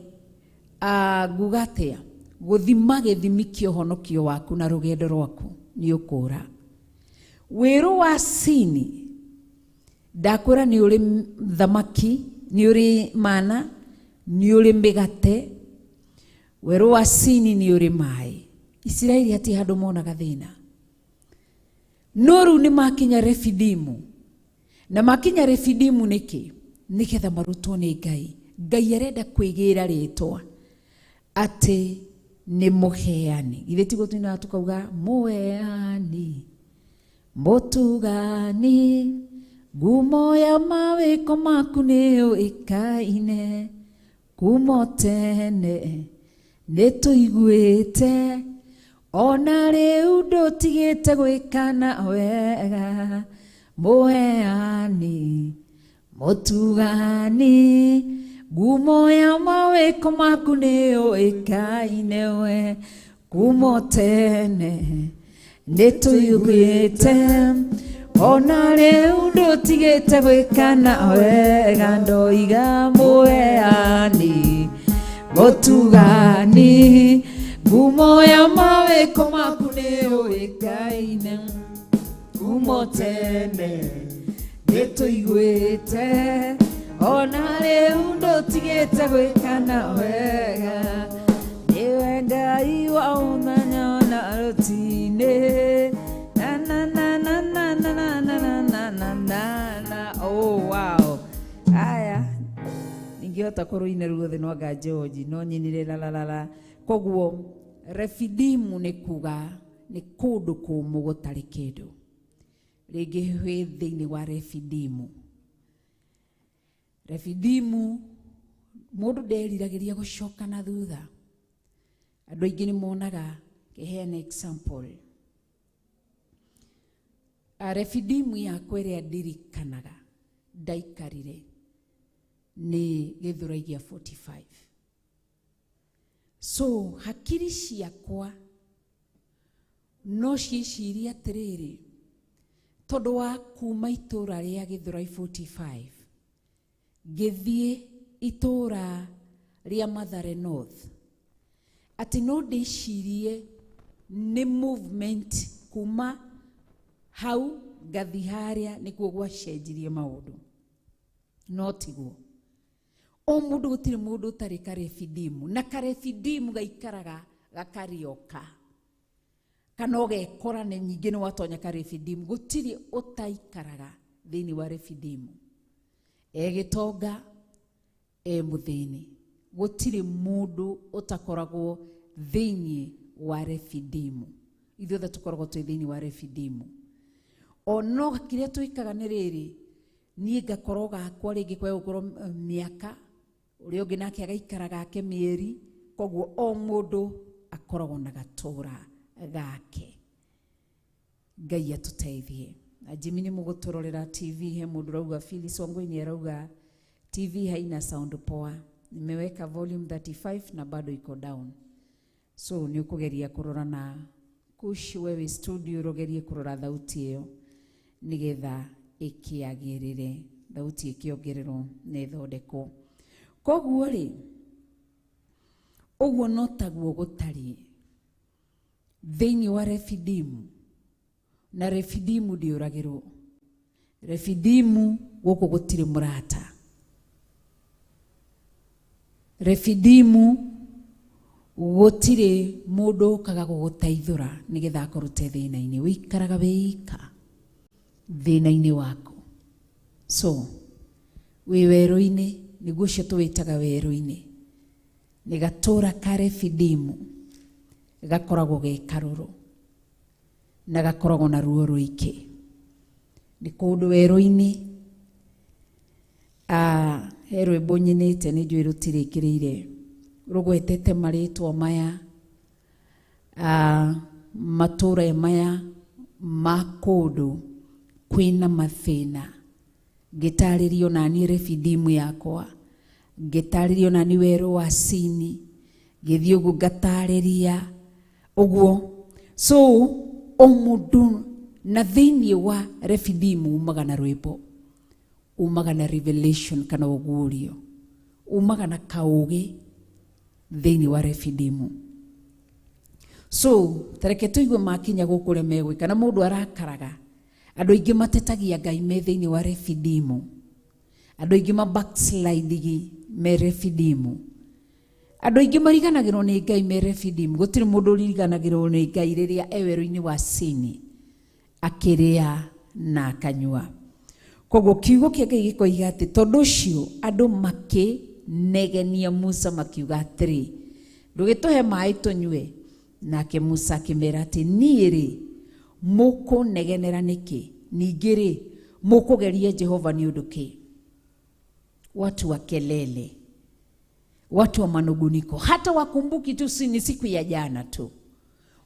nguga atĩa gũthima gĩthimi kĩa ũhonokio waku na rũgendo rwaku, nĩ ũkũra. Werũ wa Sini ndakwĩra nĩ ũrĩ thamaki, nĩ ũrĩ mana, nĩ ũrĩ mĩgate. Werũ wa Sini nĩ ũrĩ maĩ. Isiraeli hati handũ monaga thĩna. No rĩu nĩ makinya Refidimu, na makinya Refidimu nĩkĩ? Nĩgetha marutwo nĩ Ngai. Ngai arenda kwĩgĩra rĩtwa atĩ nĩ mũheani. Githĩ tiguo twĩnaga tukauga mũheani, mũtugani, ngumo ya mawĩko maku nĩ ũĩkaine, kuma tene nĩ tũiguĩte, ona rĩu ndũtigĩte gwĩkana wega. Mũheani, mũtugani, ngumo ya mawĩko maku nĩ ũĩkaine we, kuma tene nĩ tũiguĩte, ona rĩu ndũtigĩte gwĩkana wega. Ndoiga mũheani, mũtugani, ngumo ya mawĩko maku nĩ ũĩkaine, kuma tene nĩ tũiguĩte, ona rĩu ndũtigĩte gwĩkana wega. Nĩwe Ngai wa ũmenyo na rũtinĩ, na na na na na na na na na na na na. Oh wow, aya ningĩhota kũrũina ruothe no anga George no nyinire la la la la. Koguo Refidimu nĩ kuga nĩ kũndũ kũmũ gũtarĩ kĩndũ. Rĩngĩ wĩ thĩinĩ wa Refidimu. Refidimu mũndũ nderiragĩria gũcoka na thutha. Andũ aingĩ nĩ monaga kĩheane example. Refidimu yakwa ĩrĩa ndirikanaga ndaikarire nĩ Gĩthũrai gĩa 45. So hakiri ciakwa no ciĩciria atĩrĩrĩ, tondũ wa kuma itũũra rĩa Gĩthũrai 45 ngĩthiĩ itũũra rĩa Mathare North, atĩ no ndĩcirie nĩ movement kuma hau ngathi harĩa nĩkuo gwacenjirie maũndũ. No tiguo. O mũndũ gũtirĩ mũndũ ũtarĩ Karefidimu, na Karefidimu gaikaraga gakarioka, kana ũgekora nĩ nyingĩ nĩ watonya Karefidimu. Gũtirĩ ũtaikaraga thĩinĩ wa Refidimu. Gĩtonga, muthini. Gutiri mundu utakoragwo thiini wa refidimu. Ithuothe tukoragwo twi thiini wa refidimu. Ono kiria twikaga ni riri, nie ngakorwo gakwa ringi kwa gukorwo miaka, uri ungi nake agaikara gake mieri, koguo o mundu akoragwo na gatura gake. Ngai atuteithie. Jimmy ni muguturorera TV, he mundu rauga Phyllis Wangui arauga TV haina sound poa. Nimeweka volume 35 na bado iko down. So ni ukugeria kurora na kush wewe studio rogerie kurora thauti iyo nigetha ikiagirire, thauti ikiongererwo ne thondeko. Koguo ri uguo no taguo gutari thiini wa refidimu, na refidimu ndiuragirwo. Refidimu guku gutiri murata. Refidimu gutiri mundu kaga gugutaithura nigetha akorute thina-ini. Wikaraga wika thina-ini wako. So wi weru-ini, niguo cio tuwitaga weru-ini, ni gatura ka refidimu gakoragwo ge karuru na gakoragwo na ruo ruiki. Ni kundu weru-ini he rwimbo nyinite ni njui rutirikirire rugwetete maritwa maya matura maya makundu kwina mathina. Ngitaririo nani refidimu yakwa, ngitaririo nani weru wa sini, ngithio gu ngatariria uguo. So o mundu na thiini wa refidimu umaga na rwimbo, umaga na revelation kana ugurio, umaga na kaugi thiini wa refidimu. So tareke tuigwe makinya gukure megwe kana mundu arakaraga. Andu aingi matetagia Ngai me thiini wa refidimu. Andu aingi ma backslide me refidimu. Andu aingi mariganagirwo ni Ngai me refidimu. Gutiri mundu riganagirwo ni Ngai riria eweru-ini wa sini akiria na akanyua. Koguo kiugo kia Ngai gikoiga ati tondu ucio andu makinegenia Musa makiuga atiri, ndugituhe mai tunyue. Nake Musa akimera ati niiri muko negenera niki, ningiri mukugeria Jehova ni undu ki? Watu wa kelele, watu wa manuguniko. Hata wakumbuki tu ni siku ya jana tu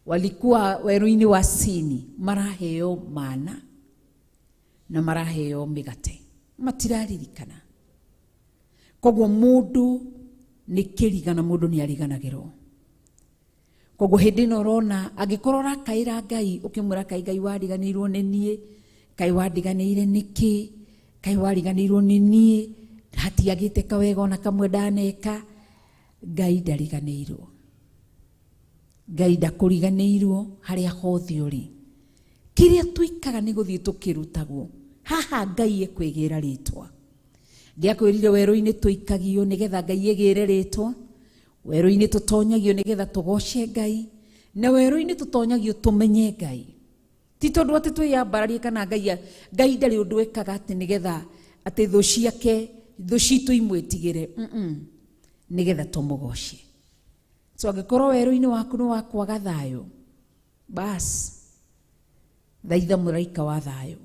walikuwa weru-ini wa sini maraheo mana na maraheo migate, matiraririkana. Koguo mundu ni kirigana, mundu ni ariganagirwo. Koguo hindi no rona agikorora kaira Ngai, ukimura Ngai wariganirwo ni nie, Ngai wariganire niki, Ngai wariganirwo ni nie, hatiagite kawega ona kamwe ndaneka. Ngai ndariganirwo. Ngai ndakuriganirwo haria hothe uri. Kiria twikaga ni guthii tukirutagwo. Haha Ngai ekwigira ritwa. Ndiakwirire weru-ini tuikagio nigetha Ngai egire ritwa. Weru-ini tutonyagio nigetha tugoce Ngai. Na weru-ini tutonyagio tumenye Ngai. Ti tondu ati twiyambararie kana Ngai ndari undu ekaga ati nigetha ati thu ciake, thu citu imwetigire. Nigetha tumugoce. So agikorwo weru-ini waku ni wakwaga thayo, bas thaitha muraika wa thayo.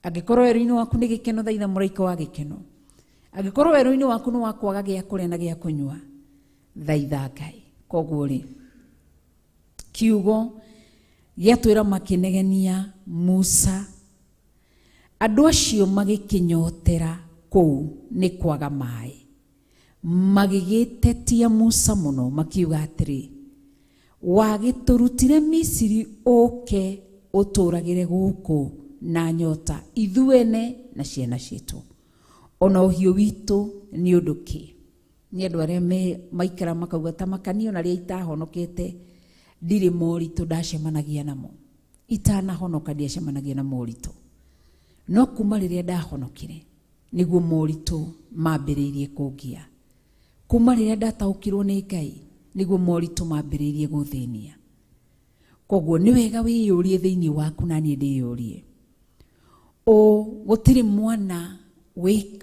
Agikorwo weru-ini waku ni gikeno, thaitha muraika wa gikeno. Agikorwo weru-ini waku ni wakwaga gia kuria na gia kunyua, thaitha Ngai. Koguo ri kiugo giatwira makinegenia Musa, andu acio magikinyotera kuu ni kwaga mai, magigitetia Musa muno makiuga atiri, wagiturutire Misiri uke uturagire guku na nyota ithuene na ciana citu, ona uhiu witu ni undu ki? Ni andu aria maikara makauga ta makanio na ria itahonokete ndiri moritu ndacemanagia namo. Itanahonoka ndiacemanagia na moritu, no kuma riria ndahonokire niguo moritu mambiriirie kungia. Kuma riria ndataukirwo ni Ngai niguo moritu mambiriirie guthinia. Koguo ni wega wiyurie thiini waku na ni ndiyurie. Gutiri mwana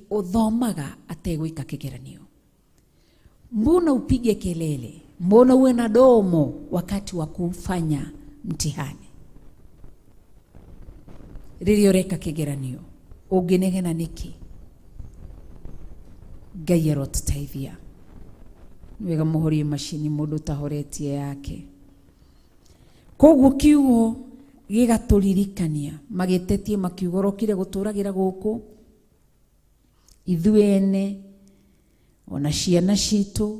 uthomaga ategwika kigeranio. mbona upige kelele? Mbona uwe na domo wakati wa kufanya mtihani? Ririo reka kigeranio unginegena niki? Ngai arotũteithia. Wega muhorie mashini mundu tahoretie yake. Koguo kiugo gigatũririkania magĩtetie makiugorokire gũtũragira gũkũ ithuene ona ciana citũ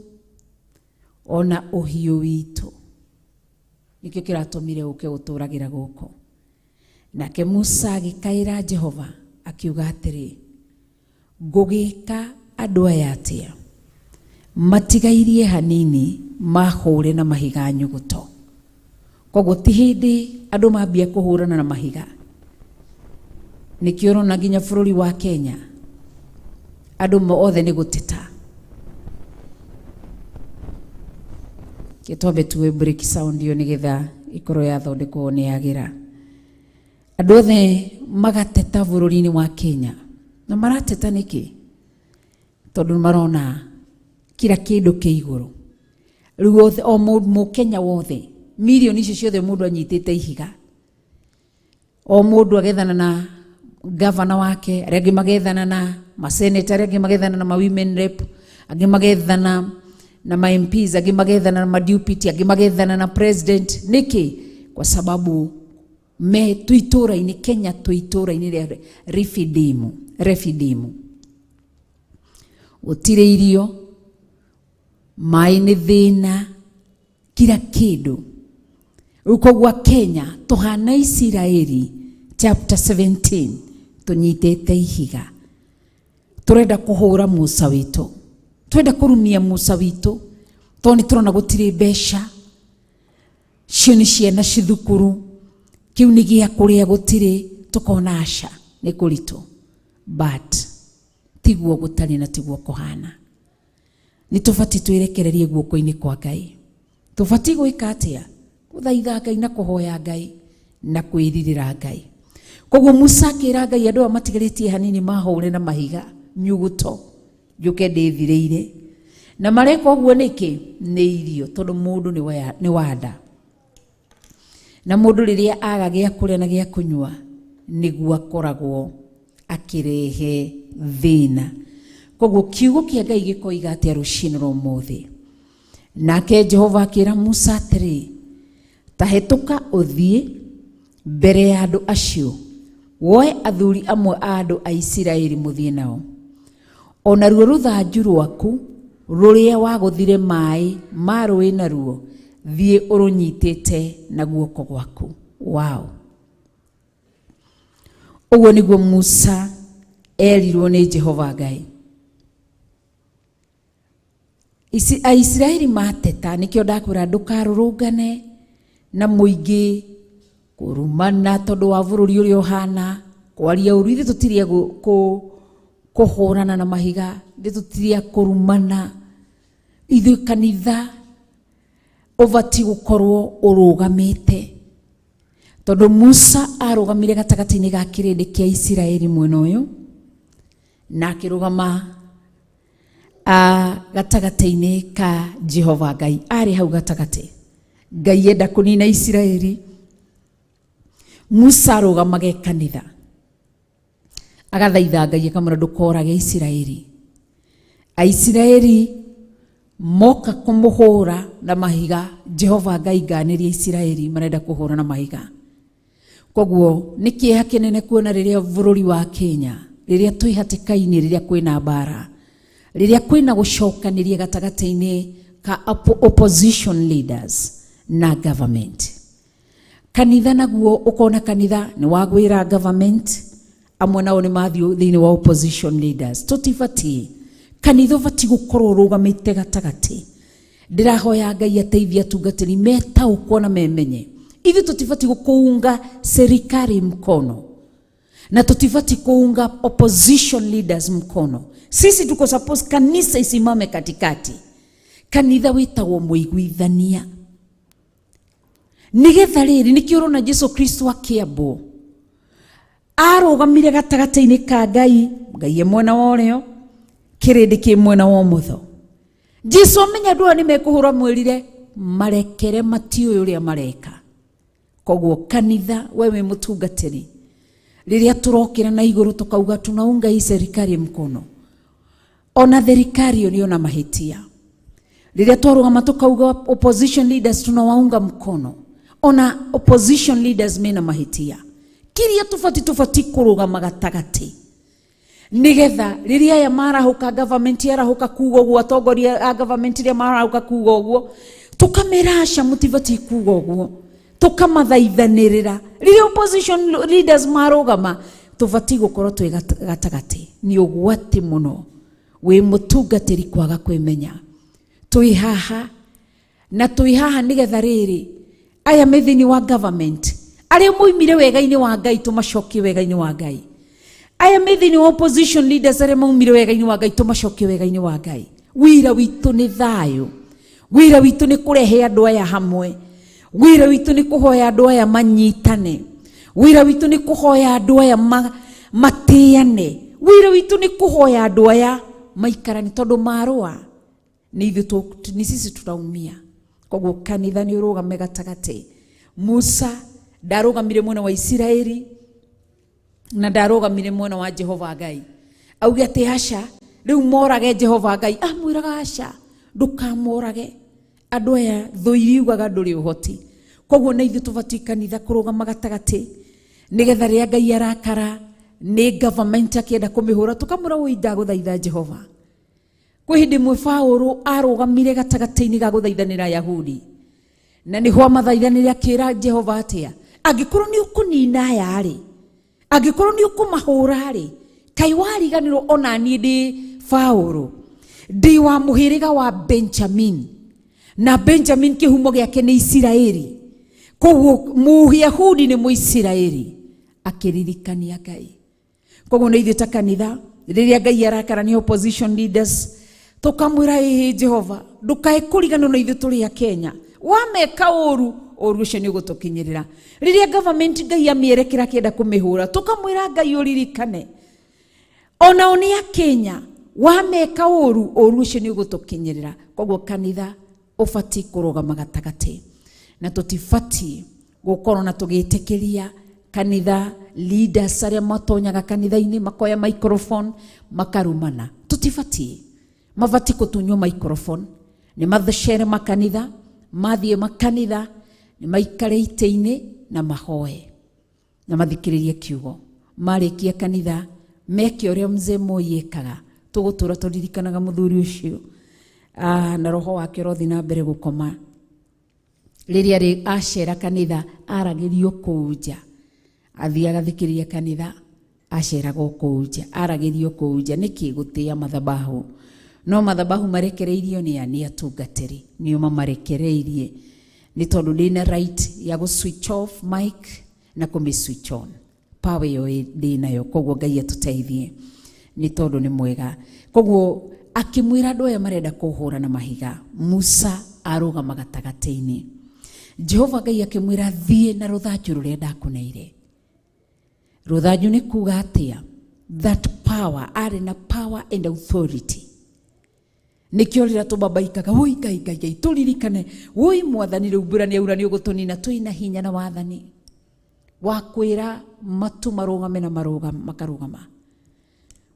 ona ũhiũ witũ. Nikĩo kĩratũmire ũke gũtũragira gũkũ. Nake Musa agĩkaĩra Jehova akiuga atĩrĩ, ngũgĩka andũ aya atĩa? Matigairie hanini mahũre na mahiga nyũgũto. Koguo ti hĩndĩ andũ mambia kũhũrana na mahiga. Nĩkĩo ũrona nginya bũrũri wa Kenya andũ othe nĩ gũteta. Gĩtwambe tuwe break sound iyo nĩgetha ikorwo yathondekwo nĩ yagĩra. Andũ othe magateta bũrũri-inĩ wa Kenya. Na marateta nĩkĩ? Tondũ marona kila kĩndũ kĩ igũrũ. Rĩu othe o mũkenya wothe milioni icio ciothe mũndũ anyitĩte ihiga. O mũndũ agethana na governor wake, arĩa angĩ magethana na maseneta, arĩa angĩ magethana na women rep, angĩ magethana na ma MPs, angĩ magethana na ma deputy, angĩ magethana na president. Nĩkĩ? Kwa sababu me tuitora-inĩ Kenya, tuitora-inĩ rĩa refidimu. Gũtirĩ irio, maĩ nĩ thĩna, kila kĩndũ. Koguo Kenya tũhana Isiraeli chapter 17 tũnyitĩte ihiga. Tũrenda kũhũra Musa witũ, twenda kũrumia Musa witũ, tondũ nĩtũrona gũtirĩ mbeca, cio nĩ ciana cithukuru, kĩu nĩ gĩa kũrĩa gũtirĩ, tũkona aca nĩ kũritũ. But tiguo gũtarĩ na tiguo kũhana. Nĩtũbatiĩ twĩrekererie guoko-inĩ kwa Ngai. Tũbatiĩ gwĩka atĩa? Gũthaitha Ngai na kũhoya Ngai na kwĩrirĩra Ngai. Koguo Musa akĩra Ngai andũ aya matigarĩtie hanini mahũre na mahiga nyũgũto, njũke ndĩthirĩire. Na mareka ũguo nĩkĩ? Nĩ irio, tondũ mũndũ nĩ wanda. Na mũndũ rĩrĩa aga gĩa kũrĩa na gĩa kũnyua nĩguo akoragwo akĩrehe thĩna. Koguo kiugo kĩa Ngai gĩkoiga atĩa rũciinĩ rwa ũmũthĩ? Nake Jehova akĩra Musa atĩrĩ, ta hetũka ũthiĩ mbere ya andũ acio, woe athuri amwe a andũ a Isiraeli mũthiĩ nao. Ona ruo rũthanju rwaku rũrĩa wagũthire maĩ ma rũĩ naruo, thiĩ ũrũnyitĩte na guoko gwaku. Wow! Ũguo nĩguo Musa erirwo nĩ Jehova Ngai. Aisiraeli mateta, nĩkĩo ndakwĩra ndũkarũrũngane na mũingĩ, kũrumana tondũ wa bũrũri ũrĩa ũhana, kwaria ũru. Ithuĩ tũtiria kũhũrana na mahiga, ithuĩ tũtiria kũrumana. Ithuĩ kanitha ũbatiĩ gũkorwo ũrũgamĩte, tondũ Musa arũgamire gatagatĩ-inĩ ga kĩrĩndĩ kĩa Isiraeli mwena ũyũ, na akĩrũgama gatagatĩ-inĩ ka Jehova Ngai. Arĩ hau gatagatĩ. Ngai enda kũnina Isiraeli. Musa arũgamage kanitha, agathaitha Ngai akamwĩra ndũkorage Isiraeli. Aisiraeli moka kũmũhũra na mahiga, Jehova Ngai nganĩria Isiraeli marenda kũhũra na mahiga. Koguo nĩ kĩeha kĩnene kuona rĩrĩa bũrũri wa Kenya, rĩrĩa twĩ hatĩka-inĩ, rĩrĩa kwĩna mbara, rĩrĩa kwĩna gũcokanĩria gatagatĩ-inĩ ka opposition leaders na government. Kanitha naguo ũkona kanitha nĩ wagwĩra government, amwe nao nĩ mathiĩ thĩinĩ wa opposition leaders. Tũtibatiĩ. Kanitha ũbatiĩ gũkorwo ũrũgamĩte gatagatĩ. Ndĩrahoya Ngai ateithie atungatĩri metaũkwo na memenye. Ithuĩ tũtibatiĩ kuunga serikali mkono, na tũtibatiĩ kuunga opposition leaders mkono. Sisi tuko suppose kanisa isimame katikati. Kanitha wĩtagwo mũiguithania. Nigetha rĩrĩ nĩkĩo ũrona Jesu Kristo akĩambwo, arũgamire gatagatĩ-inĩ ka Ngai, Ngai mwena wa ũrĩo, kĩrĩndĩ kĩ mwena wa ũmotho. Jesu amenya andũ aya nĩmekũhũra mwĩrire marekere matiũĩ ũrĩa mareka. Koguo kanitha, wewe mũtungatĩri, rĩrĩa tũrokĩra na igũrũ tukauga tunaunga hii serikali mkono, ona thirikari ĩona mahĩtia. Rĩrĩa twarũgama tukauga opposition leaders tunawaunga mkono, ona opposition leaders mena mahĩtia. Kiria tufati kũrũgama gatagati, nigetha rĩrĩa aya marahuka government yarahuka kuga ũguo, atongoria a government rĩrĩa marahuka kuga ũguo, tukameraca mũtibati kuga ũguo, tukamathaithanĩrĩra. Rĩrĩa opposition leaders marũgama, tubati gũkorwo twĩ gatagati. Nĩ ũgwati mũno wĩ mũtungatĩri kwaga kwĩmenya. Twĩ haha nigetha rĩrĩ aya methini wa government arĩa moimire wega-inĩ wa Ngai tũmacokie wega-inĩ wa Ngai. Aya methini wa opposition leaders arĩa moimire wega-inĩ wa Ngai tũmacokie wega-inĩ wa Ngai. Wira witũ nĩ thayũ, wira witũ nĩ kũrehe andũ aya hamwe, wira witũ nĩ kũhoya andũ aya manyitane, wira witũ nĩ kũhoya andũ aya matĩane, wira witũ nĩ kũhoya andũ aya maikarani, tondũ marũa nĩ sisi tutaumia. Koguo kanitha nĩ ũrũgame gatagati. Musa ndarũgamire mwena wa Isiraeli na ndarũgamire mwena wa Jehova Ngai. Auge atĩ aca rĩu morage Jehova Ngai. Amwĩraga aca ndũkamorage. Andũ aya thũ iriugaga ndũrĩ ũhoti. Koguo na ithuĩ tũbatiĩ kanitha kũrũgama gatagati, nigetha rĩrĩa Ngai arakara nĩ government akĩenda kũmĩhũra tũkamwĩra wĩ ndagũthaitha Jehova. Kwĩ hĩndĩ ĩmwe Paũlũ arũgamire gatagati-inĩ ga gũthaithanĩra Ayahudi, na nĩho amathaithanĩre akĩra Jehova atĩa, angĩkorwo nĩ ũkũnina aya rĩ, angĩkorwo nĩ ũkũmahũra rĩ, kaĩ wariganĩrwo ona niĩ ndĩ Paũlũ, ndĩ wa mũhĩrĩga wa Benjamin, na Benjamin kĩhumo gĩake nĩ Isiraeli. Koguo Mũyahudi nĩ Mũisiraeli. Akĩririkania Ngai. Koguo nĩ ithuĩ ta kanitha, rĩrĩa Ngai arakara nĩ opposition leaders, tukamwĩra Jehova ndũkae kũriganĩrwo na ithuĩ tũrĩ a Kenya. Wameka ũru ũcio nĩ ũgũtũkinyĩrĩra. Rĩrĩa government Ngai amĩerekera kĩenda kũmĩhũra, tukamwĩra Ngai ũririkane ona nĩ a Kenya, wameka ũru ũcio nĩ ũgũtũkinyĩrĩra. Koguo kanitha ũbatiĩ kũrũgama gatagati, na tũtibatiĩ gũkorwo na tũgĩtĩkĩria kanitha leaders arĩa matonyaga kanitha-inĩ makoya microphone makarumana. Tũtibatiĩ, mabatiĩ gũtunywo microphone, nĩ mathecere makanitha, mathiĩ makanitha, nĩ maikare itĩ-inĩ na mahoe na mathikĩrĩrie kiugo. Marĩkia kanitha meke ũrĩa mzee Moi ekaga. Tũgũtũra tũririkanaga mũthuri ũcio na roho wake rothi na mbere gũkoma. Rĩrĩa acera kanitha aragĩrio kũu nja, athiaga thikĩrĩria kanitha aceraga kũu nja, aragĩrio kũu nja. Nĩkĩ gũtĩa mathabahu? No mathabahu marekereirio nĩ atungatĩri, nĩo mamarekereirie, nĩ tondũ ndĩna right ya gũ switch off mic na kũmĩ switch on. Power ĩyo ndĩnayo. Koguo Ngai atũteithie, nĩ tondũ nĩ mwega. Koguo akĩmwĩra andũ aya marenda kũhũra na mahiga, Musa arũgama gatagati-inĩ. Jehova Ngai akĩmwĩra thiĩ na rũthanju rũrĩa ndakũneire. Rũthanju nĩ kuga atĩa? That power, arĩ na power and authority. Nĩkĩo rĩrĩa tũbabaikaga, woi Ngai tũririkane, woi Mwathani rĩu mbura nĩ aura nĩ ũgũtũnina, twĩna hinya na wathani wa kwĩra matu marũgame na makarũgama.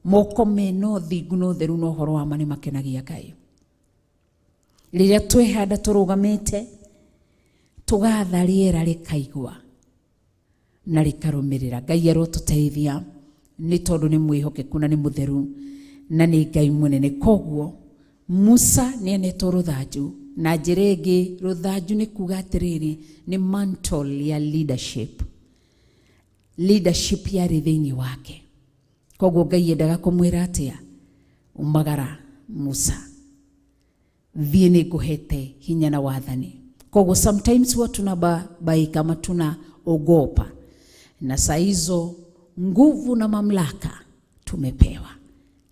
Moko mena ũthingu na ũtheru na ũhoro wa ma nĩ makenagia Ngai. Rĩrĩa twehanda tũrũgamĩte, tũgatha rĩera rĩkaigua na rĩkarũmĩrĩra. Ngai arotũteithia, nĩ tondũ nĩ mwĩhokeku na nĩ mũtheru na nĩ Ngai mũnene. Koguo Musa nĩ anetwo rũthanju, na njĩra ĩngĩ rũthanju nĩ kuga atĩrĩrĩ, nĩ mantle ya leadership. Leadership yarĩ thĩinĩ wake. Koguo Ngai endaga kũmwĩra atĩa? Umagara Musa, thiĩ nĩ ngũhete hinya na wathani. Koguo sometimes huwa tunababaika ama tunaogopa, na saa hizo nguvu na mamlaka tumepewa,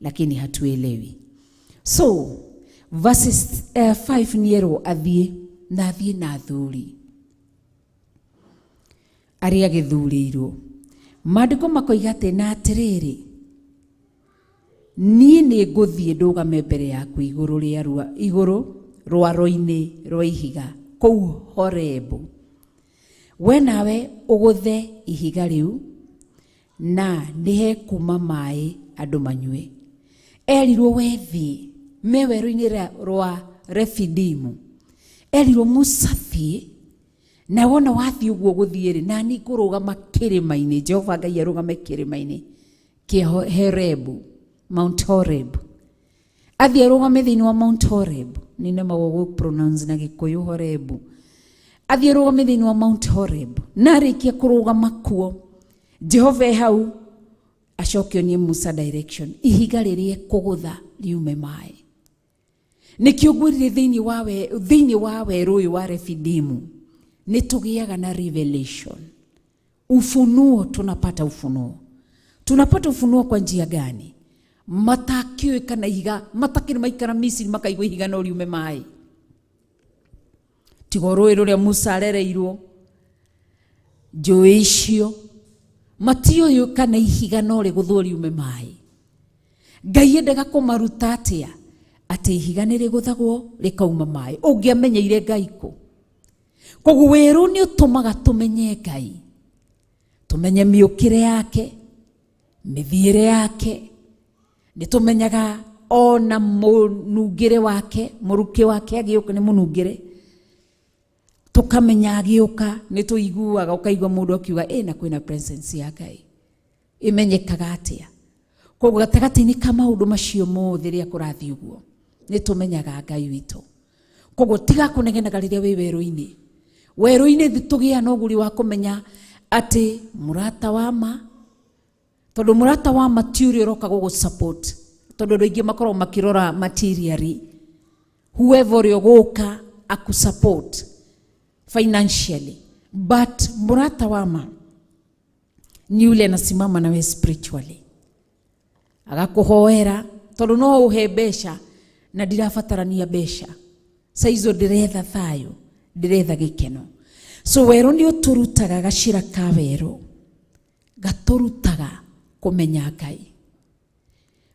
lakini hatuelewi. So verses 5 niero athiĩ na athuri arĩa gĩthurĩirwo. Maandĩko makoiga atĩ na atĩrĩrĩ, niĩ nĩ ngũthiĩ ndũgame mbere yaku igũrũ rwaro-inĩ rwa ihiga kũu Horebu, we nawe ũgũthe ihiga rĩu na nĩhe kuma maĩ andũ manyue. Erirwo wethiĩ me werũ-inĩ rwa Refidimu, erirwo Musa thiĩ, na wona wathiĩ ũguo gũthiĩ-rĩ, nani ngũrũgama kĩrĩma-inĩ, Jehova Ngai arũgame kĩrĩma-inĩ kĩa Horebu, Mount Horeb. Athiĩ arũgame thĩinĩ wa Mount Horeb, nĩ nemagwo pronounce na Gĩkũyũ Horebu. Athiĩ arũgame thĩinĩ wa Mount Horeb, na arĩkia kũrũgama kuo, Jehova hau acokio nĩ Musa direction, ihiga rĩrĩa kũgũtha riume maĩ. Nĩkĩo ngwĩrire thĩinĩ wa werũ ũyũ wa Refidimu nĩ tũgĩaga na revelation, ufunuo. Tunapata ufunuo kwa njia gani? Matakiwe kana ihiga, matakĩrĩ maikara Misiri makaigua ihiga no riume maĩ. Tiga rũĩ rũrĩa Musa arereirwo, njũĩ icio matiũĩ kana ihiga no rĩgũthwo riume maĩ. Ngai endaga kũmaruta atĩ ihiga nĩ rĩgũthagwo rĩkauma maĩ. Ũngĩamenyeire Ngai kũ? Koguo werũ nĩ ũtũmaga tũmenye Ngai, tũmenye mĩũkĩre yake, mĩthiĩre yake. Nĩ tũmenyaga ona mũnungĩre wake, mũrukĩ wake agĩũka nĩ mũnungĩre. Tũkamenya agĩũka, nĩ tũiguaga, ũkaigua mũndũ akiuga na kwĩna presence ya Ngai. Imenyekaga atĩa? Koguo gatagatĩ-inĩ ka maũndũ macio mothe rĩrĩa kũrathiĩ ũguo, nĩ tũmenyaga Ngai witũ. Koguo tiga kũnegenaga rĩrĩa wĩ werũ-inĩ. Werũ-inĩ tũgĩa na ũgũri wa kũmenya atĩ mũrata wa ma, tondũ mũrata wa ma ti ũrĩa ũroka gũgũ-support, tondũ andũ aingĩ makoragwo makĩrora materially. Whoever ũrĩa ũgũka aku-support financially, but mũrata wa ma ni yule anasimama nawe spiritually, agakũhoera, tondũ no ũhe mbeca na ndirabatarania mbeca, saizo ndiretha thayũ, ndiretha gĩkeno. So werũ nĩ ũtũrutaga gacĩra ka werũ, gatũrutaga kũmenya Ngai.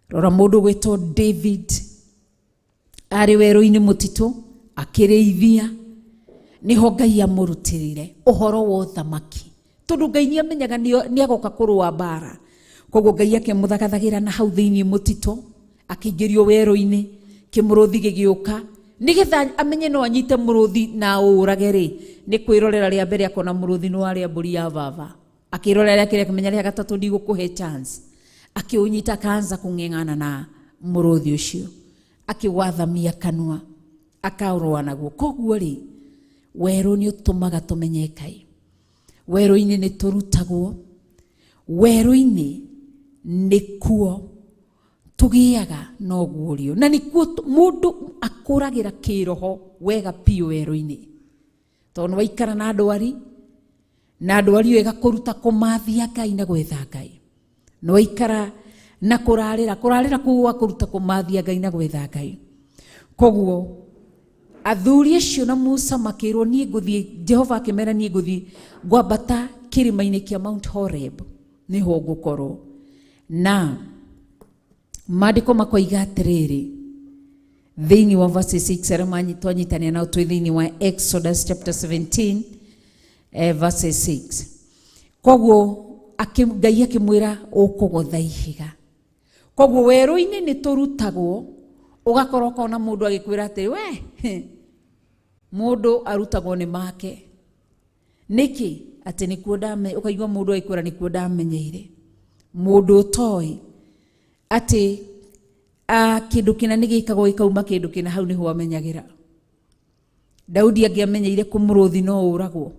Rora mũndũ gwĩtwo David, arĩ werũ-inĩ mũtitũ akĩrĩithia, niho Ngai amũrutĩrire ũhoro wa ũthamaki, tondũ Ngai nĩ amenyaga nĩ agoka kũrũa mbara. Koguo Ngai akĩmũthagathagĩra na hau thĩinĩ mũtitũ, akĩingĩrio werũ-inĩ, kĩmũrũthi gĩgĩũka, nĩgetha amenye no anyite mũrũthi na ũrage-rĩ, nĩ kwĩrorera rĩa mbere akona mũrũthi nĩ warĩa mbũri ya baba, akĩrorera kĩrĩa kĩmenya rĩa gatatũ ndigũkũhe chance, akĩũnyita akaanza kũng'eng'ana na mũrũthi ũcio, akĩwathamia kanua, akaũrũa naguo. Koguo-rĩ, werũ nĩ ũtũmaga tũmenye Ngai. Werũ-inĩ nĩ tũrutagwo, werũ-inĩ nĩkuo tũgĩaga na ũguũrio, na nĩkuo mũndũ akũragĩra kĩroho wega piũ werũ-inĩ. Tondũ nĩ waikara na ndwari, na ndwari ĩyo ĩgakũruta kũmathia Ngai na gwetha Ngai. Nĩ waikara na kũrarĩra kũu wakũruta kũmathia Ngai na gwetha Ngai. Koguo athuri acio na Musa makĩrwo niĩ ngũthiĩ, Jehova akĩmera niĩ ngũthiĩ ngwambata kĩrĩma-inĩ kĩa Mount Horeb, niho ngũkorwo. Na maandĩko makoiga atĩrĩrĩ thĩinĩ wa verse 6, arĩa twanyitania nao twĩ thĩinĩ wa Exodus chapter 17 verse 6. Koguo Ngai akĩmwĩra ũkũgũtha ihiga. Koguo werũ-inĩ nĩ tũrutagwo, ũgakorwo ũkona mũndũ agĩkwĩra atĩrĩ, we mũndũ arutagwo nĩ make. Nĩkĩ? Atĩ nĩkuo ndamenye, ũkaigua mũndũ agĩkwĩra nĩkuo ndamenyeire. Mũndũ ũtoĩ atĩ kĩndũ kĩna nĩ gĩkagwo gĩkauma kĩndũ kĩna, hau nĩho amenyagĩra. Daudi angĩamenyeire kũmũrũthi no ũragwo.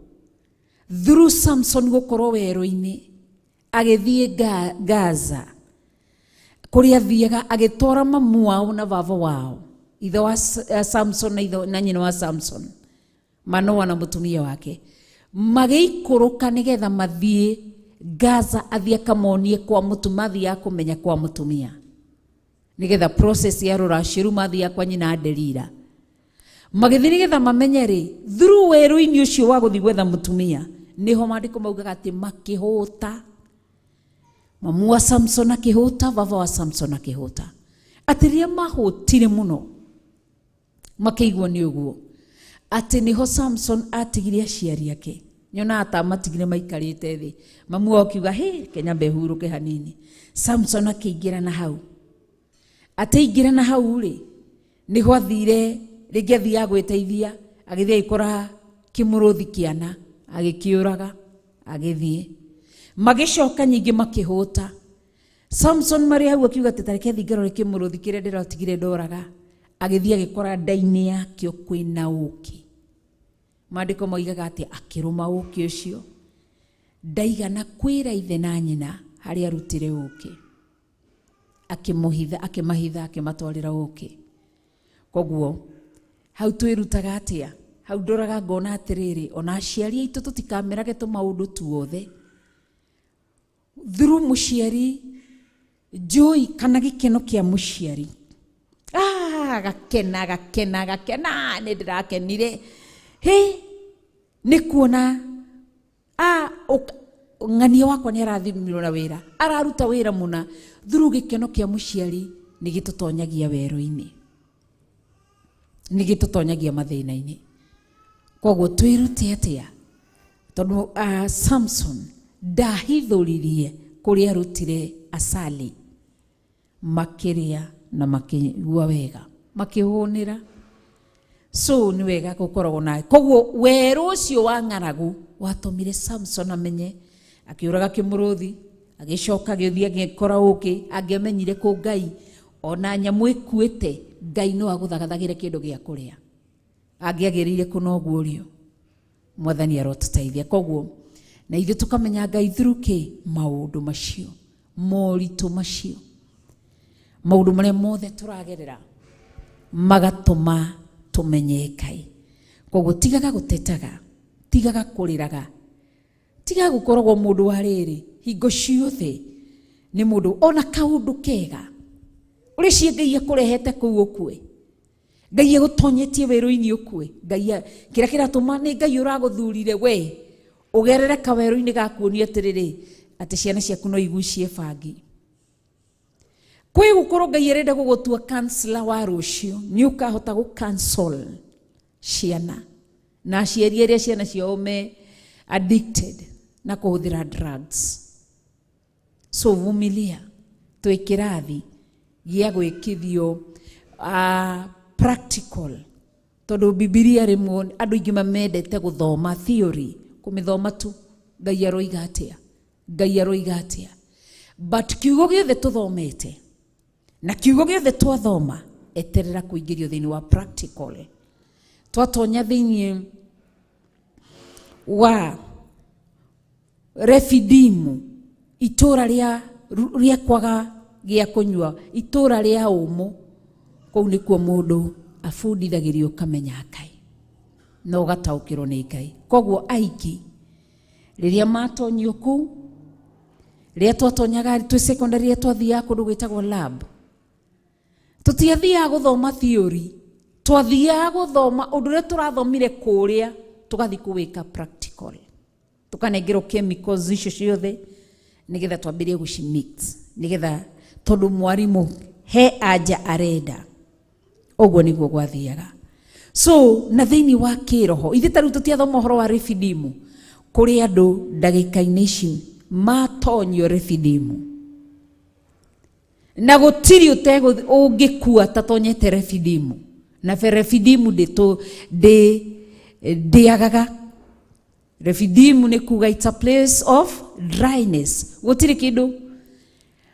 Through Samson gũkorwo werũ-inĩ, agĩthiĩ Gaza, kũrĩa athiaga agĩtwara mamu wao na baba wao, ithe wa Samson na nyina wa Samson, Manoa na mũtumia wake, magĩikũrũka nĩgetha mathiĩ Gaza, athiĩ akamonie kwa mũtumia, kũmenya kwa mũtumia, nĩgetha process ya rũraciru mathiĩ kwa nyina Delila. Magĩthiĩ nĩgetha mamenye-rĩ, through werũ-inĩ ũcio wa gũthiĩ gwetha mũtumia, niho maandĩko maugaga atĩ makĩhũta. Mamu wa Samson akĩhũta, baba wa Samson akĩhũta. atiria mahotire muno makeigwo ni uguo ati niho Samson atigire aciari ake. Nyona ata matigire maikarite thi mamu akiuga he Kenya behuruke hanini. Samson akiingira na hau ateingira na hau ri niho athire ringi athia gwiteithia agithia ikora kimuruthi kiana agikiuraga agithie magicoka nyingi makihota. Samson mari hau akiuga tetareke thingaro kimuruthi kire ndiratigire ndoraga agithie agikora ndaini yakio kwina uki. Maandiko moigaga ati akiruma uki ucio ndaigana kwira ithe na nyina hari arutire uki akimahitha akimatwarira uki. Koguo hau twirutaga atia hau ndoraga ngona atiriri ona aciari aitu tutikamerage tumaundu tuothe through muciari joy kana gikeno kia muciari gakena ni ndirakenire he ni kuona ng'ania wakwa ni arathimirwo na wira araruta wira muna through gikeno kia muciari ni gitutonyagia wero-ini ni gitutonyagia mathina-ini. Koguo twirute atia tondu Samson ndahithuririe kuria arutire asali makiria na makigua wega makihunira. So ni wega gukoragwo nae. Koguo weru ucio wa ng'aragu watumire Samson amenye akiuraga kimuruthi agicoka agithia agikora uki angemenyire ku Ngai ona nyamu ikuite Ngai no aguthagathagira kindu gia kuria angiagirire kunoguo rio mwathani arotuteithia. Koguo na ithu tukamenya Ngai through ki maundu macio moritu macio maundu maria mothe turagerera magatuma tumenye Ngai. Koguo tigaga gutetaga tigaga kuriraga tigaga gukoragwo mundu wa riri hingo ciothe ni mundu ona kaundu kega uri cie Ngai akurehete kuu ukue Ngai agutonyetie weru-ini ukue Ngai kira kiratuma ni Ngai uraguthurire we ugerere kaweru-ini gakuonia atiriri ati ciana ciaku no igucie bangi. Kwi gukorwo Ngai arenda gugutua counselor wa rucio ni ukahota gu cancel ciana na aciari aria ciana ciao me addicted na kuhuthira drugs. So vumilia twikirathi gia gwikithio practical tondu Bibilia rimwe andu ingi mamendete guthoma theory kumithoma tu Ngai aroiga atia but kiugo giothe tuthomete na kiugo giothe twathoma eterera kuingirio thiini wa practical. Twatonya thiini wa Refidimu itura ria kwaga gia kunywa itura ria umu kou nikuo mundu afundithagirio kamenya Ngai no gataukirwo ni Ngai. Koguo aiki riria matonyio kou riria twatonyaga twi secondary twathia kundu gwitagwo lab tutiathia guthoma theory twathia guthoma undu ria turathomire kuria tugathi kuwika practical tukanengerwo chemicals icio ciothe nigetha twambirie gucimix nigetha tondu mwarimu he anja arenda oguo niguo gwathiaga. So na thiini wa kiroho ithi taru tutiathoma uhoro wa Refidimu kuri andu ndagika-ini ici matonyio Refidimu na gutiri utego ungikua tatonyete Refidimu na Refidimu ndiagaga. Refidimu ni kuga it's a place of dryness gutiri kindu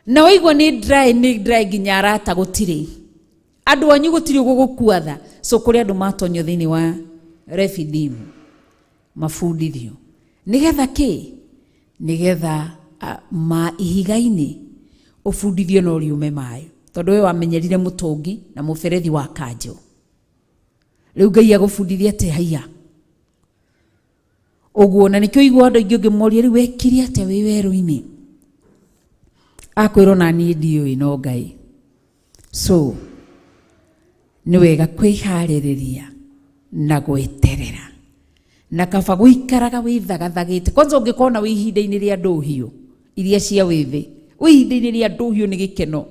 na waigwa ni dry ginya arata gutiri andu anyu gutiri gugukuatha. So kuri andu matonyo thiini wa Refidimu mafundithio nigetha ki nigetha ihiga-ini ufundithio no riume mayo tondu we wamenyerire mutungi na muberethi wa kanjo riu Ngai agufundithia ati haiya uguo na nikio igwa andu ingi ngimoria riu wekiri ate wi weru-ini akwirwo nani ndiui no Ngai. So ni wega kwihaririria na gweterera na kaba guikaraga withagathagite. Kwanza ungikona wi ihinda-ini ria nduhio iria cia withi wi ihinda-ini ria nduhio ni gikeno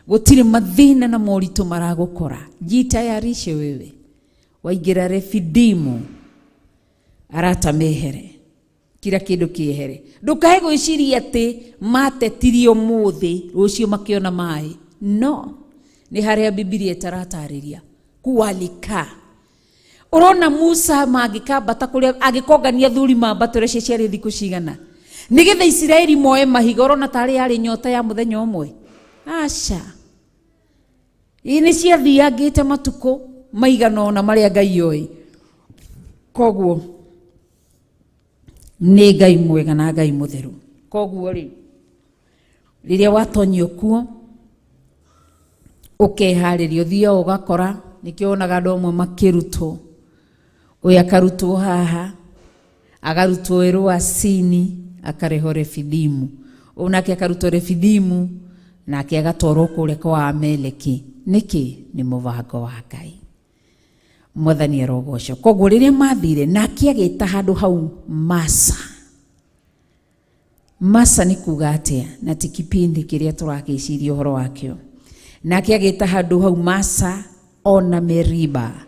gutire mathina na moritu maragukora. Jitayarishe wewe. Waingira Refidimu arata mehere. Kira kindu kiehere. Ndukahe gwiciria ati matetirio muthi rucio makiona mai. No. Ni haria Biblia itaratariria kualika. Urona Musa magikambata kuria agikongania thuri mambatore ciari thiku cigana. Nigetha Israeli moe mahiga urona tari yari nyota ya muthenya umwe. Aca. Ini ciathiangite matuko maigana ona maria Ngai oi. Koguo ni Ngai mwega na Ngai mutheru. Koguo ri riria watonyio kuo ukeharirio thio ugakora nikionaga andu amwe makirutwo. Uyu akarutwo haha, agarutwo Eruasini, akareho Refidimu. Unake akarutwo Refidimu nake agatwarwo kuria kwa Ameleki. Niki ni muvango wa Ngai. Mwathani erogoco. Koguo riria mathire nake agita handu hau Masa. Masa ni kuga atia na ti kipindi kiria turakiciria uhoro wakio. Nake agita handu hau Masa ona Meriba.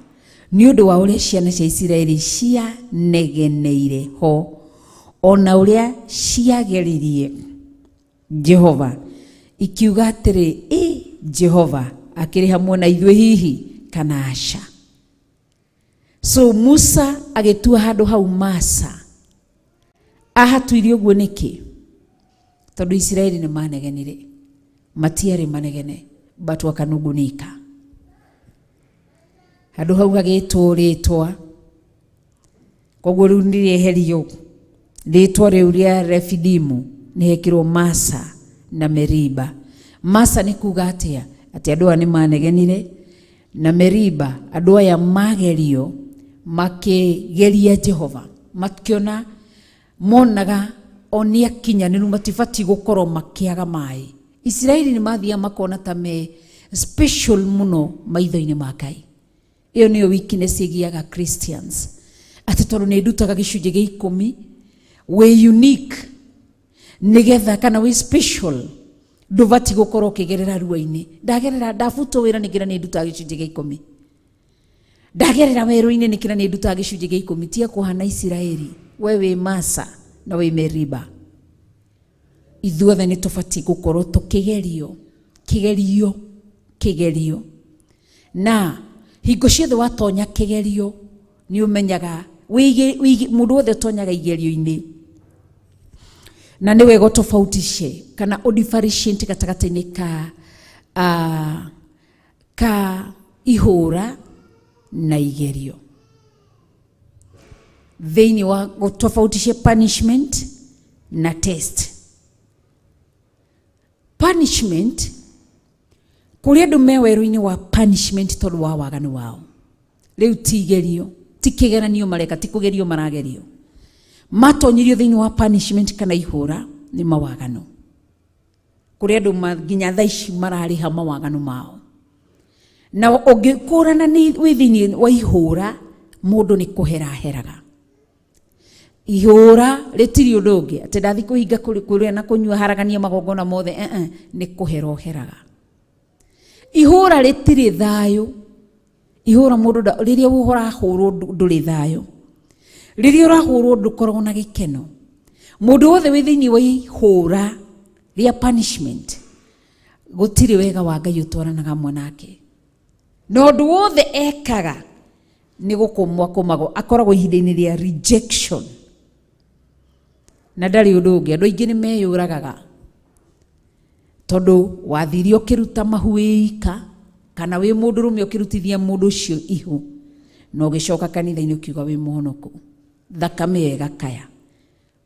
Ni undu wa uria ciana cia Isiraeli cia negeneire ho ona uria ciageririe Jehova ikiuga atiri Jehova akiri hamwe na ithuĩ hihi kana aca. So Musa agetua handu hau Masa ahatuirie uguo niki tondu Isiraeli ni manegenire matiari manegene batu akanugunika. Handu hau hagitwo ritwa koguo riu ndirieherio ritwa riu ria Refidimu ni hekirwo Masa na Meriba. Masa ni kuga atia ati andu aya ni manegenire na Meriba andu aya magerio makigeria Jehova makiona monaga onia kinyaniru matifati gukorwo makiaga mai. Israeli ni mathia makona ta me special muno maitho-ini ma Ngai. Iyo niyo weakness igiaga Christians. Ati tondu ni ndutaga gicunje gia 10 we unique nigetha kana we special nduvati gukorwo kigerera ruo-ini. Ndagerera ndafutwo wira nigira ni ndutaga gicunje gia 10. Ndagerera weru-ini nikira ni ndutaga gicunje gia 10 tia kuhana Israeli. Wewe Masa na we Meriba. Ithuothe ni tufati gukorwo tukigerio kigerio na hingo ciothe watonya kigerio ni umenyaga mundu wothe tonyaga igerio-ini na ni wega tofautishe kana differentiate gatagata-ini ka ihura na igerio. Thiini wa tofautishe punishment na test. Punishment kuria andu me weru-ini wa punishment tondu wa waganu wao. Riu tigerio tikigeranio mareka tikugerio maragerio. Matonyirio thiini wa punishment kana ihura ni mawaganu. Kuria andu nginya thaici marariha mawaganu mao. Na ungikurana ni withiini wa ihura mundu ni kuheraheraga. Ihura retiri undu ungi ati ndathi kuhinga kuria na kunyua haragania magongona mothe ni kuheroheraga. Ihura retiri thayo. Ihura mundu riria urahurwo nduri thayo. Riria urahurwo ndukoragwo na gikeno. Mundu wothe withiini wa ihura ria punishment gutiri wega wa Ngai utwaranaga mwanake. No ndu wothe ekaga ni gukumwa kumago akoragwo ihinda-ini ria rejection. Na ndari undu ungi andu aingi ni meyuragaga tondu wathirio kiruta mahuika kana wi mundu rume ukirutithia mundu ucio ihu no gicoka kanitha-ini ukiuga wi muhonoku thakame egakaya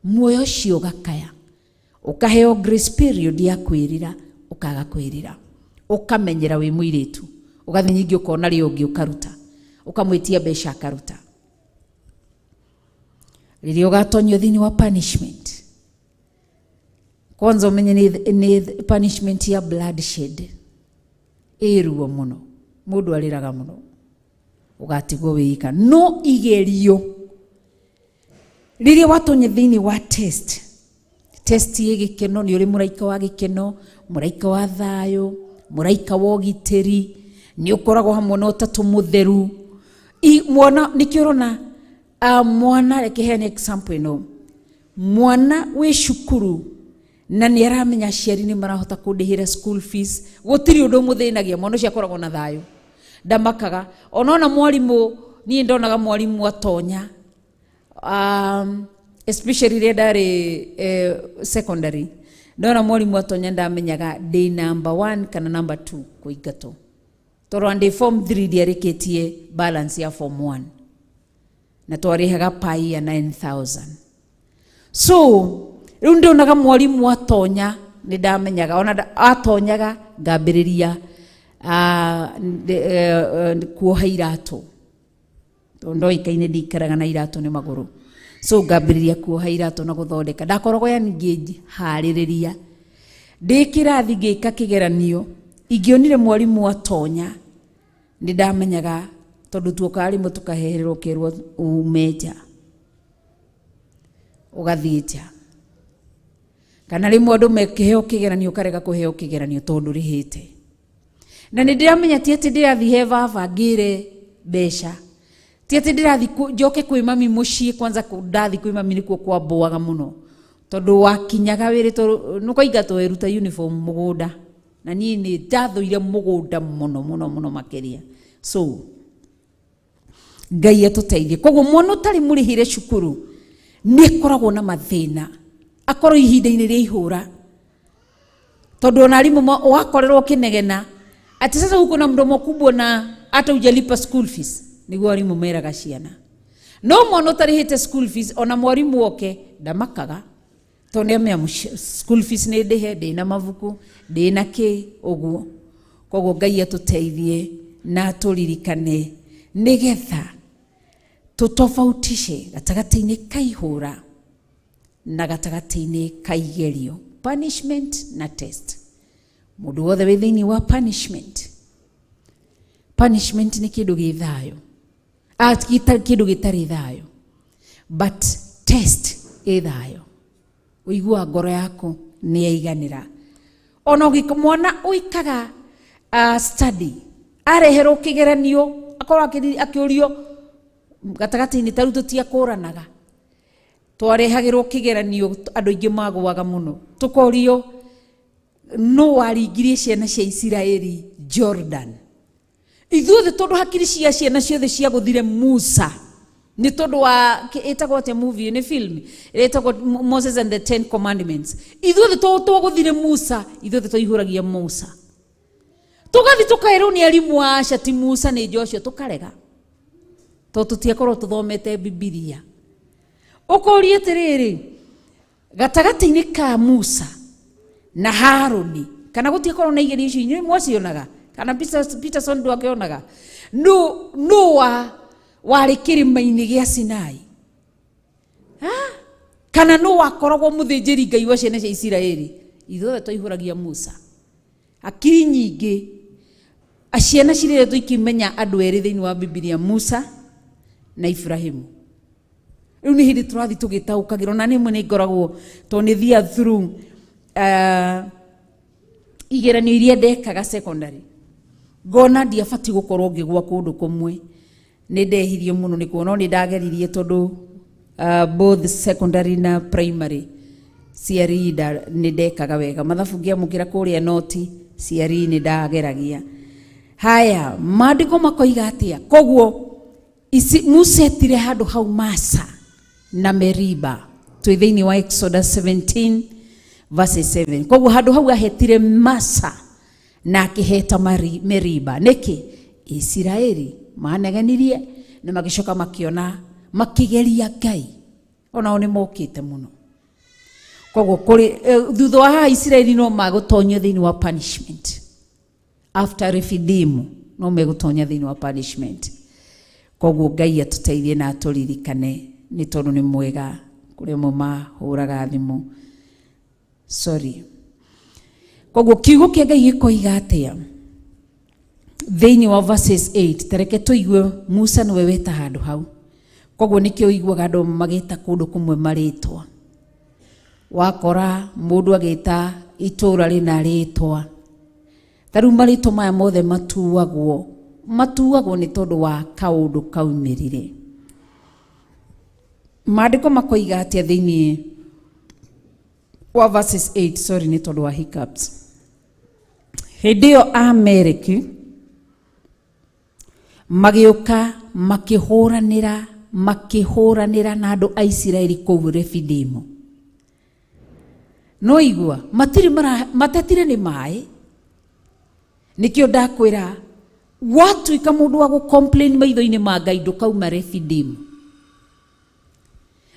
muoyo ucio gakaya ukaheo grace period ya kwirira ukaga kwirira ukamenyera wi muiritu ugathi nyingi ukona ri ungi ukaruta ukamwitia mbeca akaruta. Riria ugatonyo thiini wa punishment kwanza umenye ni punishment ya bloodshed iruo muno mundu ariraga muno ugatigwo wika no igerio. Riria watonye thiini wa test ye gikeno ni uri muraika wa gikeno muraika wa thayo muraika wa ũgitĩri, nĩ ũkoragwo hamwe na ũtatũ mũtheru. Mwana nĩkĩo ũrona mwana, reke heane example ĩno. Mwana wĩ cukuru na nĩ aramenya aciari nĩ marahota kũndĩhĩra school fees, gũtirĩ ũndũ mũthĩnagia, mwana ũcio akoragwo na thayũ, ndamakaga. Ona mwarimũ, niĩ ndonaga mwarimũ atonya, especially rĩrĩa ndarĩ secondary, ndona mwarimũ atonya ndamenyaga ndĩ number 1 kana number 2 kũingatwo, tondũ ndĩ form 3 ndiarĩkĩtie balance ya form 1 na twarĩhaga pai ya 9,000. So rĩu ndonaga mwarimũ atonya, nĩ ndamenyaga ona atonyaga ngambĩrĩria kuoha iratũ, tondũ ndoĩkaine ndikaraga na iratũ nĩ magũrũ. So ngambĩrĩria kuoha iratũ na gũthondeka, ndakoragwo yani ngĩharĩrĩria. Ndĩ kĩrathi ngĩka kĩgeranio, ingĩonire mwarimũ atonya, nĩ ndamenyaga, tondũ tuoka arimũ tukaheherwo kĩrwo ume nja, ũgathiĩ nja. Kana rĩmwe andũ mekĩheo kĩgeranio ũkarega kũheo kĩgeranio tondũ rĩhĩte. Na nĩ ndĩramenya ti atĩ ndĩrathiĩ he baba ngĩre mbeca, ti atĩ ndĩrathiĩ njoke kwĩ mami mũciĩ, kwanza ndathi kwĩ mami nĩkuo kwambũaga mũno, tondũ wakinyaga wĩrĩ nũkaingatwo wĩruta uniform mũgũnda, na niĩ nĩ ndathũire mũgũnda mũno makĩria. So Ngai atũteithie. Koguo mwana ũtarĩ mũrĩhire cukuru nĩ koragwo na mathĩna, akorwo ihinda-inĩ rĩa ihũra, tondũ ona arimũ wakorerwo kĩnegena ati sasa huko na mdomo kubwa na hata hujalipa school fees, niguo arimũ meraga ciana. No mwana ũtarĩhĩte school fees, ona mwarimu oke ndamakaga, tondũ nĩamenya school fees nĩ ndĩhe, ndĩna mabuku, ndĩna kĩ ũguo. Koguo Ngai atũteithie na tũririkane nĩgetha tũtofautishe gatagatĩ-inĩ ka ihũra na gatagatĩ-inĩ ka igerio, punishment na test. Mũndũ wothe wĩ thĩinĩ wa punishment. Punishment nĩ kĩndũ gĩ thayũ, kĩndũ gĩtarĩ thayũ, but test ĩ thayũ. Ũigua ngoro yaku nĩ yaiganĩra. Ona mwana ũikaga study, areherwo kĩgeranio, akorwo akĩũrio gatagatĩ-inĩ tarũ tũtiakũranaga, twarehagĩrwo kĩgeranio andũ aingĩ magũaga mũno, tũkorio no waringirie ciana cia Isiraeli Jordan. Ithuothe tondũ hakiri cia ciana ciothe cia gũthire Musa, nĩ tondũ wa ĩtagwo atĩa movie nĩ film ĩtagwo Moses and the 10 Commandments. Ithuothe tũgũthire Musa, ithuothe tũihũragia Musa, tũgathi tũkaĩrwo nĩ arimũ aca ti Musa nĩ Joshua, tũkarega tondũ tũtiakorwo tũthomete Bibilia. Ũkũria atĩrĩrĩ, gatagatĩ-inĩ ka Musa na Haruni, kana gũtiakorwo na igerio icio inyuĩ mwacionaga, kana Peterson ndwakĩonaga, no warĩ kĩrĩma-inĩ gĩa Sinai, kana no wakoragwo mũthĩnjĩri Ngai wa ciana cia Isiraeli. Ithuothe twaihũragia Musa. Akiri nyingĩ aciana cirĩre tũikimenya andũ erĩ thĩinĩ wa Bibilia, Musa na Ibrahimu. Rĩu nĩ hĩndĩ tũrathi tũgĩtaũkagĩrwo, na nĩmwe nĩ ngoragwo tondũ nĩ thia through igeranio iria ndekaga secondary, ngona ndiabatiĩ gũkorwo ngĩgwa kũndũ kũmwe. Nĩ ndehirie mũno nĩ kuona nĩ ndageririe, tondũ both secondary na primary CRE nĩ ndekaga wega, mathabu ngĩamũkĩra kũrĩa noti, CRE nĩ ndageragia. Haya, maandĩko makoiga atĩa? Koguo Musa etire handũ hau Masa na Meriba, twĩ thĩinĩ wa Exodus 17 verse 7. Koguo handũ hau ahetire Masa na akĩheta Meriba. Nĩkĩ? Isiraeli manegenirie na magĩcoka makĩona makĩgeria Ngai, onao nĩ mokĩte mũno. Koguo thutha wa Isiraeli no magũtonyio thĩinĩ wa punishment, after refidimu no megũtonya thĩinĩ wa punishment. Koguo Ngai atũteithie na atũririkane, nĩ tondũ nĩ mwega. Kũrĩ mo mahũraga thimũ, sorry. Koguo kiugo kĩa Ngai gĩkoiga atĩa thĩinĩ wa verses 8? Tareke tũigue Musa nĩwe weta handũ hau. Koguo nĩkĩo ũiguaga andũ magĩta kũndũ kũmwe marĩtwa. Wakora mũndũ agĩta itũũra rĩna rĩtwa, Taru marito maya mothe matuagwo ni tondu wa kaundu kaumirire. Maandiko makoiga atia thiini wa verses 8, sorry ni tondu wa hiccups. Hidio Ameriki magiuka makihuranira na andu a Isiraeli kou Refidimu. No igua matatire ni mai. Nikio ndakwira watu ikamundu wa gucomplain maitho-ini ma Ngai ndukauma Refidimu.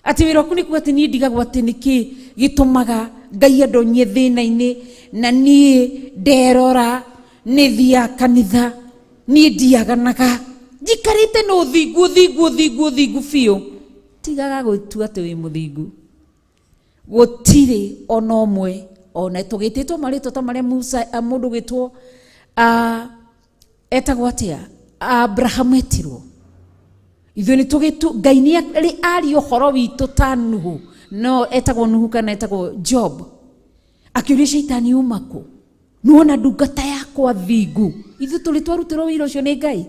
Ati wira waku ni kuga ati ni ndigagwo ati niki gitumaga Ngai andonyie thina-ini na ni nderora ni thia kanitha ni ndiaganaga njikarite no thingu biu. Tigaga gwitua ati wi muthingu. Gutire ona omwe ona tugititwo marito ta maria Musa mundu gitwo etagwo atia Abraham etirwo. Ithuĩ nĩ tũgĩtu Ngai nĩ ari ũhoro witũ ta Nuhu. No etagwo Nuhu kana etagwo Job. Akĩũria Shaitani uma kũ? Nuona ndungata yakwa thingu. Ithuĩ tũrĩ twarutĩrwo wĩra ũcio nĩ Ngai.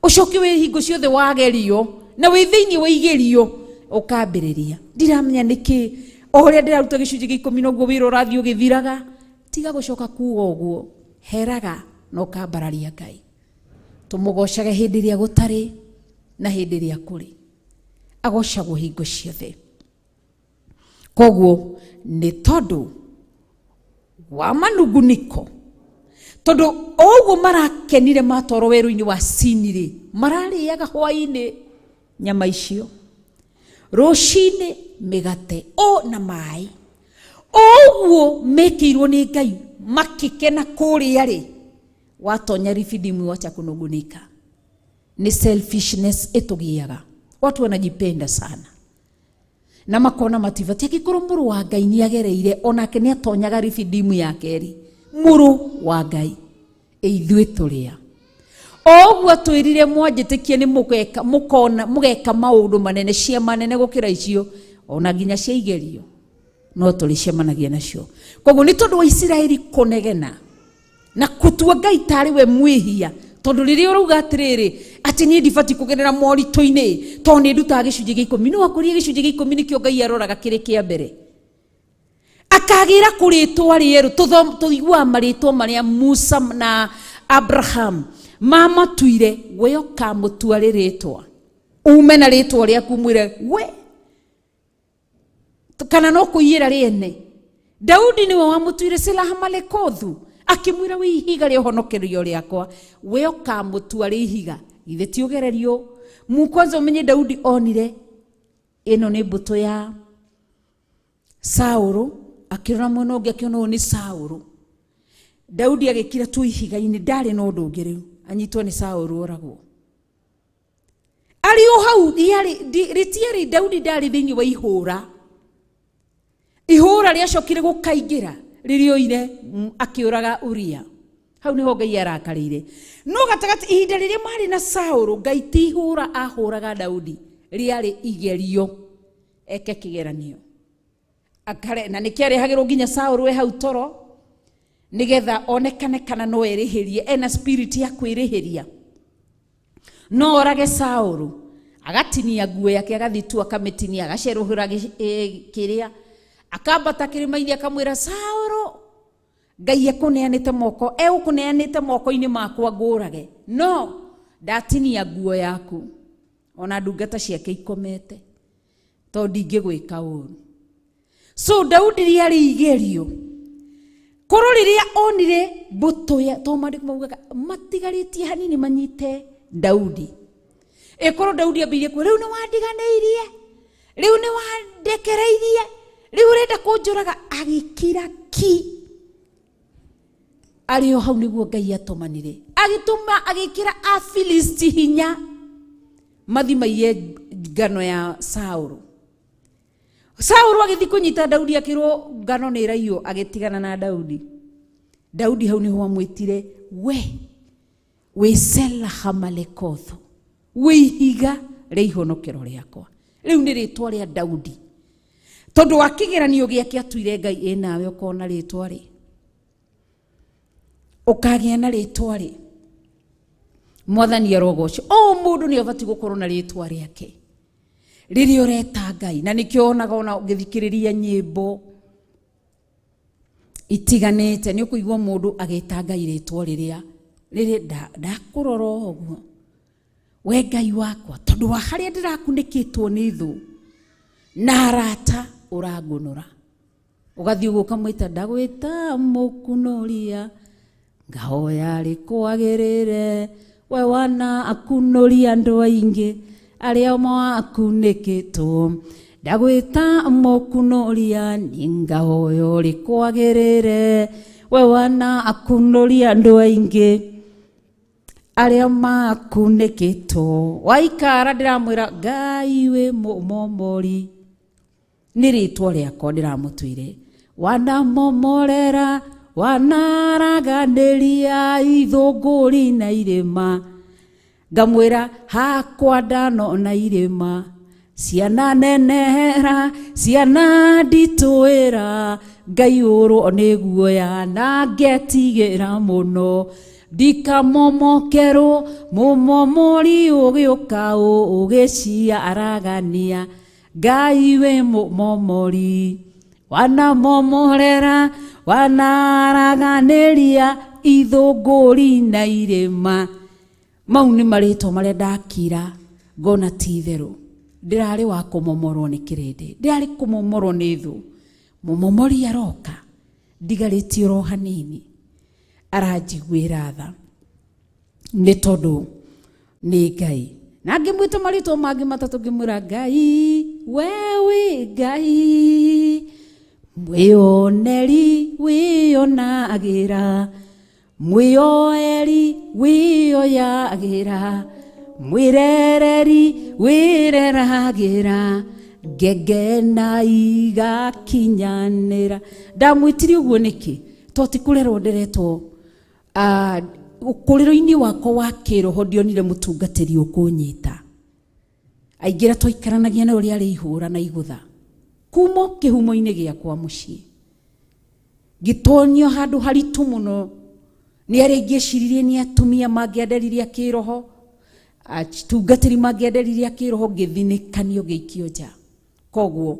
Ũcoke wĩ hingo ciothe wagerio na wĩ thĩinĩ wa igerio ũkambĩrĩria. Ndiramenya nĩkĩ o ũrĩa ndĩraruta gĩcunjĩ gĩa 10 noguo wĩra ũrathiĩ ũgĩthiraga. Tiga gũcoka kuuga ũguo. Heraga na ũkambararia Ngai. Tũmũgocage hĩndĩ ĩrĩa gũtarĩ na hĩndĩ ĩrĩa kũrĩ. Agocagwo hingo ciothe. Koguo nĩ tondu wa manunguniko. Tondu ũguo marakenire matwarwo werũ-inĩ wa Siniri. Mararĩaga hwaĩ-inĩ nyama icio. Rũcinĩ mĩgate na maĩ. Ũguo mekĩirwo nĩ Ngai makĩkena kũrĩa-rĩ. Watonya Refidimu wacha kunungunika. Ni selfishness etugiaga. Watu wanajipenda sana. Na makona mativati akikoro muru wa Ngai ni agereire onake ni atonyaga Refidimu yake ri. Muru wa Ngai ithuĩ tũrĩa. Oguo twirire mwanjĩtĩkie ni mugeka maundu manene cia manene gũkĩra icio ona nginya cia igerio. No tũrĩcemanagia nacio. Koguo ni tondu wa Isiraeli kunegena na kutua Ngai tarĩ we mwĩhia. Tondu riria urauga atiriri ati ni ndibati kugerera morito-ini to ni ndutaga gĩcunjĩ gĩa 10 no akũria gĩcunjĩ gĩa 10 nikio Ngai aroraga kĩrĩ kĩa mbere. Akagira kũrĩtwa rĩerũ tũiguaga marĩtwa marĩa Musa na Abraham mamatuire we ũkamũtua rĩrĩtwa ume na rĩtwa rĩaku mwĩre we kana no kũiyĩra rĩene. Daudi niwe wamũtuire Selahamalekothu akimwira wi ihiga ria honokerio riakwa we ũkamũtua rĩ ihiga ithe ti ũgererio. Kwanza umenye Daudi onire ĩno nĩ mbũtũ ya Saũlũ akĩrora mwena ũngĩ akĩona ũyũ nĩ Saũlũ. Daudi agĩkira tu ihiga-inĩ ndarĩ na ũndũ ũngĩ rĩu anyitwo nĩ Saũlũ oragwo. Ari o hau rĩtiarĩ Daudi ndarĩ thĩinĩ wa ihũra rĩacokire gũkaingĩra rĩrĩoire akĩũraga Uria. Hau niho Ngai arakarĩire. No gatagati ihinda rĩrĩa marĩ na Saũlũ Ngai ti ihũra ahũraga Daudi rĩarĩ igerio eke kĩgeranio. Na nĩkĩarehagĩrwo nginya Saũlũ we hau toro nigetha onekane kana no erĩhĩrie ena spirit ya kwĩrĩhĩria. No orage Saũlũ agatinia nguo yake agathi tu akamĩtinia agacerũhĩra kĩrĩa akambata kĩrĩma-inĩ akamwĩra Saũlũ Ngai ekũneanĩte moko egũkũneanĩte moko-inĩ makwa ngũrage. No ndatinia nguo yaku ona ndungata ciake ikomete to ndingĩgwĩka ũru. So Daudi rĩarĩ igerio. Koro rĩrĩa onire mbũtũ ya to maandĩko maugaga matigarĩtie hanini manyite Daudi. Koro Daudi ambĩire kuo rĩu nĩ wandiganĩirie rĩu nĩ wandekereirie rĩu ũrenda kũnjũraga agĩkira ki. Arĩ o hau nĩguo Ngai atomanire agĩtũma agĩkĩra Afilisti hinya mathi maiye ngano ya Saũlũ. Saũlũ agĩthi kũnyita Daudi akĩrwo ngano nĩ ĩraiywo agĩtigana na Daudi. Daudi hau nĩho amwĩtire we Selahamalekothu we ihiga rĩa ihonokero rĩakwa. Rĩu nĩ rĩtwa rĩa Daudi tondu wa kĩgeranio gĩake atuire Ngai nawe ũkona rĩtwa rĩ. Ukagia na ritwa ri Mwathani arogocio o mundu ni abati gukorwo na ritwa riake riri ureta Ngai na nikio onaga ona ugithikiriria nyimbo itiganite ni ukuigwa mundu ageta Ngai ritwa riria ndakurora uguo we Ngai wakwa tondu wa haria ndirakunikitwo ni thu na arata uragunura ugathii ukamwita ndagwita mukunuria ngahoya rikwagirire we wana akunuria andu aingi aria makunikitwo ndagwita mukunuria ningahoya rikwagirire we wana akunuria andu aingi aria makunikitwo waikara ndiramwira Ngai we momori ni ritwa riakwa ndiramutwire wanamomorera wanaraganĩria ithũngũri na irĩma ngamwĩra hakwa ndanona irĩma ciana nenehera ciana nditũĩra Ngai ũrwo nĩ guoya na ngetigĩra mũno ndikamomokerwo mũmomori ũgĩũka ũgĩcia aragania Ngai we mũmomori wanamomorera wanaraganĩria ithũngũri na irĩma mau nĩ marĩtwa marĩa ndakira ngona ti itherũ ndirarĩ wa kũmomorwo nĩ kĩrĩndĩ ndirarĩ kũmomorwo nĩ thũ mũmomori aroka ndigarĩtie oro hanini aranjiguĩra tha nĩ tondũ nĩ Ngai na ngĩmwĩta marĩtwa mangĩ matatũ ngĩmwĩra Ngai we wĩ Ngai mwĩoneri wĩonagĩra mwĩoeri wĩoyagĩra mwĩrereri wĩreragĩra ngengena igakinyanĩra ndamwĩtire ũguo nĩkĩ toti kũrerwo nderetwo ũkũrĩro-inĩ wakwa wa kĩroho ndionire mũtungatĩri ũkũnyita aingĩra twaikaranagia na ũrĩa arĩ ihũra na igũtha kuma kĩhumo-inĩ gĩakwa mũciĩ ngĩtonio handũ haritũ mũno nĩ arĩa ingĩciririe nĩ atumia mangĩenderirie kĩroho atungatĩri mangĩenderirie kĩroho ngĩthinĩkanio gĩikio nja koguo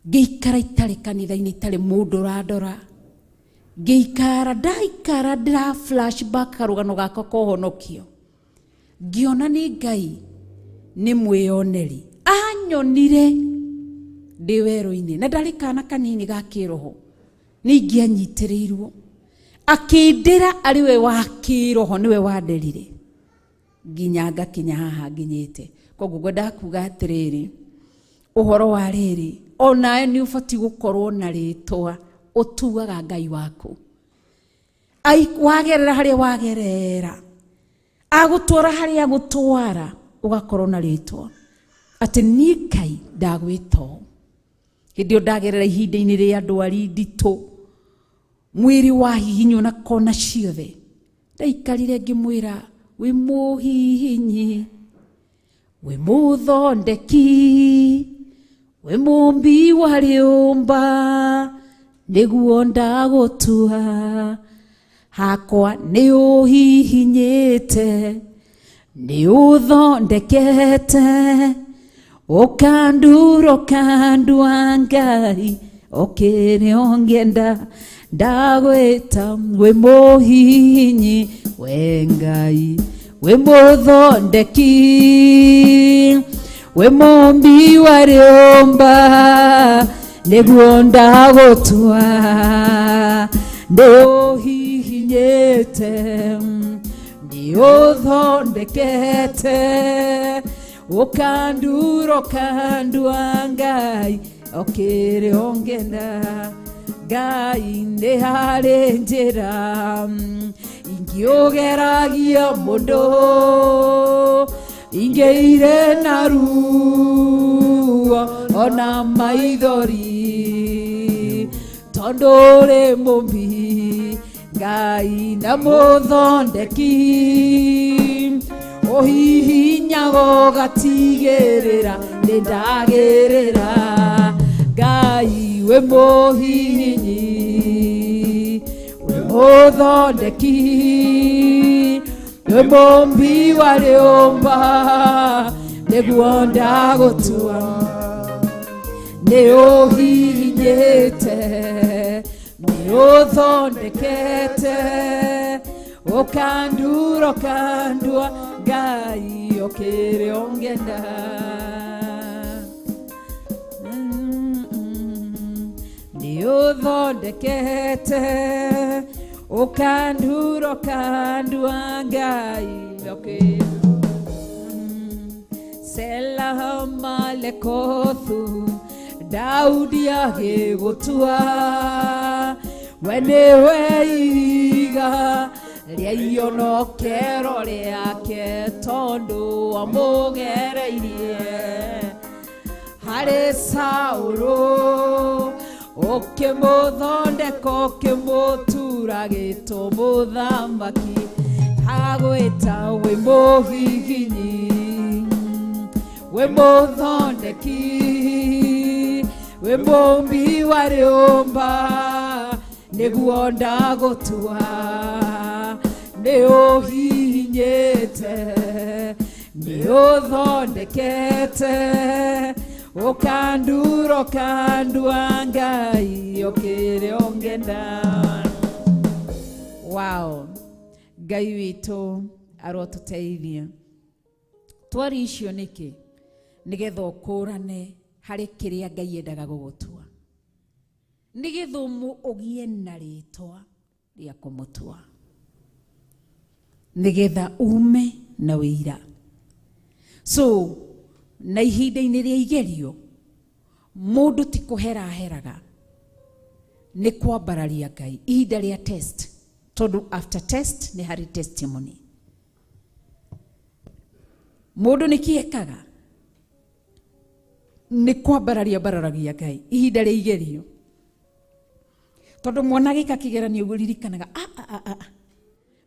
ngĩikara itarĩ kanitha-inĩ itarĩ mũndũ ũrandora ngĩikara ndaikara ndĩra flashback karũgano gakwa kohonokio ngĩona nĩ Ngai nĩ mwĩoneri anyonire ndĩ werũ-inĩ na ndarĩ kana kanini ga kĩroho ningĩ anyitĩrĩirwo akĩndĩra arĩ we wa kĩroho nĩwe wanderire nginya ngakinya haha nginyĩte koguo ngwenda kuga atĩrĩrĩ ũhoro wa rĩrĩ onawe nĩ ũbatiĩ gũkorwo na rĩtwa ũtuaga Ngai waku wagerera harĩa wagerera agũtwara harĩa agũtwara ugakorwo na rĩtwa atĩ niĩ Ngai ndagwĩta hĩndĩ ndagerera ihinda-inĩ rĩa ndwari nditũ mwĩrĩ wahihinywo na kona ciothe ndaikarire ngĩmwĩra wĩ mũhihinyi wĩ mũthondeki wĩ mũmbi wa rĩũmba nĩguo ndagũtua hakwa nĩ ũhihinyĩte nĩ ũthondekete ũkandua Ngai okĩrĩa ngenda ndagwĩta wĩ mũhihinyi we Ngai wĩ mũthondeki wĩ mũmbi wa rĩũmba nĩguo ndagũtua nĩ ũhihinyĩte nĩ ũthondekete ũkandua Ngai okĩrĩa ngenda Ngai nĩ harĩ njĩra ingĩũgeragia mũndũ ingĩire na ruo ona maithori tondũ ũrĩ mũmbi Ngai na mũthondeki ũhihinyaga ũgatigĩrĩra nĩ ndagĩrĩra Ngai wĩ mũhihinyi wĩ muthondeki mumbi wa riumba niguo ndagutua ni uhinyite ni uthondekete ukandura Ngai okire ongenda ni uthondekete ukandura Ngai okire Sela malekothu Daudi agigutua weneweiga riaionokero riake tondu amugereirie hari Saulu ukimuthondeka ukimutura gitumuthamaki agwita wi muhihinyi we muthondeki we mumbi wa riumba niguo ndagutua ni uhinyite ni uthondekete ukandura Ngai okire ongenda. Wow, Ngai witu arotuteithia twari icio niki nigetha ukurane hari kiria Ngai endaga gugutua nigetha ugie na ritwa ria kumutua nigetha ume na wira. So na ihinda-ini ria igerio mundu ti kuheraheraga ni kwambararia Ngai ihinda ria test tondu after test ni hari testimony. Mundu ni kiekaga ni kwambararia bararagia Ngai ihinda ria igerio tondu mwana gika kigeranio guririkanaga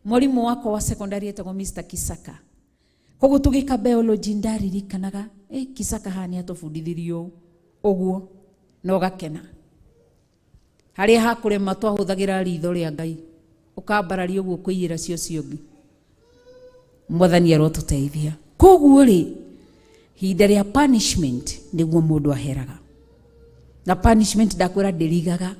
mwalimu wako wa secondary etagwo Mr. Kisaka koguo tugika biology ndaririkanaga Kisaka hani atufundithirio uguo no gakena hari hakurema twahuthagira ritho ria Ngai ukambararia uguo kuiyira cio ciongi mwathani arotuteithia. Koguo ri hinda ria punishment niguo mundu aheraga na punishment ndakwira ndirigaga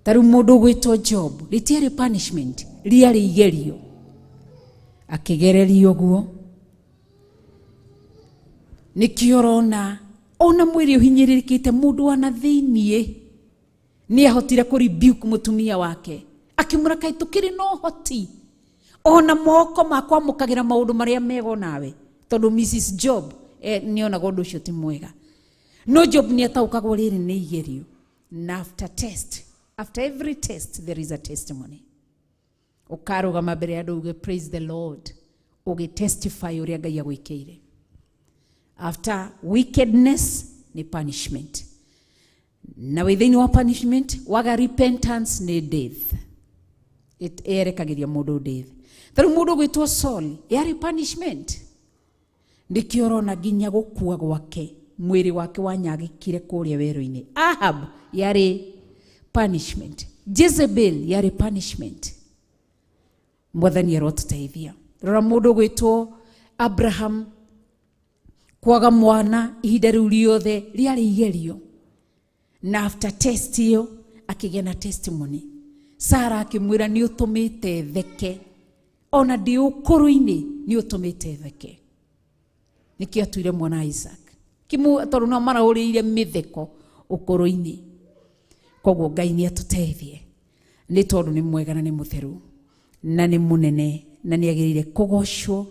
taru mundu gwitwo Job ritiari punishment riari igerio akigererio guo nikiorona ona mwiri uhinyiririkite mundu wana thiinie ni ahotire ku rebuke mutumia wake akimura kai tukiri no hoti ona moko makwa mukagira maundu maria mego nawe tondu Mrs. Job ni ona gondo cio ti mwega no Job ni ataukagwo riri ni igerio na after every test there is a testimony. Ukarugama mbere andu uge praise the Lord uge testify uria Ngai agwikire. After wickedness ni punishment na within wa punishment waga repentance ni death erekagiria mundu death. Taru mundu gwitwo Saul yari punishment ndikiorona ginya gukua gwake mwiri wake wanyagikire kuria weru-ini. Ahab yari punishment, Jezebel yari punishment. Mwathani arotuteithia. Rora mundu gwitwo Abraham kwaga mwana ihinda riu riothe riari igerio na after test iyo akigena testimony. Sara akimwira ni utumite theke ona ndi ukuru-ini ni utumite theke nikio atuire mwana Isaac kimu tondu no marauriire mitheko ukuru-ini. Koguo Ngai ni atuteithie ni tondu ni mwega na ni mutheru na ni munene na ni agirire kugocwo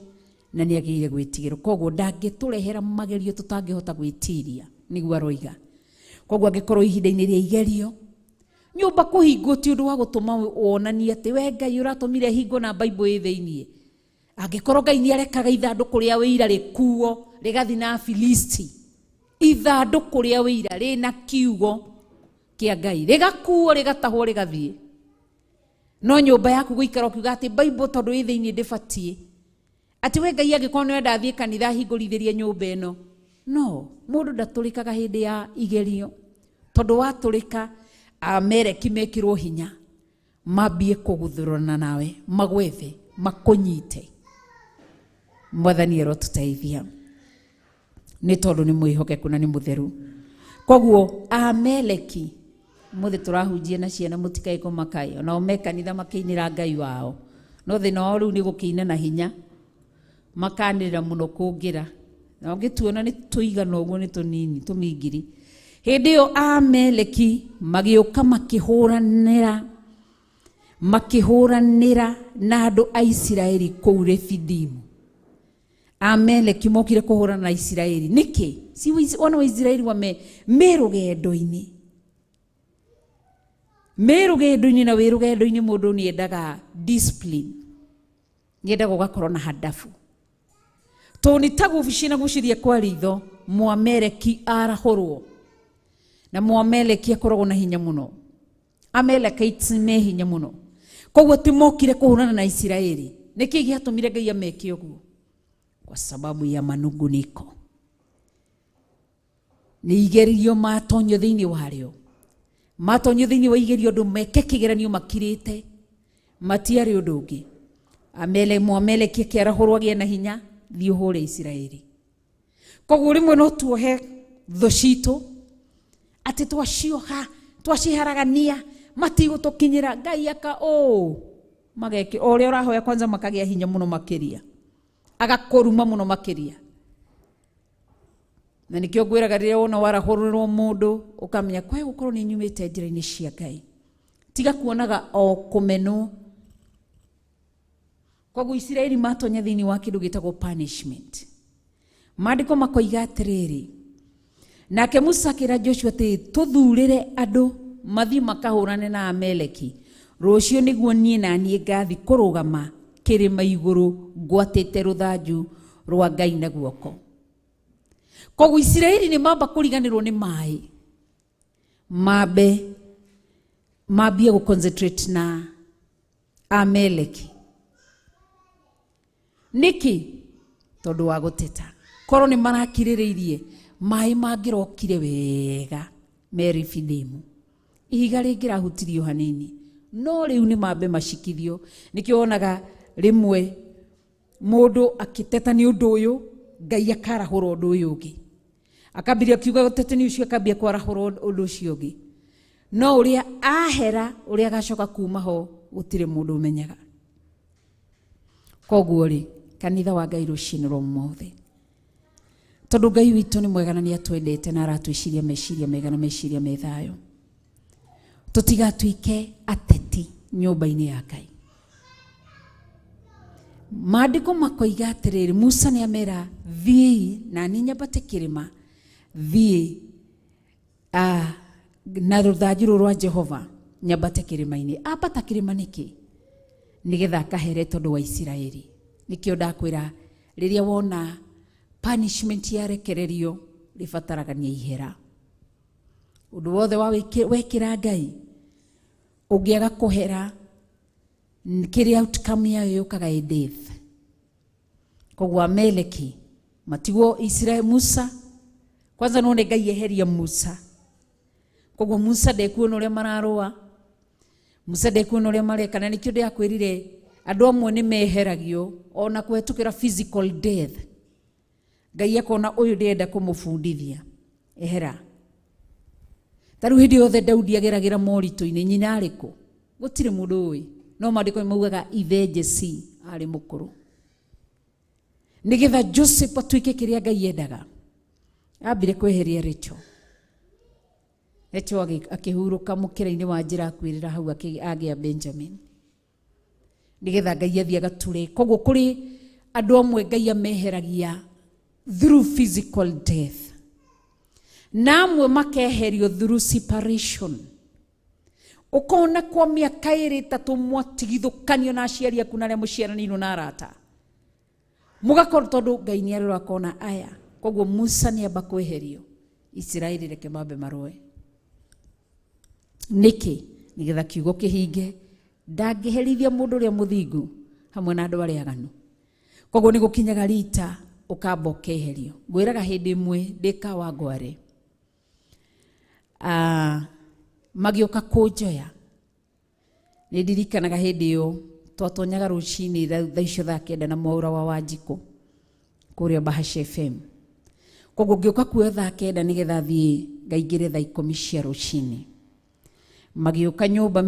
na ni agirire gwitigirwo. Koguo ndangiturehera magerio tutangihota gwitiria niguo aroiga. Koguo angikorwo ihinda-ini ria igerio nyumba kuhingwo ti undu wa gutuma wonanie ati we Ngai uratumire hingo na Bible thiinie. Angikorwo Ngai ni arekaga ithanduku ria wira rikuo rigathi na Filisti, ithanduku ria wira rina kiugo kia Ngai rigakuo rigatahwo rigathie, no nyumba yaku guikara ukiuga ati Bible tondu i thiinie ndibatie ati we Ngai agikorwo ni wenda thie kanitha hingurithirie nyumba ino. No, mundu ndaturikaga hindi ya igerio tondu waturika Ameleki mekirwo hinya mambie kuguthurana nawe, magwethe, makunyite. Mwathani arotuteithia ni tondu ni mwihokeku na ni mutheru. Koguo Amaleki muthe turahunjia na ciana mutikai kumakai, ona ome kanitha makiinira Ngai wao, no thina wao riu ni gukiina na hinya, makanirira muno kungira, na ungituona ni tuigana uguo ni tunini tumingiri. Hindi iyo Amaleki magiuka makihuranira na andu a Isiraeli kuu Refidimu. Amaleki mokire kuhurana na Isiraeli niki? Si wana wa Isiraeli wame merugendo-ini na wirugendo-ini mundu ni endaga discipline, ni endaga ugakorwo na hadafu. To ni tagucina guciria kwa ritho, Mwameleki arahorwo, na Mwameleki akoragwo na hinya muno. Amalekites me hinya muno, koguo timokire kuhurana na Isiraeli. Niki giatumire Ngai ameke uguo? Kwa sababu ya manunguniko. Ni igerio matonyo thiini wario, matonyo thiini wa igerio ndu meke kigeranio makirite, matiari undu ungi. Mwameleki akiarahurwo agie na hinya, thii uhure Isiraeli. Koguo rimwe no tuohe tho citu ati twacioha twaciharagania matigutukinyira. Ngai aka mageke oria urahoya kwanza makagia hinya muno makiria, agakoruma muno makiria. Na nikio gwiraga riria wona warahururwo mundu ukamenya kwa gukorwo ni nyumite njira-ini cia Ngai, tiga kuonaga o kumenwo. Koguo Isiraeli matonya thiini wa kindu gitagwo punishment. Maandiko makoiga atiriri, nake Musa akira Joshua ati tuthurire andu mathi makahurane na Amaleki, rucio niguo nie na nie ngathi kurugama kirima iguru ngwatite ruthanju rwa Ngai na guoko. Koguo Isiraeli ni mamba kuriganirwo ni mai, mambie guconcentrate na Amaleki. Niki? Tondu wa guteta. Korwo ni marakiririirie mai mangirokire wega me Refidimu, ihiga ringirahutirio hanini, no riu ni mambe macikithio. Nikio wonaga rimwe mundu akiteta ni undu uyu, Ngai akarahurwo undu uyu ungi, akabiria kiuga gutetani ucio akambia kwarahurwo undu ucio ungi, no uria ahera uria gacoka kuma ho gutire mundu umenyaga. Koguo ri kanitha wa Ngai rucini rwa mothe, tondu Ngai witu ni mwega na ni atwendete na aratwiciria meciria mega na meciria me thayo, tutigatuike ateti nyumba-ini ya Ngai. Maandiko makoiga atiriri, Musa ni amera thii na ni nyambate kirima, thii na ruthanju rwa Jehova nyambate kirima-ini. Ambata kirima niki? Nigetha akahere tondu wa Isiraeli. Nikio ndakwira riria wona punishment yarekererio ribataragania ihera. Undu wothe wa wekira Ngai ungiaga kuhera, kiria outcome yayo yukaga death. Koguo Amaleki matigo Israeli Musa kwanza none Ngai eheria Musa. Koguo Musa ndekuona uria mararua, Musa ndekuona uria mareka, na nikio ndakwirire andu amwe ni meheragio ona kwetukira physical death. Ngai akona uyu ndienda kumufundithia ehera. Taru hindi yothe Daudi ageragira moritu-ini, nyina ariku gutire mundu ui, no maandiko maugaga ithe Jesse ari mukuru. Nigetha Joseph atuike kiria Ngai endaga, ambire kweheria Rachel akihuruka mukira-ini wa njira akwirira hau agia Benjamin, nigetha Ngai athie agature. Koguo kuri andu amwe Ngai ameheragia through physical death, na amwe makeherio through separation. Ukona kwa miaka iri tatu mwatigithukanio na aciari aku na aria muciaranirwo na arata, mugakorwo tondu Ngai ni arora kona aya. Koguo Musa ni amba kweherio, Isiraeli reke mambe maroe. Niki? Nigetha kiugo kihinge, ndangiherithia mundu uria muthingu hamwe na andu aria aganu. Koguo ni gukinyaga rita ukamba ukeherio. Ngwiraga hindi imwe ndika wa Ngware, magioka kunjoya Nĩ ndirikanaga hĩndĩ ĩyo twatonyaga rũcinĩ thaa icio thaa 9 na Mwaura wa Wanjikũ kũrĩa Bahasha FM. Koguo ngĩũka kuoya thaa 9 nĩgetha thiĩ ngaingĩre thaa 10 cia rũcinĩ. Magĩũka nyũmba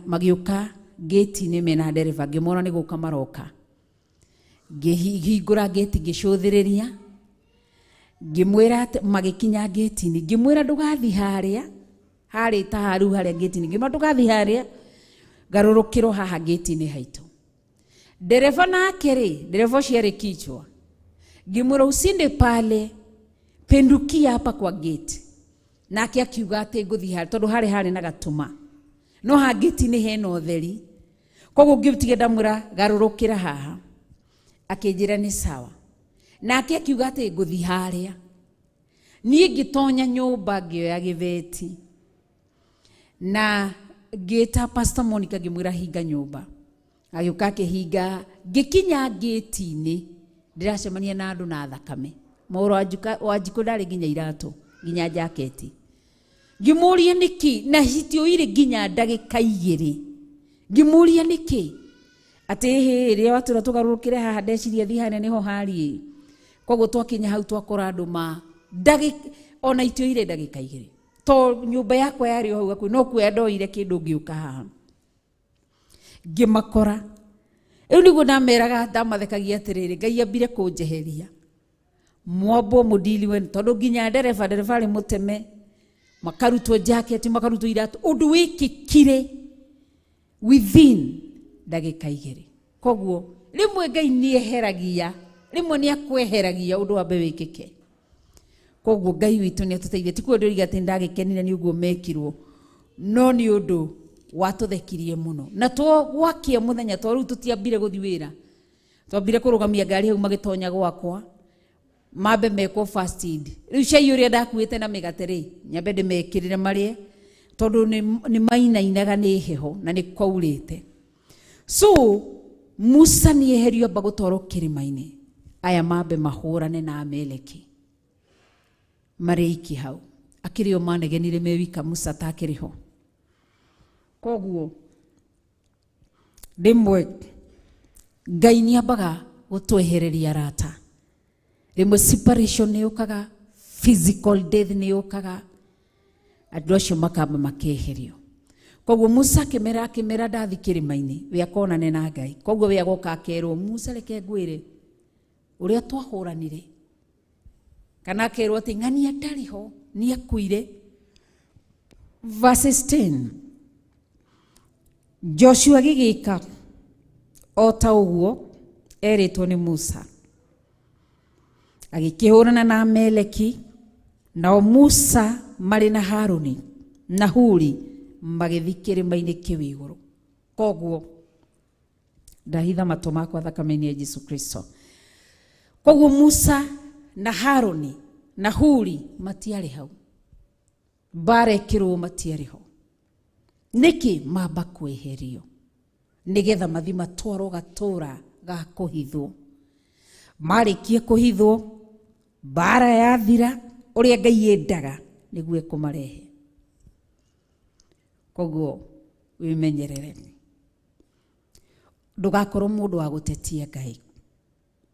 magĩũka gate-inĩ mena ndereba, ngĩmona nĩ gũka maroka. Ngĩhingũra gate ngĩcũthĩrĩria, ngĩmwĩra magĩkinya gate-inĩ, ngĩmwĩra ndũgathi harĩa ta haru harĩa gate-inĩ, ngĩmwĩra ndũgathi harĩa, garũrũkĩro haha gate-inĩ haitũ. Dereva nake dereva ũcio arĩ kichwa, ngĩmwĩra usinde pale, pendukia hapa kwa gate. Nake akiuga atĩ ngũthi harĩa tondũ harĩ na gatũma, no ha gate-inĩ hena ũtheri. Koguo ngĩtiga ndamwĩra garũrũkĩra haha, akĩnjĩra nĩ sawa. Nake akiuga atĩ ngũthi harĩa. Niĩ ngĩtonya nyũmba ngĩoya gĩbeti na ngĩta Pastor Monica ngĩmwĩra hinga nyũmba. Agĩũka akĩhinga, ngĩkinya gate-inĩ ndĩracemania na andũ na thakame. Mwaura wa Wanjikũ ndarĩ nginya iratũ, nginya jaketi. Ngĩmũria nĩkĩ na citioire nginya ndagĩka 2. Ngĩmũria nĩkĩ atĩ rĩrĩa watũra tũgarũrũkĩre haha ndeciria thi hane niho hari. Koguo twakinya hau twakora andũ ona itioire ndagĩka 2. To nyũmba yakwa yarĩ hau hakuhĩ, no kuoya ndoire kĩndũ ngĩũka haha. Ngĩmakora. Rĩu nĩguo ndameraga ndamathekagia atĩrĩrĩ, Ngai ambire kũnjeheria. Mwambo mũdili wenu tondũ nginya ndereba arĩ mũteme, makarutwo jacket, makarutwo iratũ, ũndũ wĩkĩkire within ndagĩka 2. Koguo rĩmwe Ngai nĩeheragia, rĩmwe nĩakweheragia ũndũ wambe wĩkĩke. Koguo Ngai witũ nĩatũteithia, ti kwenda oiga atĩ ndagĩkenire nĩ ũguo mekirwo, no nĩ ũndũ watũthekirie mũno. Na gwakia mũthenya to rĩu tũtiambire gũthiĩ wĩra, twambire kũrũgamia ngari hau magĩtonya gwakwa, mambe mekwo first aid. Rĩu cai ũrĩa ndakuĩte na mĩgate nyambe ndĩmekĩrĩre marĩe, tondũ nĩ mainainaga nĩ heho na nĩ kwaurĩte. So Musa nĩeherio amba gũtwarwo kĩrĩma-inĩ, aya mambe mahũrane na Amaleki marĩ iki hau. Akĩrĩ o manegenire me wika, Musa takĩrĩ ho. Koguo rĩmwe Ngai nĩambaga gũtwehereria arata. Rĩmwe separation nĩyũkaga, physical death nĩyũkaga, andũ acio makamba makeherio. Koguo Musa akĩmera ndathi kĩrĩma-inĩ we akonane na Ngai. Koguo we agoka akerwo, Musa reke ngwĩre ũrĩa twahũranire, kana akerwo atĩ ng'ania ndarĩ ho, nĩakuire. Verses 10. Joshua gĩgĩka o ta ũguo erĩtwo nĩ Musa, agĩkĩhũrana na Amaleki, nao Musa marĩ na Haruni na Huri magĩthiĩ kĩrĩma-inĩ kĩu igũrũ. Koguo ndahitha matũ makwa thakame-inĩ ya Jesu Kristo. Koguo Musa na Haruni na Huri matiarĩ hau, mbara ĩkĩrwo matiarĩ ho. Nĩkĩ mamba kweherio? Nĩgetha mathi matwarwo gatũra ga kũhithwo. Marĩkie kũhithwo, mbara yathira, ũrĩa Ngai endaga nĩguo kũmarehe. Koguo wĩmenyerere, ndũgakorwo mũndũ wa gũtetia Ngai,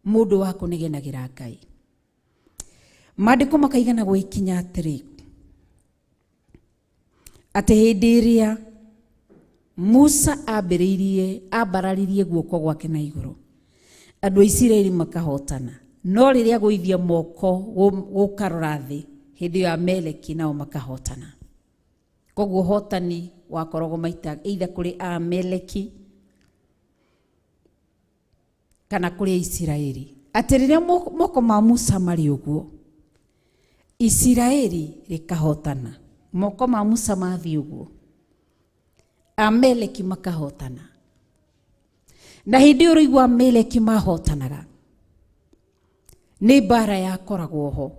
mũndũ wa kũnegenagĩra Ngai. Maandĩko makaigana gwĩkinya atĩrĩ, atĩ hĩndĩ ĩrĩa Musa ambararirie guoko gwake na igũrũ, andũ a Isiraeli makahotana. No rĩrĩa gũithia moko gũkarora thĩ, hĩndĩ ya Amaleki nao makahotana. Koguo hotani wakoragwo maita either kũrĩ Amaleki kana kũrĩ Isiraeli. Atĩ rĩrĩa moko ma Musa marĩ ũguo, Isiraeli rĩkahotana. Moko ma Musa mathiĩ ũguo, Amaleki makahotana. Na hĩndĩ ĩyo ũrĩigua Amaleki mahotanaga, nĩ mbara yakoragwo ho.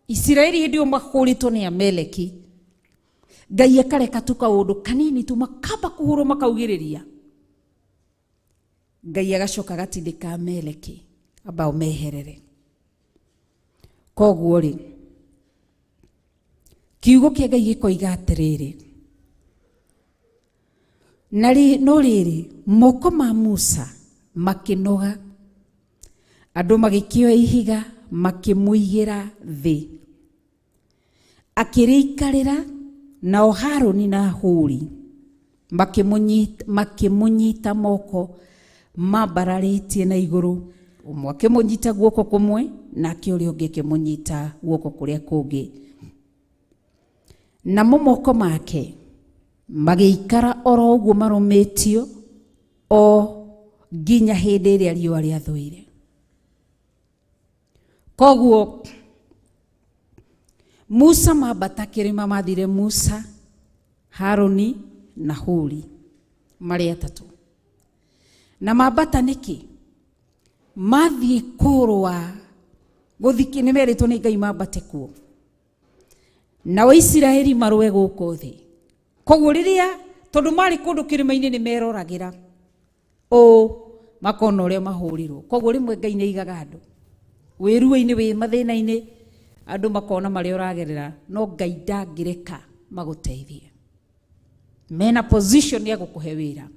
Isiraeli hĩndĩ ĩyo mahũrĩtwo nĩ Amaleki, Ngai akareka tu kaũndũ kanini tu makamba kũhũrwo makaugĩrĩria. Ngai agacoka gatindĩka Amaleki amba ũmeherere. Koguo rĩ, kiugo kĩa Ngai gĩkoiga atĩrĩrĩ, no rĩrĩ moko ma Musa makĩnoga, andũ magĩkĩoya ihiga makĩmũigĩra thĩ, akĩrĩikarĩra, nao Harũni na Huri makĩmũnyita moko mambararĩtie na igũrũ, ũmwe akĩmũnyita guoko kũmwe nake ũrĩa ũngĩ akĩmũnyita guoko kũrĩa kũngĩ, namo moko make magĩikara oro ũguo marũmĩtio o nginya hĩndĩ ĩrĩa riũa rĩathũire. Koguo Musa mambata kĩrĩma, mathire Musa, Harũni na Huri marĩ atatũ, na mambata nĩkĩ? Mathiĩ kũrũa gũthiki, nĩ merĩtwo nĩ Ngai mambate kuo, na Waisiraeli marũe gũkũ thĩ. Koguo rĩrĩa, tondũ marĩ kũndũ kĩrĩma-inĩ nĩ meroragĩra makona ũrĩa mahũrirwo. Koguo rĩmwe Ngai nĩ aigaga andũ wĩruo-inĩ, wĩ mathĩna-inĩ, andũ makona marĩa ũragerera, no Ngai ndangĩreka magũteithie, mena position ya gũkũhe wĩra.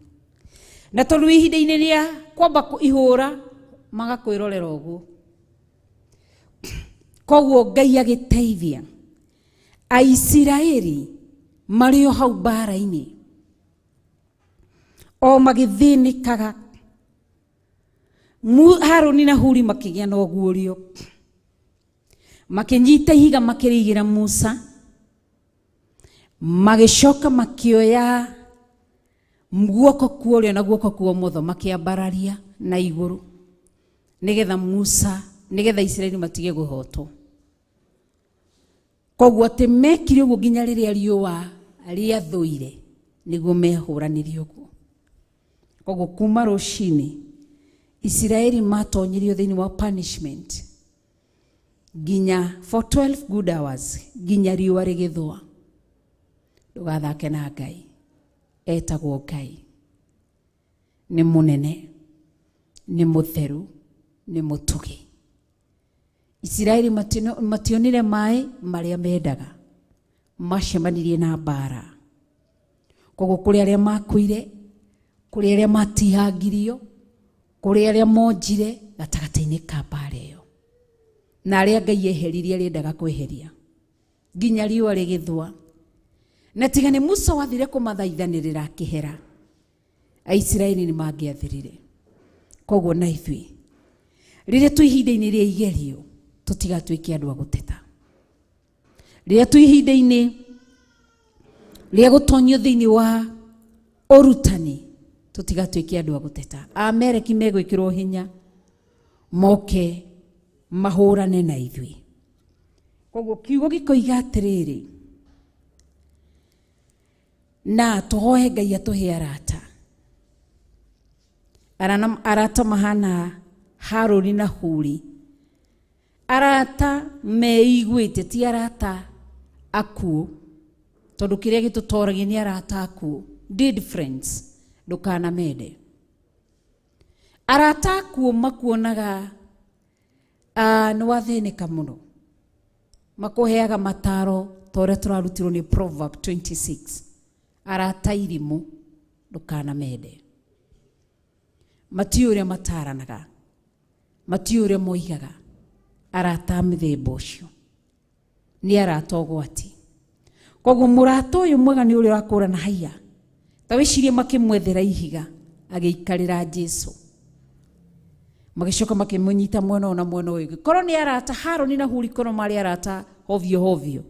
Na tondũ ihinda-inĩ rĩa kwamba ihũra magakwĩrorera ũguo, koguo Ngai agĩteithia Aisiraeli marĩ o hau mbara-inĩ, o magĩthĩnĩkaga. Harũni na Huri makĩgĩa na ũguũrio, makĩnyita ihiga makĩrĩigĩra Musa, magĩcoka makĩoya guoko kwa ũrĩo na guoko kwa ũmotho makĩambararia na igũrũ, nĩgetha Isiraeli matige kũhotwo. Koguo atĩ mekire ũguo nginya rĩrĩa riũa rĩathũire nĩguo mehũranĩrie ũguo. Koguo kuma rũcinĩ Isiraeli matonyirio thĩinĩ wa punishment nginya for 12 good hours, nginya riũa rĩgĩthũa. Ndũgathake na Ngai, etagwo Ngai, nĩ mũnene, nĩ mũtheru, nĩ mũtugi. Isiraeli mationire maĩ marĩa mendaga, macemanirie na mbara. Koguo kũrĩ arĩa makuire, kũrĩ arĩa matihangirio, kũrĩ arĩa monjire gatagatĩ-inĩ ka mbara ĩyo, na arĩa Ngai eheririe rĩendaga kweheria nginya riũa rĩgĩthũa. Na tiga nĩ Musa wathire kũmathaithanĩrĩra akĩhera, Aisiraeli nĩ mangĩathirire. Koguo na ithuĩ rĩrĩa twĩ ihinda-inĩ rĩa igerio, tũtigatuĩke andũ a gũteta. Rĩrĩa twĩ ihinda-inĩ rĩa gũtonyio thĩinĩ wa ũrutani, tũtigatuĩke andũ a gũteta. Amereki megwĩkĩrwo hinya moke mahũrane na ithuĩ. Koguo kiugo gĩkoiga atĩrĩrĩ, na tũhoe Ngai atũhe arata. Arata mahana Harũni na Huri, arata meiguĩte, ti arata akuo, tondũ kĩrĩa gĩtũtoragia nĩ arata akuo, dead friends, ndũkanamende. Arata akuo makuonaga nĩ wathĩnĩka mũno, makũheaga mataro ta ũrĩa tũrarutirwo nĩ Proverb 26. Arata irimũ ndũkanamende. Matiũĩ ũrĩa mataranaga, matiũĩ ũrĩa moigaga. Arata mĩthemba ũcio nĩ arata ũgwati. Koguo mũrata ũyũ mwega nĩ ũrĩa ũrakũrana haiya, ta wĩcirie makĩmwethera ihiga agĩikarĩra Jesũ, magĩcoka makĩmũnyita mwena na mwena ũyũ. Korwo nĩ arata Harũni na Huri, korwo marĩ arata hovio,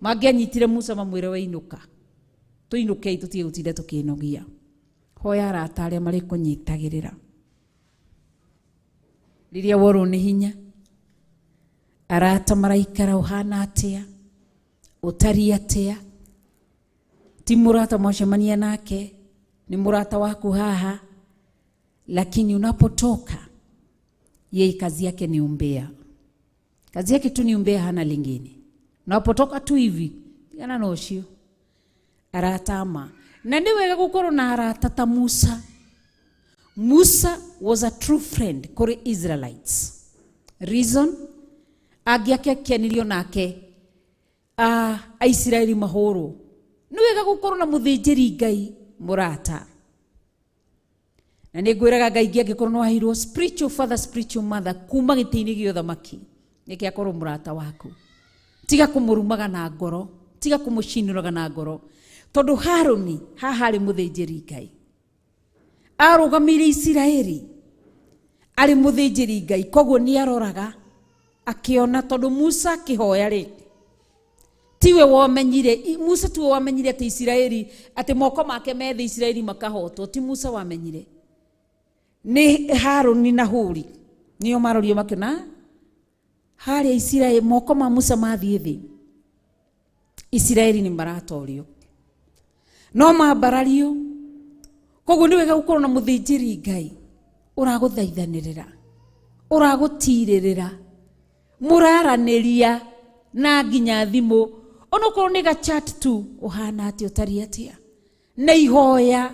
mangĩanyitire Musa mamwĩre weinũka, tũinũkei tũtige gũtinda tũkĩnogia. Hoya arata arĩa marĩ kũnyitagĩrĩra rĩrĩa worwo nĩ hinya. Arata maraikara ũhana atĩa, ũtari atĩa, ti mũrata mwacemania nake, ni mũrata waku haha, lakini unapotoka yeye kazi yake ni umbea. Kazi yake tu ni umbea, hana lingine. Unapotoka tu hivi, tigana na ũcio. Arata ama. Na nĩ wega gũkorwo na arata ta Musa. Musa was a true friend kũrĩ Israelites. Reason, angĩakĩanirio nake Aisiraeli mahũrwo. Nĩ wega gũkorwo na mũthĩnjĩri Ngai murata na nĩ ngwĩraga Ngai angĩkorwo no ahirwo spiritual father spiritual mother kuma gĩtĩ-inĩ gĩa ũthamaki nĩkĩ akorwo mũrata waku tiga kũmũrumaga na ngoro tiga kũmũcinũraga na ngoro tondũ Harũni haha arĩ mũthĩnjĩri Ngai arũgamĩrĩire Isiraeli arĩ mũthĩnjĩri Ngai koguo nĩ aroraga akĩona tondũ Musa akĩhoya rĩ tiwe wamenyire Musa tiwe wamenyire atĩ Isiraeli atĩ moko make methe Isiraeli makahotwo ti Musa wamenyire nĩ Harũni na Huri nĩo marorio makĩona harĩa Isiraeli moko ma Musa mathiĩ thĩ Isiraeli nĩ maratorio no mambarario koguo nĩ wega gũkorwo na mũthĩnjĩri Ngai ũragũthaithanĩrĩra ũragũtirĩrĩra mũraranĩria na nginya thimũ onokorwo nĩ ga chat tu ũhana atĩ ũtari atĩa na ihoya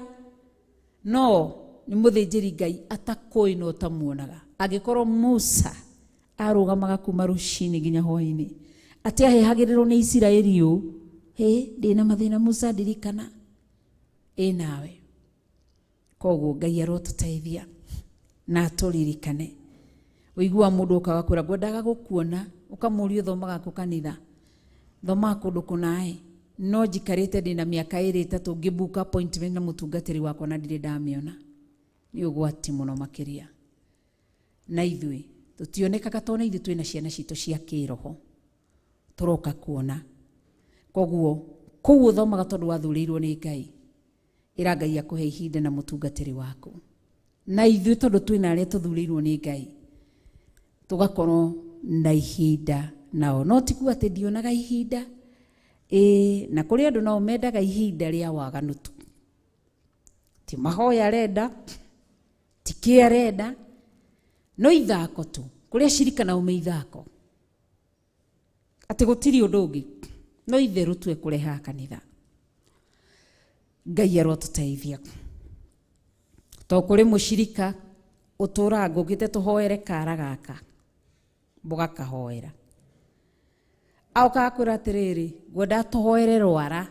no nĩ mũthĩnjĩri Ngai atakũĩ no tamuonaga angĩkorwo Musa arũgamaga kuma rũcinĩ nginya hwaĩ-inĩ atĩ ahehagĩrĩrwo nĩ Isiraeli ndĩna mathĩna Musa ndirikana nawe koguo Ngai arotũteithia na tũririkane ũigua mũndũ ũkaga kwĩra ngwendaga gũkuona ũkamũria thoma gaku kanitha thoma kũndũ kũnaĩ no njikarĩte ndĩna mĩaka 2-3 ngĩbuka appointment na mũtungatĩri wakwa na ndirĩ ndamĩona nĩ ũgwati mũno makĩria na ithuĩ tũtionekaga tondũ ithuĩ twĩna ciana citũ cia kĩroho tũroka kuona koguo kũu ũthomaga tondũ wathurĩirwo nĩ Ngai ĩra Ngai akũhe ihinda na mũtungatĩri waku na ithuĩ tondũ twĩna arĩa tũthurĩirwo nĩ Ngai tugakorwo na ihinda nao no tikuga atĩ ndionaga ihinda na kũrĩ andũ nao mendaga ihinda rĩa waganu tu ti mahoya renda ti kĩa renda no ithako tu kũrĩa cirikana ume ithako atĩ gũtirĩ ũndũ ũngĩ no itherũ tu ekũreha kanitha Ngai arotũteithia to kũrĩ mũcirika ũtũra ngũgĩte tũhoere kara gaka mboga kahoera aukakwĩra atĩrĩrĩ ngwenda tũhoere rwara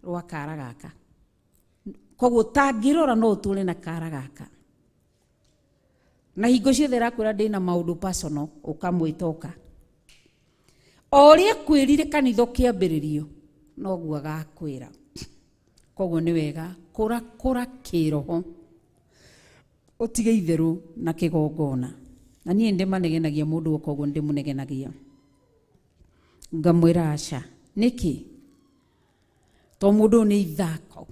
rwa kara gaka koguo tangĩrora no ũtũre na kara gaka na hingo ciothe rakwĩra ndĩna maũndũ personal ũkamwĩtoka o ũrĩa kwĩrire kanitha kĩambĩrĩrio noguo agakwĩra koguo nĩ wega kũra kĩroho ũtige itherũ na kĩgongona na niĩ ndĩmanegenagia mũndũ o koguo ndĩmũnegenagia ngamwĩra aca nĩkĩ to mũndũ nĩ ithako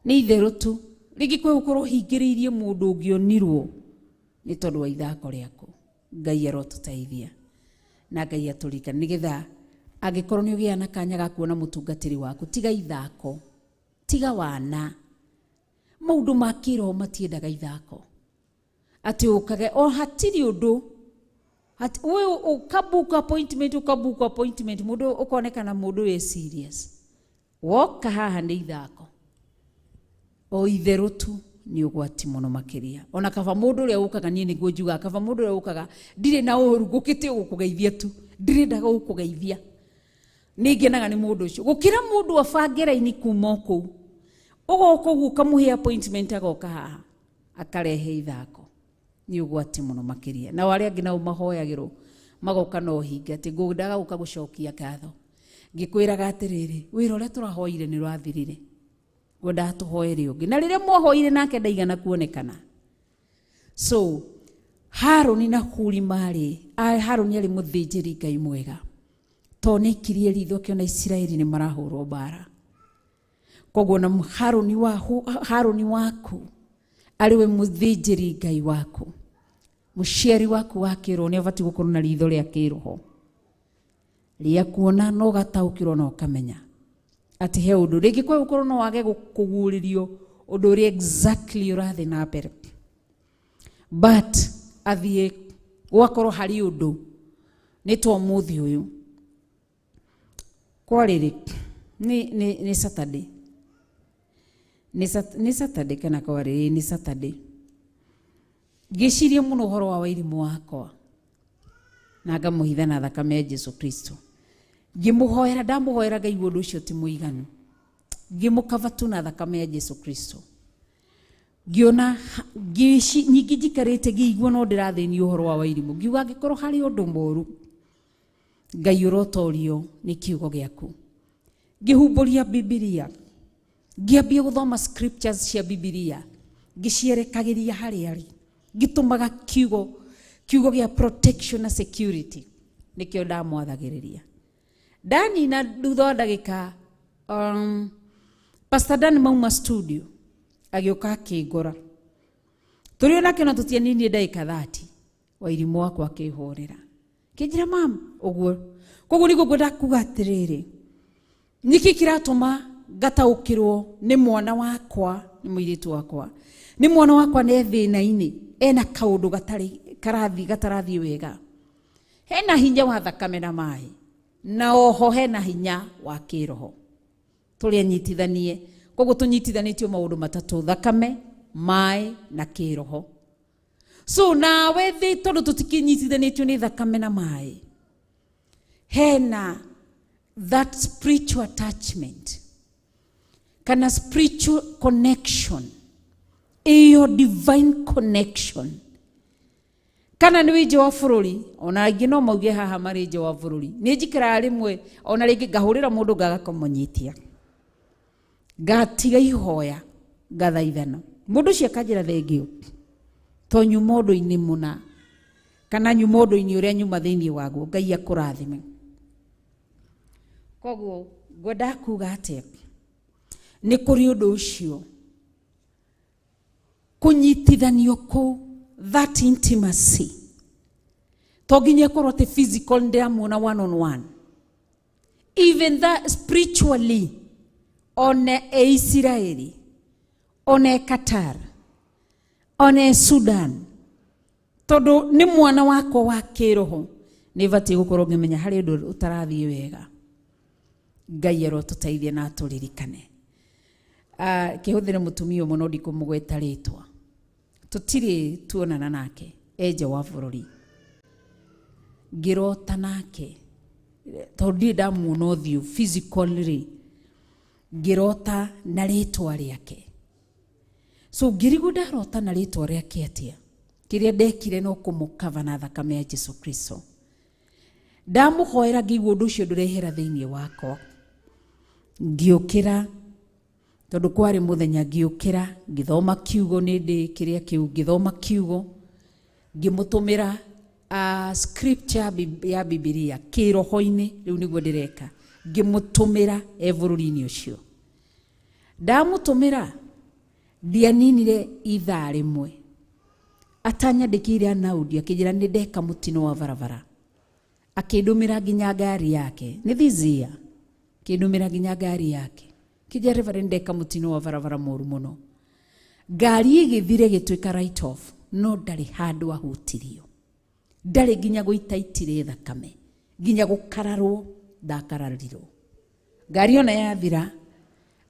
nĩ itherũ tu rĩngĩ kwĩ gũkorwo hingĩrĩirie mũndũ ũngĩonirwo nĩ tondũ wa ithako rĩaku Ngai arotũteithia na Ngai atũrika nĩgetha angĩkorwo nĩ ũgĩa na kanya ga kuona mũtungatĩri waku tiga ithako tiga wana maũndũ ma kĩroho matiendaga ithako atĩ ũkage o hatirĩ ũndũ wewe ukabuka appointment mũndũ ũkonekana mũndũ wĩ serious woka haha nĩ ithako o itherũ tu nĩ ũgwati mũno makĩria ona kaba mũndũ ũrĩa ũkaga niĩ nĩguo njuga kaba mũndũ ũrĩa ũkaga ndirĩ na ũru gũkĩte gũkũgeithia tu ndirĩ ndaga gũkũgeithia nĩngenaga nĩ mũndũ ũcio gũkĩra mũndũ abange raini kuma kũu ũgoka ũguo ũkamũhe appointment agoka haha akarehe ithako nĩ ũgwati mũno makĩria na arĩa angĩ nao mahoyagĩrwo magoka no hinga atĩ ngũndaga gũka gũcokia ngatho ngĩkwĩraga atĩrĩrĩ wĩra ũrĩa tũrahoire nĩ rwathirire ngwendaga tũhoere ũngĩ na rĩrĩa mwahoire nake ndaigana kuonekana so Harũni na Huri marĩ Harũni arĩ mũthĩnjĩri Ngai mwega to nĩ ikirie ritho kĩona Isiraeli nĩ marahũrwo mbara koguo na Harũni waku ariwe mũthĩnjĩri Ngai waku mũciari waku wa kĩroho nĩ abatiĩ gũkorwo na ritho rĩa kĩroho rĩa kuona no gataũkĩrwo no kamenya atĩ he ũndũ rĩngĩ kwĩ gũkorwo no wage kũguũrĩrio ũndũ ũrĩa exactly ũrathiĩ na mbere but athiĩ gwakorwo harĩ ũndũ nĩ to mũthĩ ũyũ kwarĩrĩ nĩ Saturday nĩ Saturday kana kwarĩrĩ nĩ Saturday ngĩciria mũno ũhoro wa wairimũ wakwa na ngamũhitha na thakame ya Jesu Kristo ngĩmũhoera ndamũhoera Ngai ũndũ ũcio ti mũiganu ngimukava tu na thakame ya Jesu Kristo. Ngiona nyingi njikarite ngiigua no ndirathĩnio ũhoro wa Wairimu, ngiuga angĩkorwo harĩ ũndũ mũru Ngai ũrotorio nĩ kiugo gĩaku. Ngĩhumbũria Biblia, ngĩambia gũthoma scriptures cia Biblia, ngĩcierekagĩria harĩa arĩ, ngĩtũmaga kiugo gĩa protection na security, nĩkĩo ndamwathagĩrĩria. Ndanina thutha wa ndagĩka Pastor Dan mauma studio agĩũka akĩngora. Tũrĩ onake no tũtianinie ndagĩka 30, Wairimu wakwa akĩhũrĩra. Kĩnjĩra mam, ũguo. Koguo nĩguo ngwenda kuuga atĩrĩrĩ, nĩkĩ kĩratũma ngataũkĩrwo nĩ mwana wakwa, nĩ mũirĩtu wakwa, nĩ mwana wakwa nĩ thĩna-inĩ, ena kaũndũ gatarathiĩ wega. Hena hinya wa thakame na maĩ, na oho hena hinya wa kĩroho. Tũrĩ anyitithanie, koguo tũnyitithanĩtio maũndũ matatũ: thakame, maĩ na kĩroho. So nawe tondũ tũtikinyitithanĩtio nĩ thakame na maĩ, hena that spiritual attachment kana spiritual connection, iyo divine connection. Kana nĩ wĩnje wa bũrũri, ona aingĩ no mauge haha marĩ nje wa bũrũri. Nĩ njikaraga rĩmwe ona rĩngĩ ngahũrĩra mũndũ ngaga kũmũnyitia, ngatiga ihoya, ngathaithana. Mũndũ ũcio akanjĩra thengio, to nyuma ũndũ-inĩ mũna, kana nyuma ũndũ-inĩ ũrĩa nyuma thĩinĩ waguo, Ngai akũrathime. Koguo ngwenda kuuga atĩ nĩ kũrĩ ũndũ ũcio, kũnyitithanio kũu, that intimacy, to nginya korwo atĩ physical ndĩramuona one on one, even that spiritually, one Israeli, one Qatar, one Sudan, tondũ nĩ mwana wakwa wa kĩroho, nĩ batiĩ gũkorwo ngĩmenya harĩ ũndũ ũtarathiĩ wega. Ngai arotũteithie na atũririkane. Kĩhũthĩre mũtumia mũno ndikũmũgweta rĩtwa, tũtirĩ tuonana nake, enja wa bũrũri. Ngĩrota nake, tondũ ndirĩ ndamuona ũthiũ physically, ngĩrota na rĩtwa rĩake. So ngĩrigwo ndarota na rĩtwa rĩake atĩa, kĩrĩa ndekire no kũmũkava na thakame ya Jesu Kristo. Ndamũhoera ngĩigua ũndũ ũcio ndũrehera thĩinĩ wakwa. Ngĩũkĩra, tondũ kwarĩ mũthenya, ngĩũkĩra ngĩthoma kiugo, nĩ ndĩ kĩrĩa kĩu, ngĩthoma kiugo, ngĩmũtũmĩra scripture ya Biblia kĩroho-inĩ, rĩu nĩguo ndĩreka, ngĩmũtũmĩra bũrũri-inĩ ũcio. Ndamũtũmĩra ndianinire ithaa rĩmwe, atanyandĩkĩire anaudi akĩnjĩra nĩ ndeka mũtino wa barabara, akĩndũmĩra nginya ngari yake, nĩ thizia, akĩndũmĩra nginya ngari yake, kĩnjĩra Reverend ndeka mũtino wa barabara mũru mũno. Ngari ĩgĩthire gĩtuĩka write off, no ndarĩ handũ ahutirio, ndarĩ nginya gũitaitire thakame, nginya gũkararwo ndakararirwo. Ngari ona yathira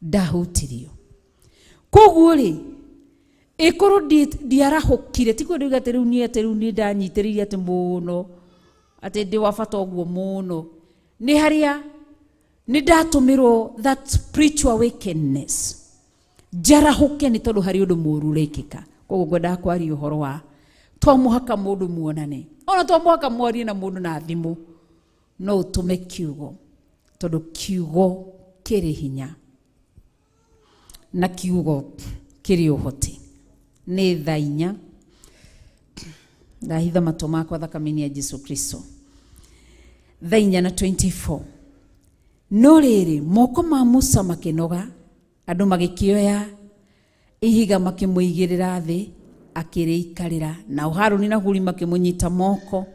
ndahutirio. Koguo rĩ, ĩkorwo ndiarahũkire, tikuo ndiuga atĩ rĩu nĩ ndanyitĩrĩire atĩ mũno, atĩ ndĩ wa bata ũguo mũno. Nĩ harĩa nĩ ndatũmĩrwo that spiritual awakeness, njarahũke nĩ tondũ harĩ ũndũ mũru ũrekĩka. Koguo ngwenda kwaria ũhoro wa to mũhaka mũndũ muonane, ona to mũhaka mwarie na mũndũ na thimũ, no ũtũme kiugo, tondũ kiugo kĩrĩ hinya na kiugo kĩrĩ ũhoti. Nĩ thaa 4 ndahitha matũ makwa thakame-inĩ ya Jesu Kristo. Thaa 4:24. No rĩrĩ, moko ma Musa makĩnoga, andũ magĩkĩoya ihiga makĩmũigĩrĩra thĩ, akĩrĩikarĩra, na Harũni na Huri makĩmũnyita moko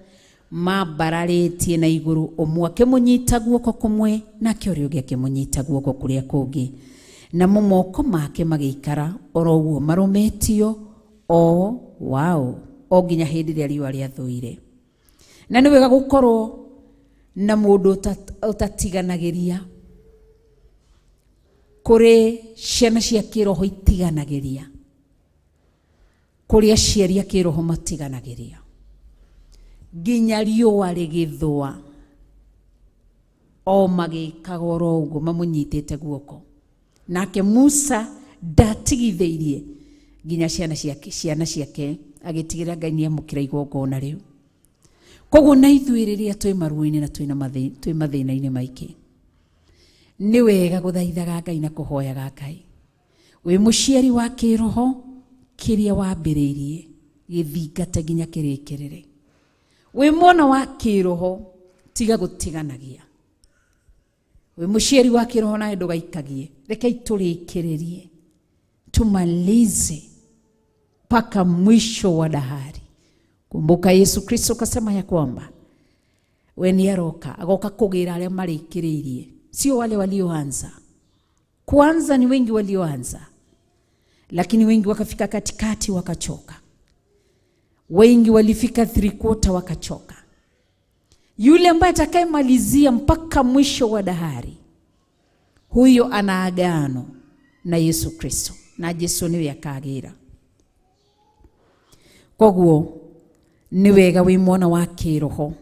mambararĩtie na igũrũ, ũmwe akĩmũnyita guoko kũmwe, nake ũrĩa ũngĩ akĩmũnyita guoko kũrĩa kũngĩ, na moko make magĩikara oro ũguo marũmĩtio o nginya hĩndĩ ĩrĩa riũa rĩathũire. Na nĩ wega gũkorwo na mũndũ ũtatiganagĩria, kũrĩ ciana cia kĩroho itiganagĩria, kũrĩ aciari a kĩroho matiganagĩria, nginya riũa rĩgĩthũa o magĩkaga oro ũguo mamũnyitĩte guoko. nake Musa ndatigithĩirie nginya ciana ciake agĩtigĩra Ngai nĩamũkĩra igongona rĩu. Koguo na ithuĩ rĩrĩa twĩ maruo-inĩ na twĩ mathĩna-inĩ maingĩ, nĩ wega gũthaithaga Ngai na kũhoyaga Ngai. Wĩ mũciari wa kĩroho, kĩrĩa wambĩrĩirie gĩthingate nginya kĩrĩkĩrĩre. Wĩ mwana wa kĩroho, tiga gũtiganagia. Wĩ mũciari wa kĩroho nawe ndũgaikagie. Reke itũrĩkĩrĩrie, tumalize mpaka mwisho wa dahari. Kumbuka Yesu Kristo kasema ya kwamba we ni aroka, agoka kugĩra arĩa marĩkĩrĩirie, sio wale walioanza. Kuanza ni wengi walioanza, lakini wengi wakafika katikati wakachoka. Wengi walifika 3/4 wakachoka. Yule ambaye atakayemalizia mpaka mwisho wa dahari, huyo ana agano na Yesu Kristo, na Yesu niwe akagira. Koguo ni wega wĩ mwana wa kĩroho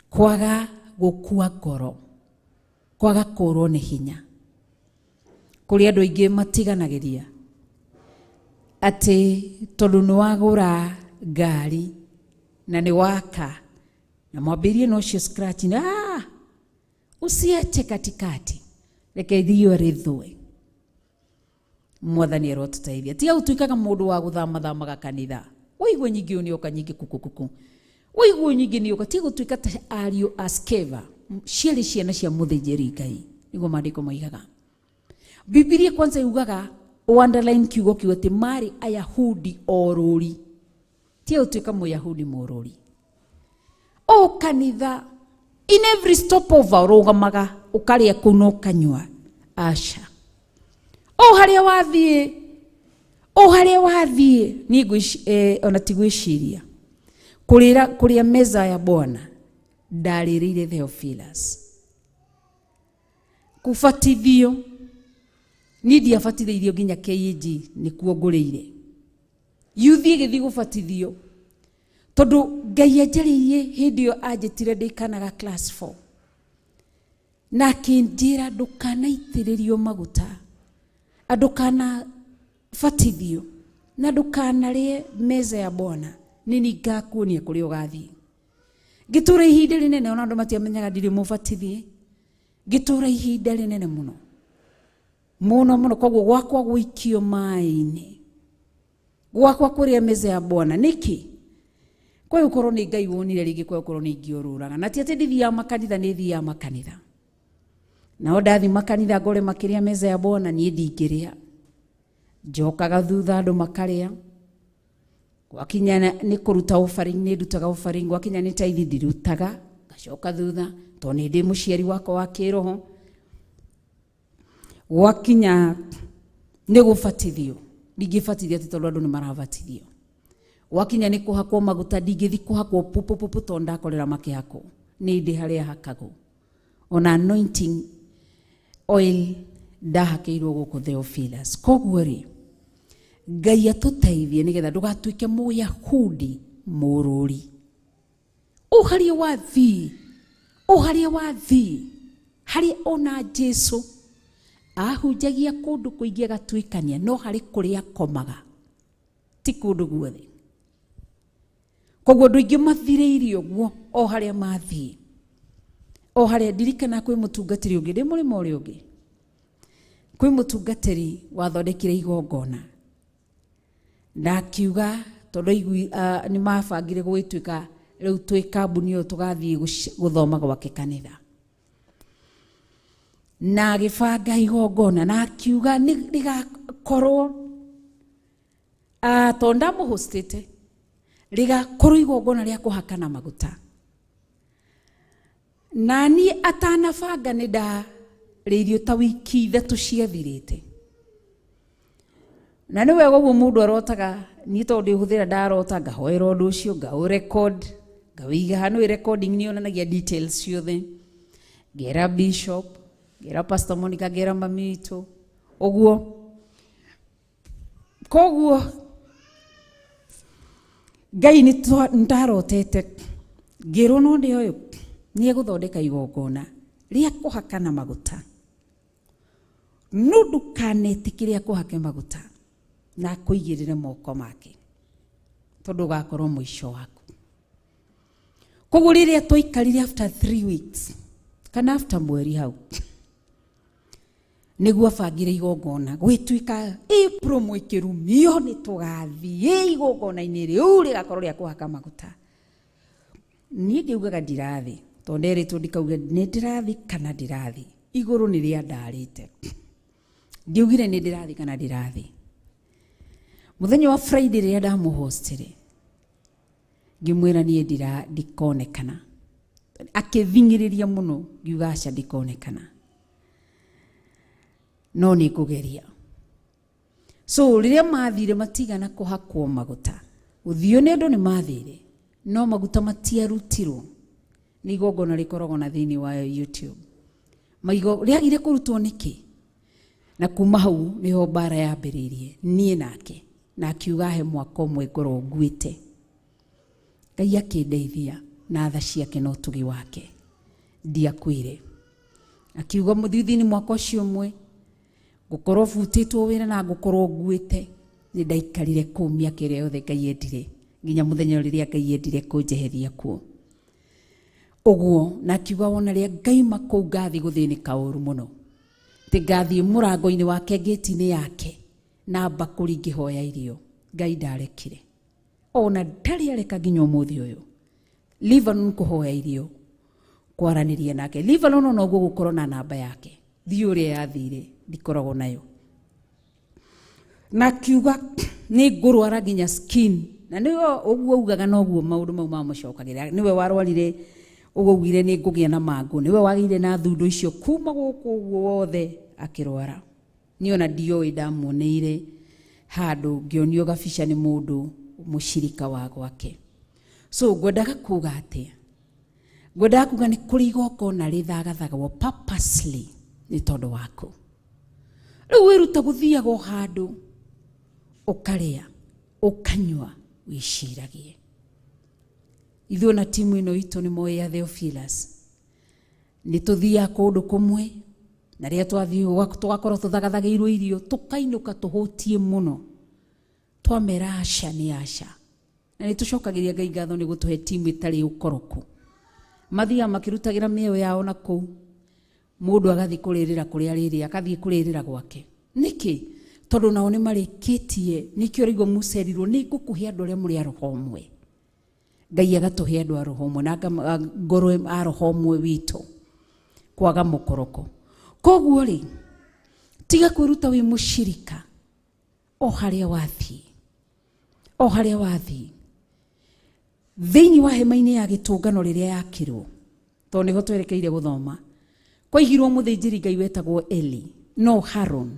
kwaga gũkua ngoro, kwaga kũrwo nĩ hinya. Kũrĩ andũ aingĩ matiganagĩria atĩ tondũ nĩ wagũra ngari na nĩ waka na mwambĩrie no cio scratch na usiache katikati, reke ithio rĩthũe. Mwathani arotũteithia. Tiga ũtuĩkaga mũndũ wa gũthamathamaga kanitha. Wĩigua nyingĩ ũnĩoka nyingĩ kukukuku. Wĩigua nyingĩ nĩoka. Tiga ũtuĩka ta ariũ a Skeva, ciarĩ ciana cia mũthĩnjĩri Ngai. Nĩguo maandĩko moigaga. Biblia kwanza yugaga underline kiugo kiugo atĩ marĩ Ayahudi orũri. Tiga ũtuĩka Mũyahudi mũrũri. O kanitha, in every stopover ũrũgamaga ũkarĩa kũu na ũkanyua. Aca. O harĩa wathiĩ niĩ ona ti gwĩciria kũrĩa meza ya Bwana ndarĩrĩire Theophilus. Kubatithio niĩ ndiabatithĩirio nginya KG nĩkuo ngũrĩire. Yuthi gĩthiĩ gũbatithio tondũ Ngai anjarĩirie hĩndĩ ĩyo anjĩtire ndĩkanaga class 4 na akĩnjĩra ndũkanaitĩrĩrio maguta, ndũkana batithio na ndũkanarĩe meza ya Bwana, nini ngakuonia kũrĩa ũgathiĩ. Ngĩtũra ihinda rĩnene, ona andũ matiamenyaga ndirĩ mũbatithie. Ngĩtũra ihinda rĩnene mũno, koguo gwakwa gũikio maĩ-inĩ, gwakwa kũrĩa meza ya Bwana nĩkĩ? Kwa ũkorwo nĩ Ngai wonire rĩngĩ, kwa ũkorwo nĩ ingĩũrũraga. Na ti atĩ ndithiaga makanitha, nĩ thiaga makanitha. Na ndathi makanitha ngore makĩrĩa meza ya Bwana, niĩ ndingĩrĩa. Njokaga thutha andũ makarĩa. Gwakinya nĩ kũruta offering, nĩ ndutaga offering. Gwakinya nĩ tithe ndirutaga, ngacoka thutha tondũ nĩ ndĩ mũciari wakwa wa kĩroho. Gwakinya nĩ gũbatithio, ndingĩbatithio atĩ tondũ andũ nĩ marabatithio. Gwakinya nĩ kũhakwo maguta, ndingĩthi kũhakwo pupu tondũ ndakorera makĩhakwo. Nĩ ndĩ harĩa hakagwo. Ona anointing oil ndahakĩirwo gũkũ Theophilus. Koguo rĩ, Ngai atũteithie nĩgetha ndũgatuĩke Mũyahudi mũrũri. Harĩa wathiĩ, harĩa ona Jesũ ahunjagia kũndũ kũingĩ agatuĩkania, no harĩ kũrĩa akomaga ti kũndũ guothe. Koguo andũ aingĩ mathirĩirie ũguo o harĩa mathiĩ. O harĩa ndirikana kwĩ mũtungatĩri ũngĩ, ndĩ mũrĩmo ũrĩa ũngĩ, kwĩ mũtungatĩri wathondekire igongona na akiuga tondũ nĩ mabangire gwĩtuĩka rĩu twĩ kambuni ĩyo tũgathiĩ gũthoma gwake kanitha, na agĩbanga igongona na akiuga rĩgakorwo tondũ ndamũhostete, rĩgakorwo igongona rĩa kũhakana maguta. Na niĩ atanabanga nĩ ndarĩirio ta wiki 3 ciathirĩte. Na nĩ wega ũguo mũndũ arotaga, niĩ tondũ ndĩhũthĩra ndarota ngahoera ũndũ ũcio, ngaũrecord, ngawĩiga hanũ. Recording nĩ yonanagia details ciothe. Ngera bishop, ngera pastor Monica, ngera mami witũ ũguo. Koguo Ngai nĩ ndarotete ngĩrwo no ndĩ ũyũ nĩ egũthondeka igongona rĩa kũhakana maguta. no ndukanetikire akuhake maguta na kuigirire moko make tondu gakorwo mwisho waku. Koguo riria twikarire after 3 weeks kana after mweri hau niguo abangire igongona gwituika April mwikiru mio ni tugathie igongona-ini riu rigakorwo ria kuhaka maguta. Nie ndiugaga ndirathi tondu eritwo ndikauga ni ndirathi kana ndirathi, iguru ni ria ndarite. Ndiugire ni ndirathi kana ndirathi. Muthenya wa Friday riria ndamuhostire ngimwira nie ndikonekana, akithingiriria muno ngiuga aca ndikonekana, no ni kugeria. So riria mathire matigana kuhakwo maguta, uthio ni andu ni mathire no maguta matiarutirwo. Ni igongona rikoragwo na thiini wa YouTube. Maigo riagire kurutwo niki? Na kuma hau niho bara yambiririe nie nake, na akiuga he mwaka umwe ngorwo nguite. Ngai akindeithia na tha ciake no tugi wake ndiakwire. Akiuga muthithini mwaka ucio umwe gukorwo futitwo wira na gukorwo nguite. Ni ndaikarire ku miaka iria yothe Ngai endire nginya muthenya riria Ngai endire kunjeheria kuo. Uguo na akiuga wona ria Ngai makou ngathi guthinika uru muno, ti ngathi murango-ini wake gate-ini yake na mbakuri ngihoya irio. Ngai ndarekire ona ndari areka nginya umuthi uyu Livanon kuhoya irio kwaraniria nake. Livanon no guo gukorwo na namba yake thio ria yathire ndikoragwo nayo. Na kiuga ni ngurwara nginya skin, na niwe uguo ugaga no guo maundu mau ma mucokagira. Niwe warwarire ugugire ni ngugia na mangu, niwe wagire na thundu icio kuma guku wothe akirwara. Niona ndioi ndamuoneire handu ngionio gabica ni mundu mushirika wa gwake. So ngwendaga kuga atia? Ngwendaga kuga ni kuri igongona rithagathaga purposely ni tondu waku. Riu wiruta guthiaga handu ukaria ukanywa wiciragie. Ithuĩ na timu ino itu ni moya ya Theophilus ni tuthia kundu kumwe na ria twathii twakorwo tuthagathagiirwo irio tukainuka tuhutie muno twamera aca ni aca, na ni tucokagiria Ngai ngatho ni gutuhe timu itari ukoroku. Mathia makirutagira mĩeo yao na kuu, mundu agathi kuririra kuria riri akathii kuririra gwake. Niki? Tondu nao ni marikitie. Nikio rigo mucerirwo ni ngukuhe andu aria muri a roho umwe. Ngai agatuhe andu a roho umwe na ngoro a roho umwe witu kwaga mukoroko. Koguo ri tiga kwiruta wi mushirika o haria wathi, o haria wathi thiini wa hema-ini ya gitungano riria yakirwo. To niho twerekeire guthoma. Kwaigirwo muthinjiri Ngai wetagwo Eli no Haron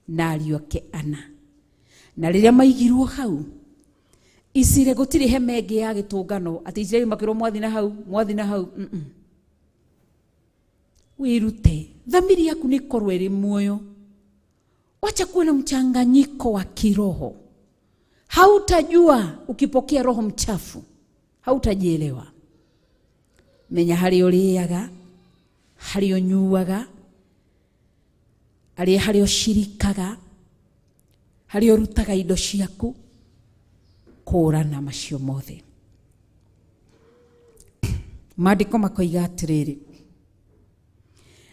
na ariũ ake 4. Na riria maigirwo hau Isire gutiri hema ĩngĩ ya gitungano ati Isiraeli makirwo mwathi na hau wirute. Dhamiri yaku ni korwo iri muoyo. Wacha kuwa na mchanganyiko wa kiroho. Hautajua ukipokea roho mchafu, hautajielewa. Menya hari uriaga, hari unyuaga, hari ushirikaga, hari urutaga indo ciaku, kũrana macio mothe. Maandĩko makoiga atiriri,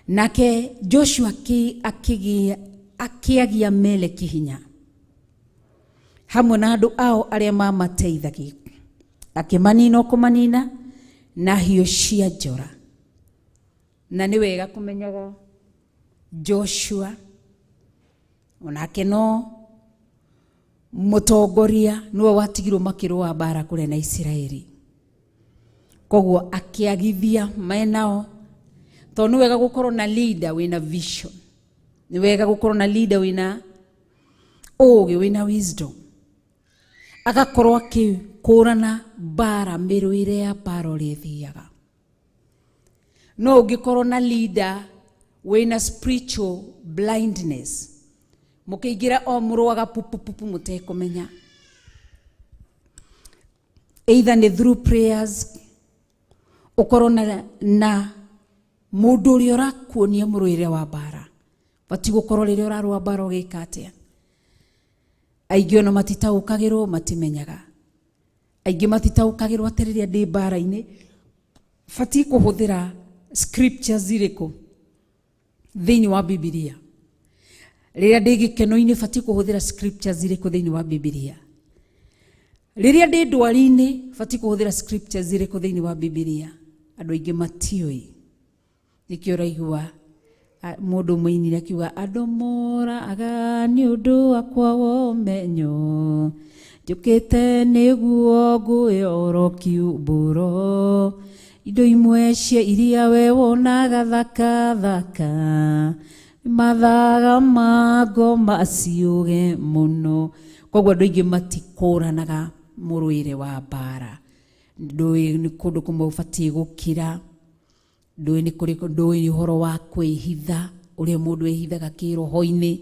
nake Joshua akiagia Meleki hinya hamwe na andu ao aria mamateithagia, akimanina kumanina na hiũ cia njora. Na ni wega kumenyaga Joshua onake no mutongoria niwe watigirwo makirũa mbara kũrĩa na Isiraeli. Koguo akiagithia menao. To ni wega gukorwo na leader wina vision, ni wega gukorwo na leader wina ũũgĩ, wina wisdom, agakorwo akĩkũrana mbara mĩrũĩre ya mbara ũrĩa ĩthiaga. No ũngĩkorwo na leader wina spiritual blindness, mũkĩingĩra o mũrũaga pupupupu mũtekũmenya, either ni through prayers ukorwo na mundu ũrĩa ũrakuonia mũrũĩre wa mbara bati gukorwo riria urarua mbara ugika atia. Aingĩ ona matitaũkagĩrwo matimenyaga. Aingĩ matitaũkagĩrwo atĩ rĩrĩa ndĩ mbara-inĩ bati kũhũthĩra scriptures irĩkũ thĩinĩ wa Biblia. Rĩrĩa ndĩ gĩkeno-inĩ bati kũhũthĩra scriptures irĩkũ thĩinĩ wa Biblia. Rĩrĩa ndĩ ndwari-inĩ bati kũhũthĩra scriptures irĩkũ thĩinĩ wa Biblia. Andũ aingĩ matiũĩ. Nĩkĩo ũraigua mũndũ mũinire akiuga andũ moraga nĩ ũndũ wakwa wa ũmenyo, njũkĩte nĩguo ngũĩoro kiumbũro, indo imwe cia iria we wonaga thaka thaka, mathaga mago maciũge mũno. Koguo andũ aingĩ matikũranaga mũrũĩre wa mbara. Ndũĩ nĩ kũndũ kũmwe ũbatiĩ gũkira. Ndũĩ ũhoro wa kwĩhitha, ũrĩa mũndũ ehithaga kĩroho-inĩ.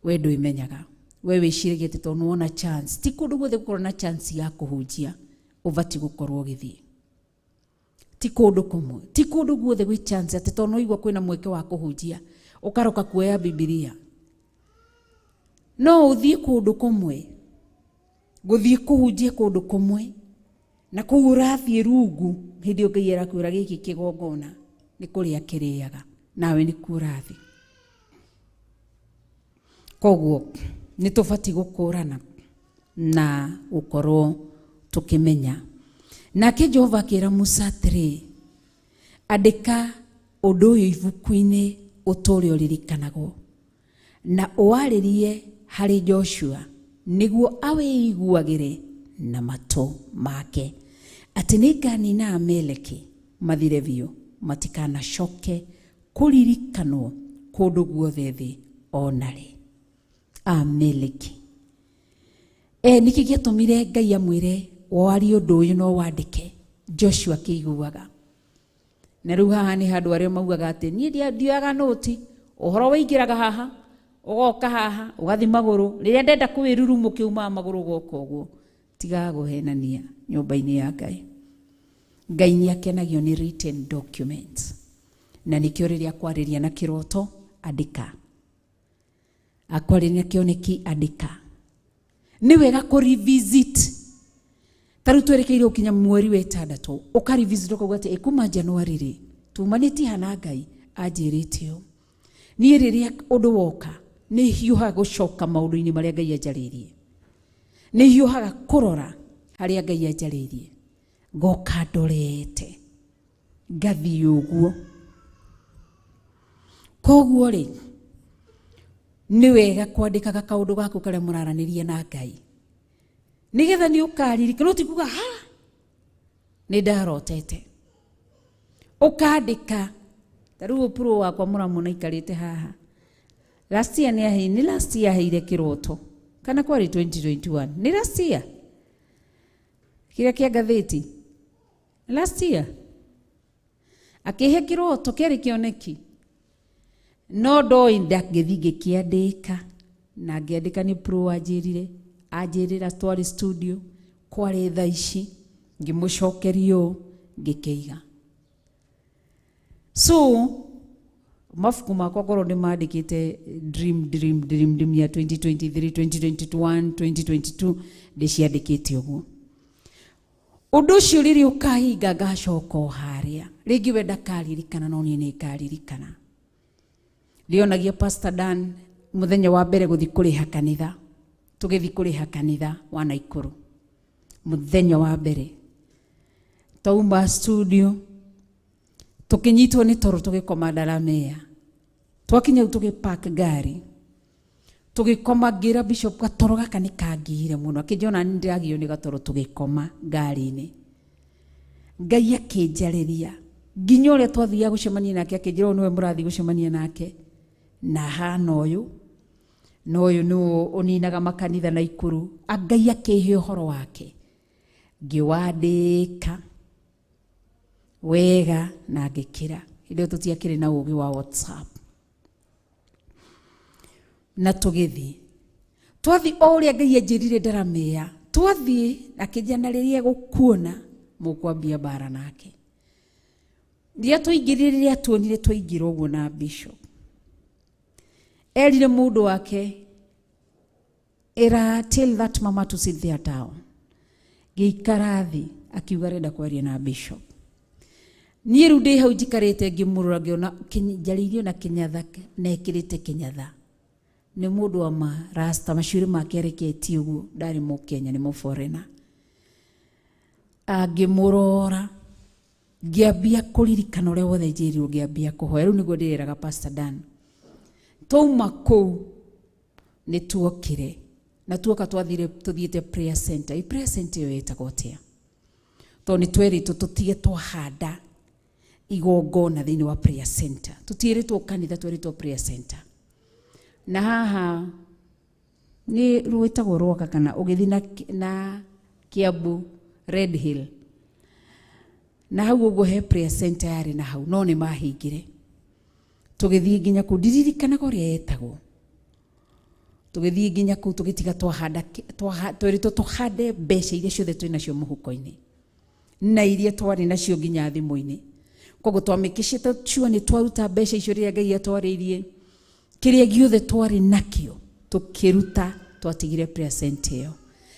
We ndũĩmenyaga. We wĩciragia atĩ tondũ wona chance. Ti kũndũ guothe gũkorwo na chance ya kũhunjia ũbatiĩ gũkorwo ũgĩthiĩ. Ti kũndũ kũmwe. Ti kũndũ guothe gwĩ chance atĩ tondũ ũigua kwĩna mweke wa kũhunjia ũkaroka kuoya Biblia. No ũthiĩ kũndũ kũmwe. Gũthiĩ kũhunjia kũndũ kũmwe. Na kũu ũrathiĩ rungu hĩndĩ Ngai arakwĩra gĩkĩ kĩgongona nĩ kũrĩa kĩrĩaga, nawe nĩ kuo ũrathiĩ. Koguo nĩ tũbatiĩ gũkũrana na gũkorwo tũkĩmenya. Nake Jehova akĩra Musa atĩrĩ, andĩka ũndũ ũyũ ibuku-inĩ ũtũũre ũririkanagwo, na ũwarĩrie harĩ Joshua nĩguo awĩiguagĩre na matũ make, atĩ nĩnganina Amaleki mathire biũ, matikanacoke kũririkanwo kũndũ guothe thĩ onarĩ. Amaleki. Nĩkĩ gĩatũmire Ngai amwĩre warie ũndũ ũyũ no wandĩke? Joshua akĩiguaga. Na rĩu haha nĩ handũ arĩa maugaga atĩ niĩ ndioyaga noti, ũhoro waingĩraga haha, ũgoka haha, ũgathi magũrũ, rĩrĩa ndenda kũwĩrurumu kĩumaga magũrũ ũgoka ũguo. Tigaga kũhenania nyũmba-inĩ ya Ngai. Ngai nĩ akenagio nĩ written documents. Na nĩkĩo rĩrĩa akwarĩria na kĩroto, andĩka. Akwarĩria na kĩoneki, andĩka. Nĩ wega kũ-revisit. Tarĩu twerekeire ũkinya mweri wa 6, ũka-revisit ũkauga atĩ kuma Januari rĩ, tumanĩtie hana Ngai anjĩrĩte ũũ. Niĩ rĩrĩa ũndũ woka, nĩ hiũhaga gũcoka maũndũ-inĩ marĩa Ngai anjarĩirie. Nĩ hiũhaga kũrora harĩa Ngai anjarĩirie. Ngoka ndorete. Ngathiĩ ũguo. Koguo rĩ, nĩ wega kwandĩkaga kaũndũ gaku karĩa mũraranĩria na Ngai. Nĩgetha nĩ ũkaririkana, no ti kuga nĩ ndarotete. Ũkandĩka. Tarĩu ũpũrũ wakwa mũramuna aikarĩte haha. Last year aheire kĩroto. Kana kwari 2021. Nĩ last year. Kĩrĩa kĩa ngathĩti. Last year. Akĩhe kĩroto kĩarĩ kĩoneki. No ndoĩ ngĩthiĩ ngĩkĩandĩka. Na ngĩandĩka nĩ pro anjĩrĩra twari studio. Kwarĩ thaa ici. Ngĩmũcokerio ngĩkĩiga. So, mafuku makwa korwo nĩ mandĩkĩte dream ya 2023, 2021, 2022 ndĩciandĩkĩte ũguo. Ũndũ ũcio rĩrĩa ũkahinga ngacoka harĩa. Rĩngĩ we ndakaririkana no niĩ nĩ ngaririkana. Rĩonagia Pastor Dan mũthenya wa mbere gũthiĩ kũrĩha kanitha. Tũgĩthiĩ kũrĩha kanitha wa Naikuru. Mũthenya wa mbere. Tauma studio. Tũkĩnyitwo nĩ toro tũgĩkoma Ndaramea. Twakinya tũgĩpark ngari. Tũgĩkoma ngĩra Bishop gatoro gaka nĩ kangihire mũno. Akĩnjona nĩ ndĩragio nĩ gatoro tũgĩkoma ngari-inĩ. Ngai akĩnjarĩria. Nginya ũrĩa twathiaga gũcemania nake akĩnjĩra nĩwe mũrathiĩ gũcemania nake. Na hana ũyũ. No ũyũ nĩ ũninaga makanitha Naikuru. Ngai akĩhe ũhoro wake. Ngĩwandĩka wega na ngĩkĩra. Hĩndĩ ĩyo tũtiakĩrĩ na ũgĩ wa WhatsApp. Na tũgĩthiĩ. Twathiĩ o ũrĩa Ngai anjĩrire Ndaramea. Twathiĩ akĩnjanarĩria gũkuona mũkwambia mbara nake. Rĩrĩa twaingĩrire rĩrĩa tuonire twaingĩra ũguo na Bishop. erire mundu wake tell that mama to sit there down. Giikara thi akiuga renda kwaria na bishop. Niĩ rĩu ndĩ hau njikarĩte ngĩmũrora ngĩona njarĩirio na kĩnyatha na ekĩrĩte kĩnyatha. Nĩ mũndũ wa marasta macuĩrĩ make areketie ũguo, ndarĩ Mũkenya, nĩ mũforena. Ngĩmũrora ngĩambia kũririkana ũrĩa wothe njĩrirwo, ngĩambia kũhoya. Rĩu nĩguo ndĩreraga Pastor Dan. Twauma kũu nĩ tuokire na tuoka tuthiĩte prayer center. I prayer center ĩyo ĩtagwo atĩa? Tondũ nĩ tweritwo tũtige twahanda igongona thĩinĩ wa prayer center. Tũtiĩrĩtwo kanitha, tweritwo prayer center. Na haha nĩ rwĩtagwo Rwaka kana ũgĩthiĩ na Kiambu Red Hill. Na hau ũguo he prayer center yarĩ na hau, no nĩ mahingire. Tũgĩthiĩ nginya kũu, ndiririkanaga ũrĩa yetagwo. Tũgĩthiĩ nginya kũu tũgĩtiga twahanda, tweritwo tũhande mbeca iria ciothe twĩ nacio mũhuko-inĩ na iria twarĩ nacio nginya thimũ-inĩ. Koguo twamĩkĩcĩte sure nĩ twaruta mbeca icio rĩrĩa Ngai atwarĩirie. Kĩrĩa giothe twarĩ nakĩo tũkĩruta, twatigire prayer center ĩyo.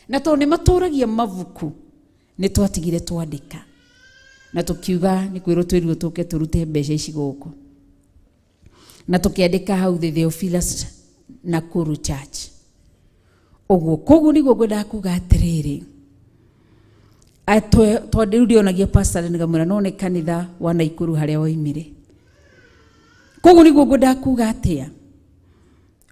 Na tondũ nĩ matũragia mabuku, nĩ twatigire twandĩka na tũkiuga nĩ kwĩrwo twĩrirwo tũke tũrute mbeca ici gũkũ. Na tũkĩandĩka hau the Theophilus Nakuru Church. Ũguo koguo nĩguo ngwendaga kuuga atĩrĩrĩ, tondũ ndionagia pastor nĩgamwĩra no nĩ kanitha wa Naikuru harĩa woimire. Koguo nĩguo ngwendaga kuuga atĩa,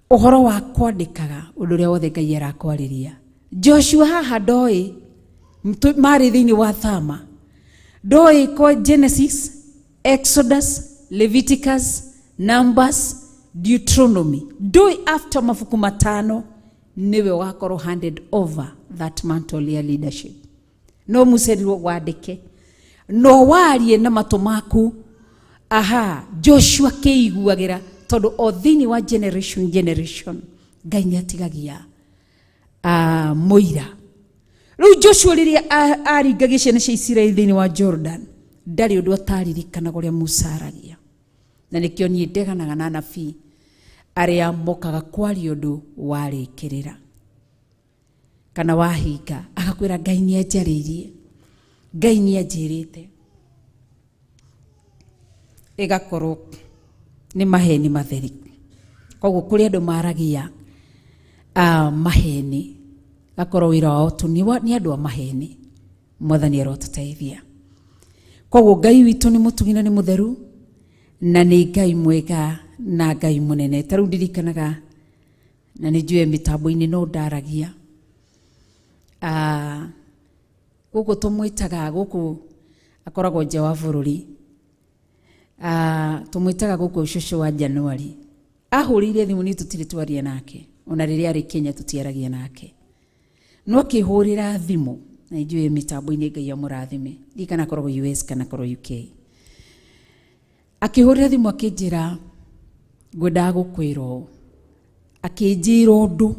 ũhoro wa kwandĩkaga ũndũ ũrĩa wothe Ngai arakwarĩria. Joshua haha ndoĩ marĩ thĩinĩ wa thama, ndoĩ kwa Genesis, Exodus, Leviticus, Numbers, Deuteronomy. Ndoĩ after mabuku matano niwe wakorwo handed over that mantle ya leadership. No mũcerirwo wandĩke, no warie na matũ maku. Aha, Joshua kĩiguagĩra, tondũ o thĩinĩ wa generation Ngai nĩatigagia mũira. Rĩu Joshua rĩrĩa aringagia ciana cia Isiraeli thĩinĩ wa Jordan, ndarĩ ũndũ ataririkanaga ũrĩa Musa aragia. Na nĩkĩo niĩ ndeganaga na anabii arĩa mokaga kwaria ũndũ warĩkĩrĩra kana wahinga, agakwĩra Ngai nĩanjarĩirie, Ngai nĩanjĩrĩte. Ĩgakorwo nĩ maheni matheri. Koguo kũrĩ andũ maragia maheni, gakorwo wĩra wao tu nĩ andũ a maheni. Mwathani arotũteithia. Koguo Ngai witũ nĩ mũtugi na nĩ mũtheru na nĩ Ngai mwega na Ngai mũnene. Ta rĩu ndirikanaga na nĩ njũĩ mĩtambo-inĩ no ndaragia. Gũkũ tũmwĩtaga, gũkũ akoragwo nja wa bũrũri, tũmwĩtaga gũkũ cũcũ wa Januari. Ahũrĩire thimũ nĩ tũtirĩ twaria nake, ona rĩrĩa arĩ Kenya tũtiaragia nake. No akĩhũrĩra thimũ, na njũĩ mĩtambo-inĩ Ngai amũrathime, ndikana akoragwo US kana akoragwo UK. Akĩhũrĩra thimũ akĩnjĩra ngwendaga gũkwĩra, akĩnjĩra ũndũ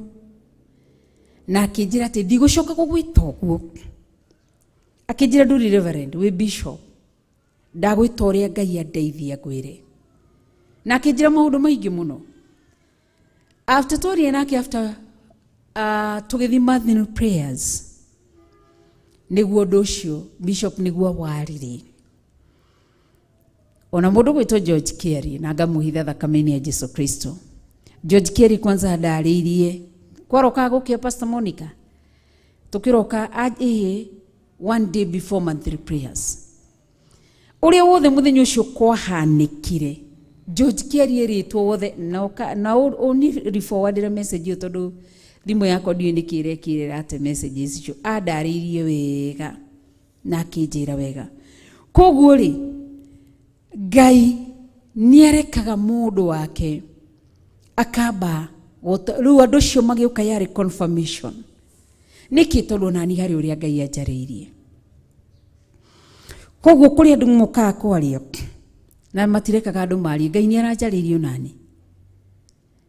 na akĩnjĩra atĩ ndigũcoka gũgwĩta ũguo. Akĩnjĩra ndũrĩ reverend, wĩ bishop, ndagwĩta ũrĩa Ngai andeithia ngwĩre. Na akĩnjĩra maũndũ maingĩ mũno. After twaria nake, after tũgĩthiĩ morning prayers, nĩguo ũndũ ũcio bishop nĩguo warire. Ona mũndũ gwĩtwo George Kerry, na ngamũhitha thakame-inĩ ya Jesu Kristo. George Kerry kwanza ndarĩirie kwaroka gũkĩa Pastor Monica, tũkĩroka one day before monthly prayers. Ũrĩa wothe mũthenya ũcio kwahanĩkire, George Kerry erĩtwo wothe na only reforwarded message ĩyo, tondũ thimũ yakwa ndiũĩ nĩkĩ ĩrekĩrĩra ate messages icio. Andarĩirie wega na akĩnjĩra wega. Koguo rĩ, Ngai nĩarekaga mũndũ wake akamba rĩu andũ acio magĩũka yarĩ confirmation. Nĩkĩ? Tondũ nani harĩ ũrĩa Ngai anjarĩirie. Koguo kũrĩ andũ mokaga kwaria na matirekaga andũ marie, Ngai nĩaranjarĩirie nani,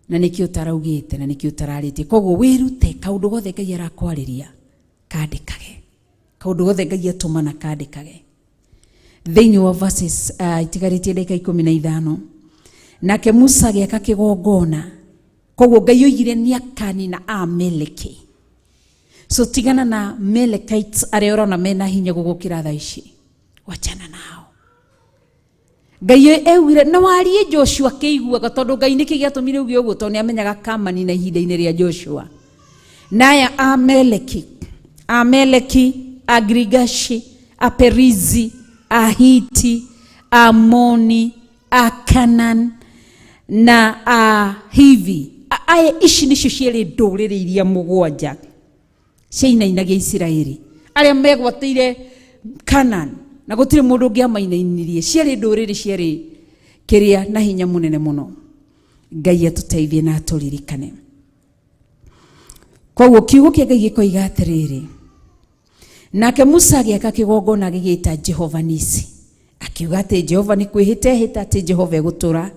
na nĩkĩo taraugĩte na nĩkĩo tararĩtie. Koguo wĩrute kaũndũ gothe Ngai arakwarĩria kandĩkage, kaũndũ gothe Ngai atũmana kandĩkage. Thĩinĩ wa verses itigarĩtie ndagĩka 15, nake Musa agĩaka kĩgongona Koguo Ngai oigire ni akanina Amaleki. So tigana na Amalekites arĩa ũrona mena hinya gũgũkĩra thaa ici. Wachana nao. Ngai eugire na warie Joshua kĩiguaga tondũ Ngai nĩkĩ gĩatũmire uge ũguo tondũ nĩamenyaga kamanina ihinda-inĩ rĩa Joshua. Naya Amaleki, Agrigashi, Aperizi, Ahiti, Amoni, Akanan na Ahivi. Aya ici nicio ciarĩ ndũrĩrĩ iria mũgwanja ciainainagia Isiraeli. Arĩa megwatĩire Canaan na gũtirĩ mũndũ ũngĩamainainirie. Ciarĩ ndũrĩrĩ ciarĩ kĩrĩa na hinya mũnene mũno. Ngai atũteithie na atũririkane. Koguo kiugo kĩa Ngai gĩkoiga atĩrĩrĩ. Nake Musa agĩaka kĩgongona gĩgĩta Jehova Nisi. Akiuga atĩ Jehova nĩ kwĩhĩta ehĩta atĩ Jehova egũtũra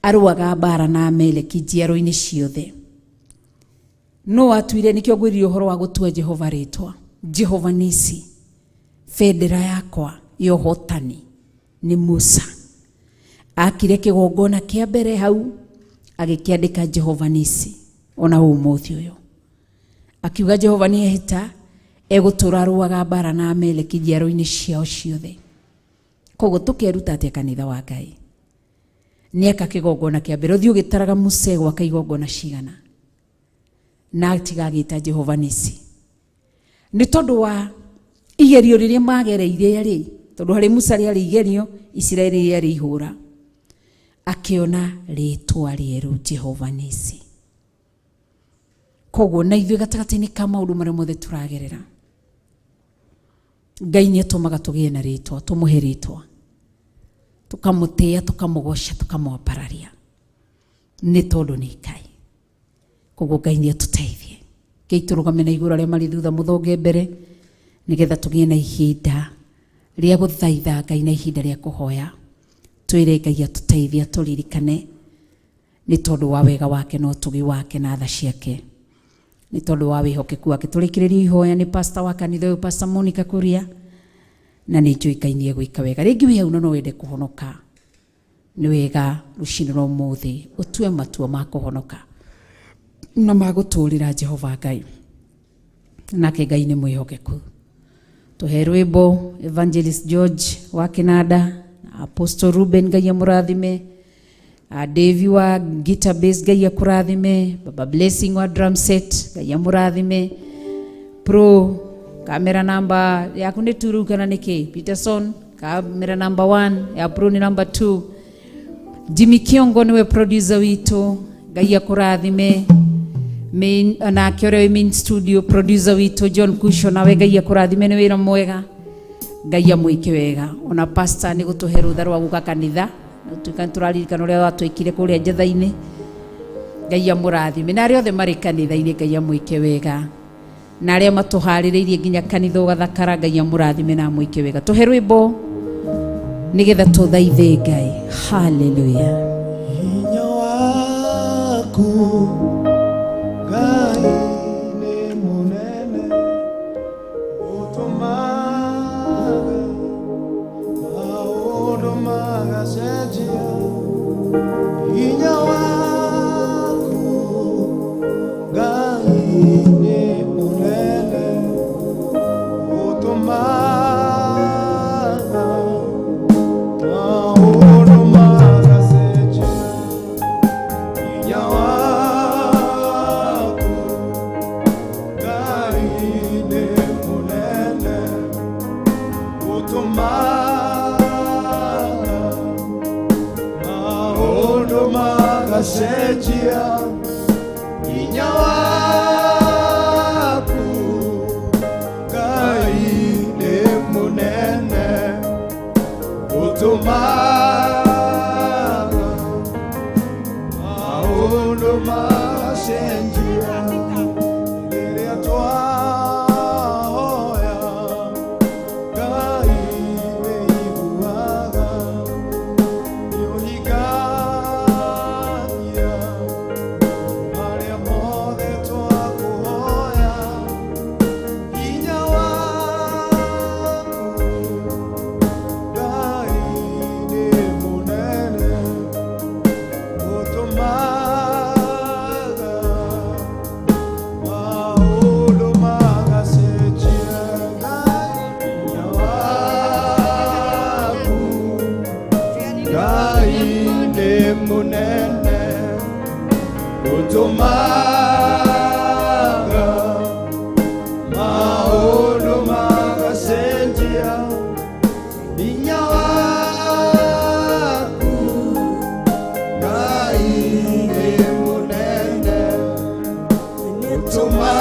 arũaga mbara na Amaleki njiaro-inĩ ciothe. No atuire nĩkĩo ngwĩrire ũhoro wa gũtua Jehova rĩtwa. Jehova Nisi. Bendera yakwa ya ũhotani nĩ Musa. Akire kĩgongona kĩa mbere hau agĩkĩandĩka Jehova Nisi. Ona ũmũthĩ ũyũ. Akiuga Jehova nĩ ehĩta egũtũra arũaga mbara na Amaleki njiaro-inĩ ciao ciothe. Koguo tũkeruta atĩa kanitha wa Ngai. Nĩeka kĩgongona kĩa mbere. Ũthiĩ ũgĩtaraga Musa gwaka igongona cigana. Na atigagĩta Jehova Nisi. Nĩ tondũ wa igerio rĩrĩa magereire rĩ, tondũ harĩ Musa rĩarĩ igerio, Isiraeli rĩarĩ ihũra. Akĩona rĩtwa rĩerũ Jehova Nisi. Koguo na ithuĩ gatagatĩ-inĩ ka maũndũ marĩa mothe tũragerera, Ngai nĩatũmaga tũgĩe na rĩtwa, tũmũhe rĩtwa, tũkamũtĩĩa, tũkamũgoca, tũkamwambararia nĩ tondũ nĩ Ngai. Koguo Ngai nĩatũteithie. Ngai tũrũgame na igũrũ arĩa marĩ thutha mũthonge mbere nĩgetha tũgĩe na ihinda rĩa gũthaitha Ngai na ihinda rĩa kũhoya. Twĩre Ngai atũteithie, atũririkane nĩ tondũ wa wega wake na ũtugi wake na tha ciake. Nĩ tondũ wa wĩhokeku wake. Tũrĩkĩrĩrie ihoya nĩ pastor wa kanitha ũyũ, Pastor Monica Kuria, na nĩ njũĩ Ngai nĩegwĩka wega. Rĩngĩ wĩ hau no wende kũhonoka, nĩ wega rũcinĩ rwa ũmũthĩ ũtue matua ma kũhonoka na magũtũũrĩra Jehova Ngai. Nake Ngai nĩ mwĩhokeku. Tũhe rwĩmbo Evangelist George wa Kinanda, Apostle Ruben Ngai amũrathime, Davey wa guitar bass Ngai akũrathime, Baba Blessing wa drum set Ngai amũrathime, Pro camera number yaku nĩ turu kana nĩkĩ, Peterson camera number 1 ya Pro ni number 2, Jimmy Kiongo niwe producer witũ Ngai akũrathime, main na kĩore main studio producer witũ John Kusho nawe Ngai akũrathime, nĩ wĩra mwega, Ngai amwĩke wega. Ona pastor nĩ gũtũhe rũtha rwa gũka kanitha, tũraririkana ũrĩa watwĩkire kũrĩa Njetha-inĩ. Ngai amũrathime. Na arĩa othe marĩ kanitha-inĩ Ngai amwĩke wega, na arĩa matũharĩrĩirie nginya kanitha ũgathakara Ngai amũrathime na amwĩke wega. Tũhe rwĩmbo nĩgetha tũthaithe Ngai. Hallelujah. Hinya waku Ngai nĩ mũnene, ũtũmaga maũndũ magacenjia. Hinya waku Ngai nĩ mũnene, ũtũmaga maũndũ magacenjia. Hinya waku Ngai nĩ mũnene, ũtũmaga maũndũ magacenjia. Hinya waku Ngai nĩ mũnene, ũtũmaga maũndũ magacenjia. Rĩrĩa twahoya Ngai nĩaiguaga, nĩũhingagia marĩa mothe twakũhoya. Hinya waku Ngai nĩ mũnene, ũtũmaga utumaga maundu magacenjia hinya waku Ngai wĩ mũnene utumaga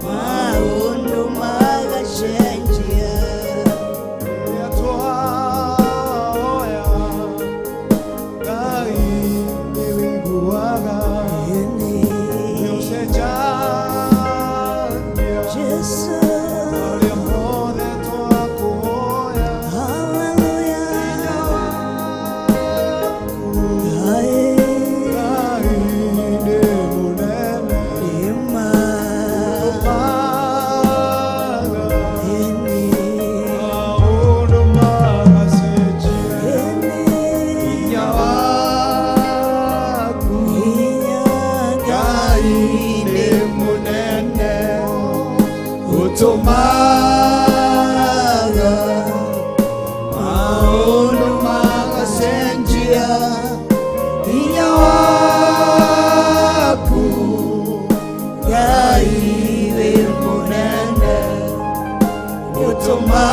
maundu magacenjia rĩrĩa twahoya Ngai nĩ wĩiguaga nĩ ũcenjagia Jesu. marĩa mothe twakũhoya Hallelujah. Ngai nĩ mũnene Ima. utumaga Eni. maundu magacenjia hinya waku Ngai nĩ mũnene utumaga maundu magacenjia hinya waku Ngai wĩ mũnene utumaga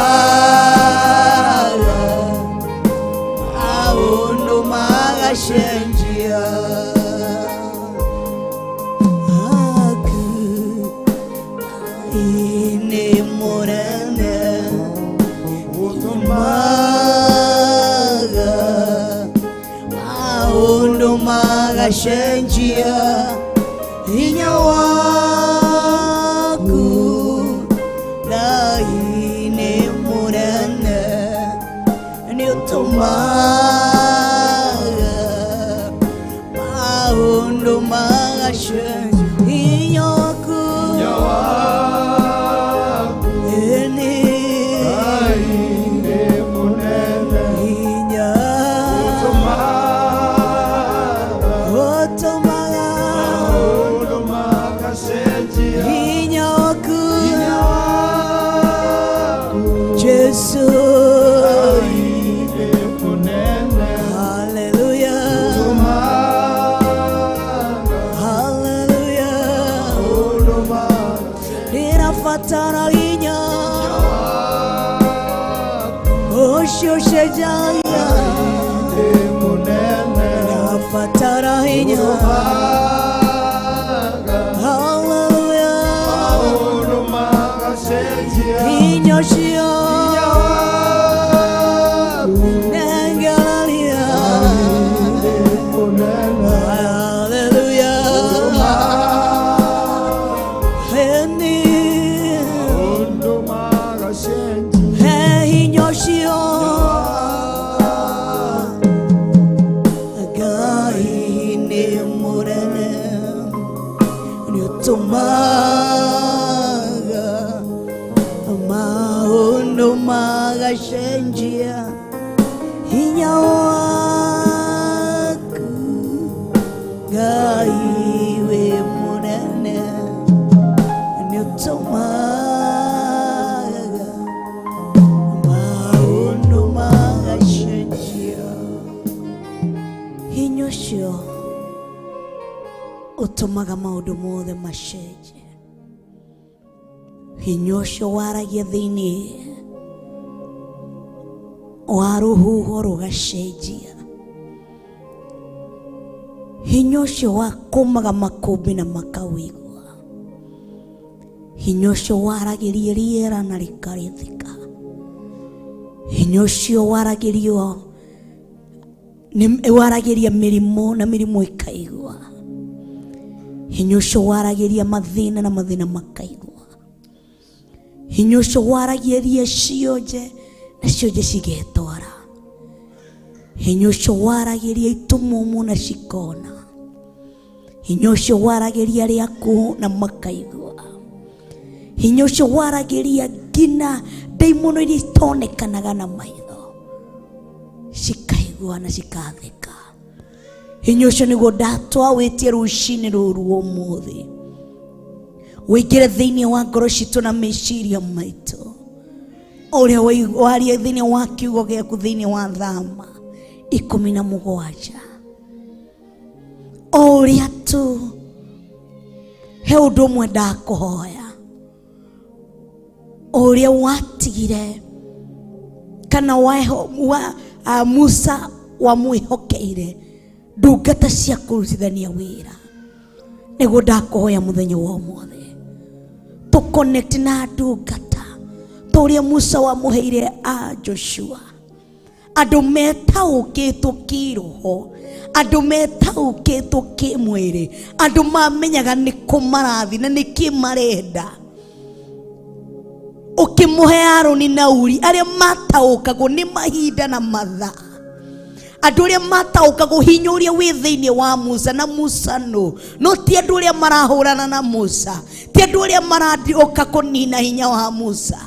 maundu magacenjia Ini murene utumaga maundu magacenjia hinya waku Ngai ni murene ni utumaga maundu magacenjia hinya waku hinya waku Ini Ngai nĩ mũnene hinya utumaga maundu magacenjia hinya waku hinya waku Jesu. Ngai nĩ mũnene Hallelujah. utumaga Hallelujah. maundu magacenjia Ninafatana hinya waku Osho shejaya nĩ mũnene Ninafatana hinya utumaga Hallelujah. maundu magacenjia Hinya shio hinya waku Nengalalia nĩ mũnene Hallelujah. Heni maundu magacenjia hinya shio Ngai ni murene ni utumaga maundu magacenjia hinya waku Ngai wĩ mũnene ni utumaga maundu magacenjia hinya ũcio ũtũmaga maũndũ mothe macenjie hinya ũcio waragia thĩinĩ wa rũhuho rũgacenjia hinya ũcio wakũmaga makũmbĩ na makawĩigua hinya ũcio waragĩria rĩera na rĩkarĩthĩka hinya ũcio waragĩria mĩrimũ na mĩrimũ ĩkaigua hinya ũcio waragĩria mathĩna na mathĩna makaigua hinya ũcio waragĩria cionje na cionje cigetwara hinya ũcio waragĩria itumumu na cikona hinya ũcio waragĩria rĩaku na makaigua hinya ũcio waragĩria ngina ndaimono iria itonekanaga na maitho cikaigua na cikatheka hinya ũcio nĩguo ndatwawĩtie rũcinĩ rũrũ ũmũthĩ wĩingĩre thĩinĩ wa ngoro citũ na meciria maitũ ũrĩa waria thĩinĩ wa kiugo gĩaku thĩinĩ wa Thama 17 uria tu he undu mwe ndakuhoya uria watigire kana Musa wa mwihokeire ndungata cia kurutithania wira niguo ndakuhoya muthenya wa umuthi to connect na ndungata turia Musa wa muheire Joshua andu metaukitwo kiroho andu metaukitwo kimwiri andu mamenyaga ni kumarathi na niki marenda ukimuhe Aroni na Uri aria mataukagwo ni mahinda na mathaa andu aria mataukagwo hinya uria wi thiini wa Musa na Musa no ti andu aria marahurana na Musa ti andu aria maradioka kunina hinya wa Musa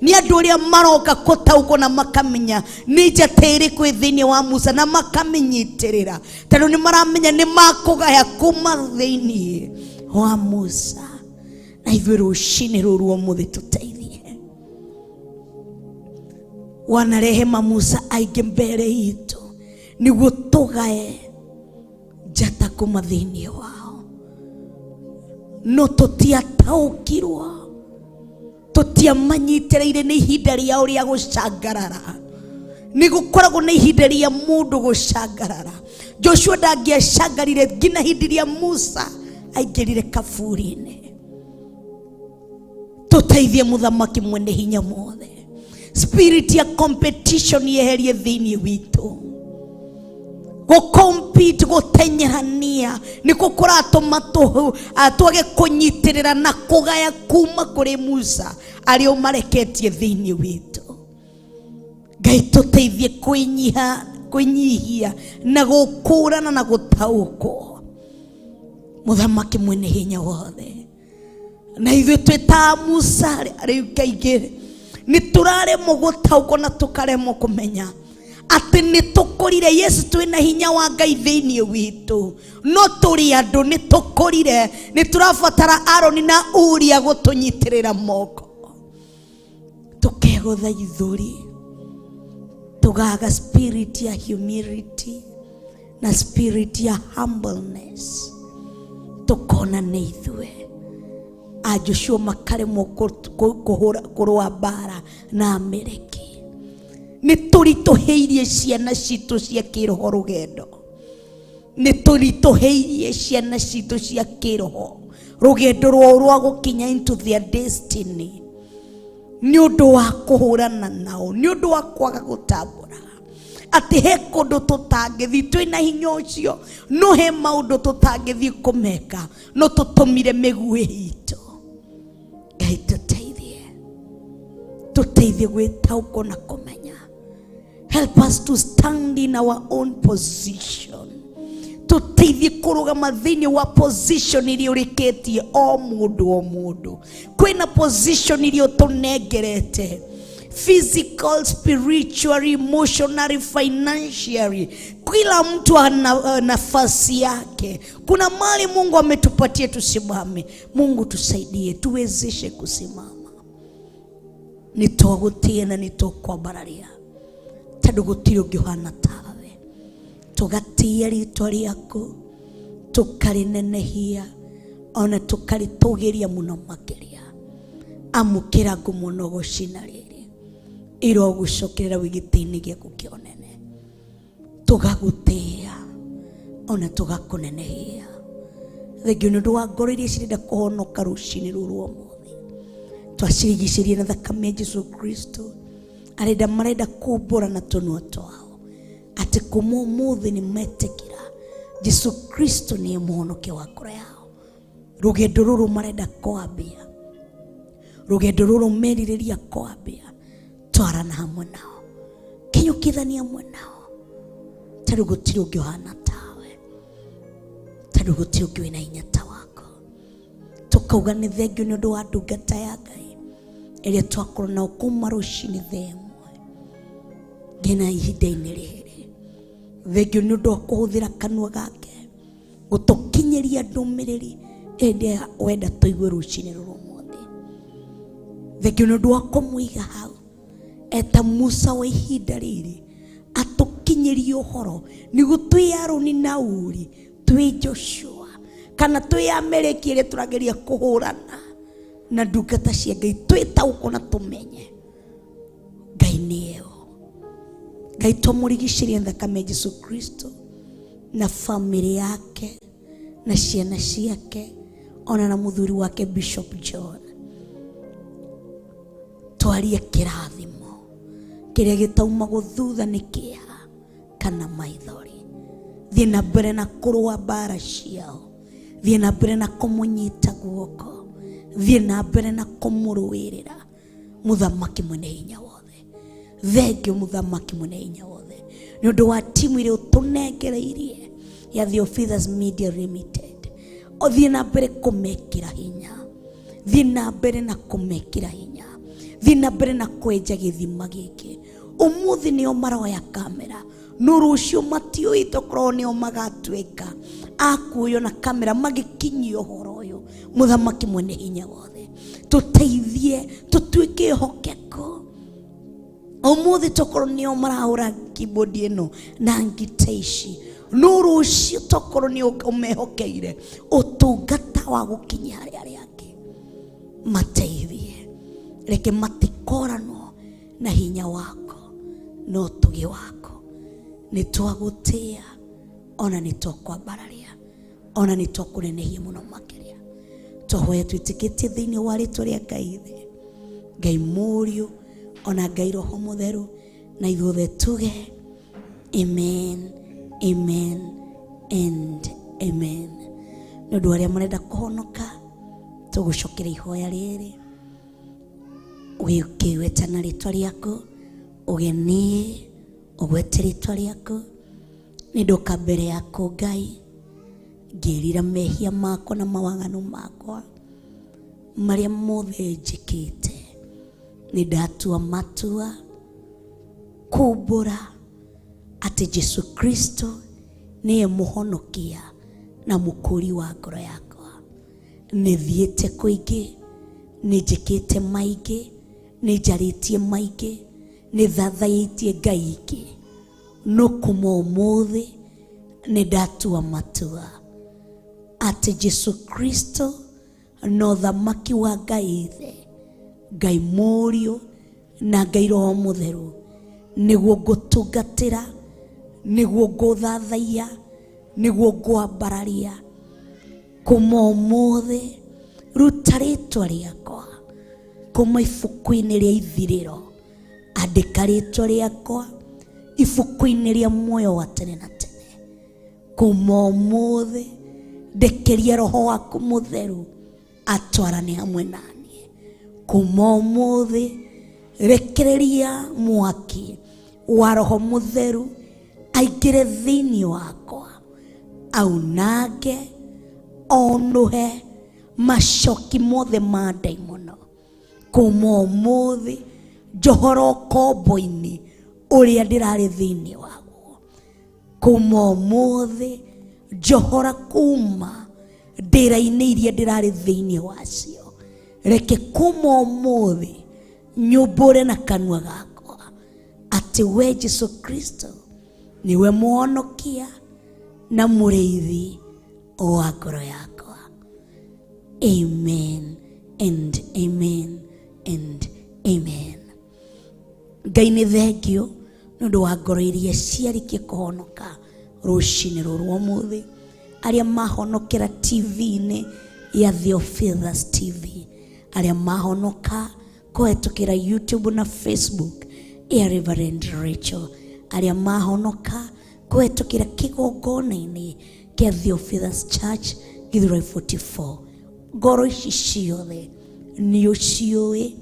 ni andu aria maroka kutauko na makamenya ni njatiri kwi thiini wa Musa na makaminyitirira tondu ni maramenya ni makugaya kuma thiini wa Musa na hivyo rushini ruru umuthi tuteithie wanarehema Musa aige mbere itu niguo tugae njata kuma thiini wao no tutiataukirwo tutiamanyitirire ni ihinda riao ria gucangarara ni gukoragwo na ihinda ria mundu gucangarara Joshua ndangiacangarire ngina hindi ria Musa aingirire kaburi-ini tuteithie muthamaki mwene hinya mothe spirit ya competition yeherie thiini witu go compete go tenyerania niko kuratuma twage kunyitirira na kugaya kuma kuri Musa ari umareketie thiini witu Ngai tuteithie kunyihia na gukurana na gutaukwo muthamaki mwene hinya wothe na ithuĩ twita Musa ari kaingĩ ni turaremwo gutaukwo na tukaremwo kumenya ati ni tukurire Yesu twina hinya wa Ngai thiini witu no turi andu ni tukurire ni turabatara Aroni na Uri agutunyitirira moko tukegutha ithuri tugaga spirit ya humility na spirit ya humbleness tukona ni ithue Joshua makaremwo kurwa bara na Amaleki ni turituheirie ciana citu cia kiroho rugendo ni turituheirie ciana citu cia kiroho rugendo rwa gukinya into their destiny ni undu wa kuhurana nao ni undu wa kwaga gutambura ati he kundu tutangithi twina hinya ucio no he maundu tutangithi kumeka no tutumire miguu itu Ngai tuteithie gwitauko na kumenya. Help us to stand in our own position. Tuteithie kurugama thiini wa position iria uriketie o mundu kwina position iria tunengerete physical, spiritual, emotional, financially. Kila mtu ana nafasi yake. Kuna mali Mungu ametupatia tusimame. Mungu tusaidie, tuwezeshe kusimama. Nitogutie na nitokwambararia tondu gutiri ungihana tawe. Tugatia ritwa riaku, tukarinenehia, ona tukaritugiria muno makiria. Amukira ngumuno gucina riri iro gucokerera wigitini giaku kionene. Tugagutia ona tugakunenehia. Thengio ni undu wa ngoro iria cirenda kuhonoka rucini ruru umuthi. Twacirigicirie na thakame ya Jesu Kristo arenda marenda kumbura na tunua twao ati kuma umuthi ni metekira Jesu Kristo ni muhonokia wa ngoro yao. Rugendo ruru marenda kwambia, rugendo ruru meririria kwambia, twarana hamwe nao, kinyukithania hamwe nao. Tondu gutiri ungihana tawe, tondu gutiri ungi wina hinya ta wako. Tukauga ni thengio ni undu wa ndungata ya Ngai iria twakorwo nao kuma rucini themwe ngina ihinda-ini riri. Thengio ni undu wa kuhuthira kanua gake gutukinyiria ndumiriri ende wenda tuigue rucini ruru muthi. Thengio ni undu wa kumuiga hau eta Musa wa ihinda riri atukinyirie uhoro niguo twi Aroni na Uri twi Joshua kana twi Amaleki ile turageria kuhurana na ndungata cia Ngai twitauko na tumenye Ngai niyo Ngai tomurigicirie thakame Yesu Kristo na family yake na ciana ciake ona na muthuri wake Bishop John. Twarie kirathimo kiria gitauma guthutha ni kiha kana maithori. Thie na mbere na kurua bara ciao, thie na mbere na kumunyita guoko, thie na mbere na kumuruirira muthamaki mwene hinya wothe. Thengio muthamaki mwene hinya wothe ni undu wa timu ile utunengereirie ya The Officers Media Limited. O thie na mbere kumekira hinya, thie na mbere na kumekira hinya, thie na mbere na kwenja githima giki. Umuthi nio maroya kamera, nuru ucio matioi tokorwo nio magatweka akuyo na kamera magikinyio horo uyu muthamaki mwene hinya wothe. Tuteithie tutwike hokeko. Umuthi tokorwo nio marahura keyboard ino na ngita ici, nuru ucio tokorwo nio umehokeire utungata wa gukinya aria angi, mateithie reke matikoranwo na hinya wako no tugi wako. Ni twagutia ona ni twakwambararia ona ni twakunenehia muno makiria. Twahoya twitikitie thiini wa ritwa ria Ngai the Ngai Mũriũ ona Ngai Roho Mũtheru na ithuothe tuge amen, amen and amen. Nondu aria marenda kuhonoka tugucokera ihoya riri ugiweta na ritwa riaku ugenie ugwete ritwa riaku. Nindoka mbere yako Ngai ngirira mehia mako na mawaganu makwa maria mothe njikite. Nidatua matua kumbura ati Yesu Kristo niye muhonokia na mukuri wa ngoro yakwa. Nithiete kuingi, ninjikite maingi, ninjaritie maingi, nithathaitie Ngai ingi, no kuma umuthi nidatua matua ati Yesu Kristo no thamaki wa Ngai the Ngai Mũriũ na Ngai Roho Mũtheru niguo ngutungatira, niguo nguthathaia, niguo ngwambararia. Kuma umuthi ruta ritwa riakwa kuma ibuku-ini ria ithiriro, andika ritwa riakwa ibuku-ini ria muoyo wa tene na tene. Kuma umuthi ndekeria Roho waku Mutheru atwarane hamwe nanie. Kuma umuthi rekereria mwaki wa Roho Mutheru aingire thiini wakwa, aunange onuhe macoki mothe ma ndaimono. Kuma umuthi njohoro kombo-ini uria ndirari thiini waguo. Kuma umuthi njohora kuma ndira-ini iria ndirari thiini wacio. Reke kuma umuthi nyumbure na kanua gakwa ati we Yesu Kristo niwe muhonokia na muriithi wa ngoro yakwa. Amen and amen and amen. Ngai ni thengio nundu wa ngoro iria ciarikie kuhonoka rucini ruru umuthi, aria mahonokera TV-ini ya The Officers TV, aria mahonoka kuhetukira YouTube na Facebook ya Reverend Rachel, aria mahonoka kuhetukira kigongona-ini kia The Officers Church Githurai 44. Ngoro ici ciothe ni uciui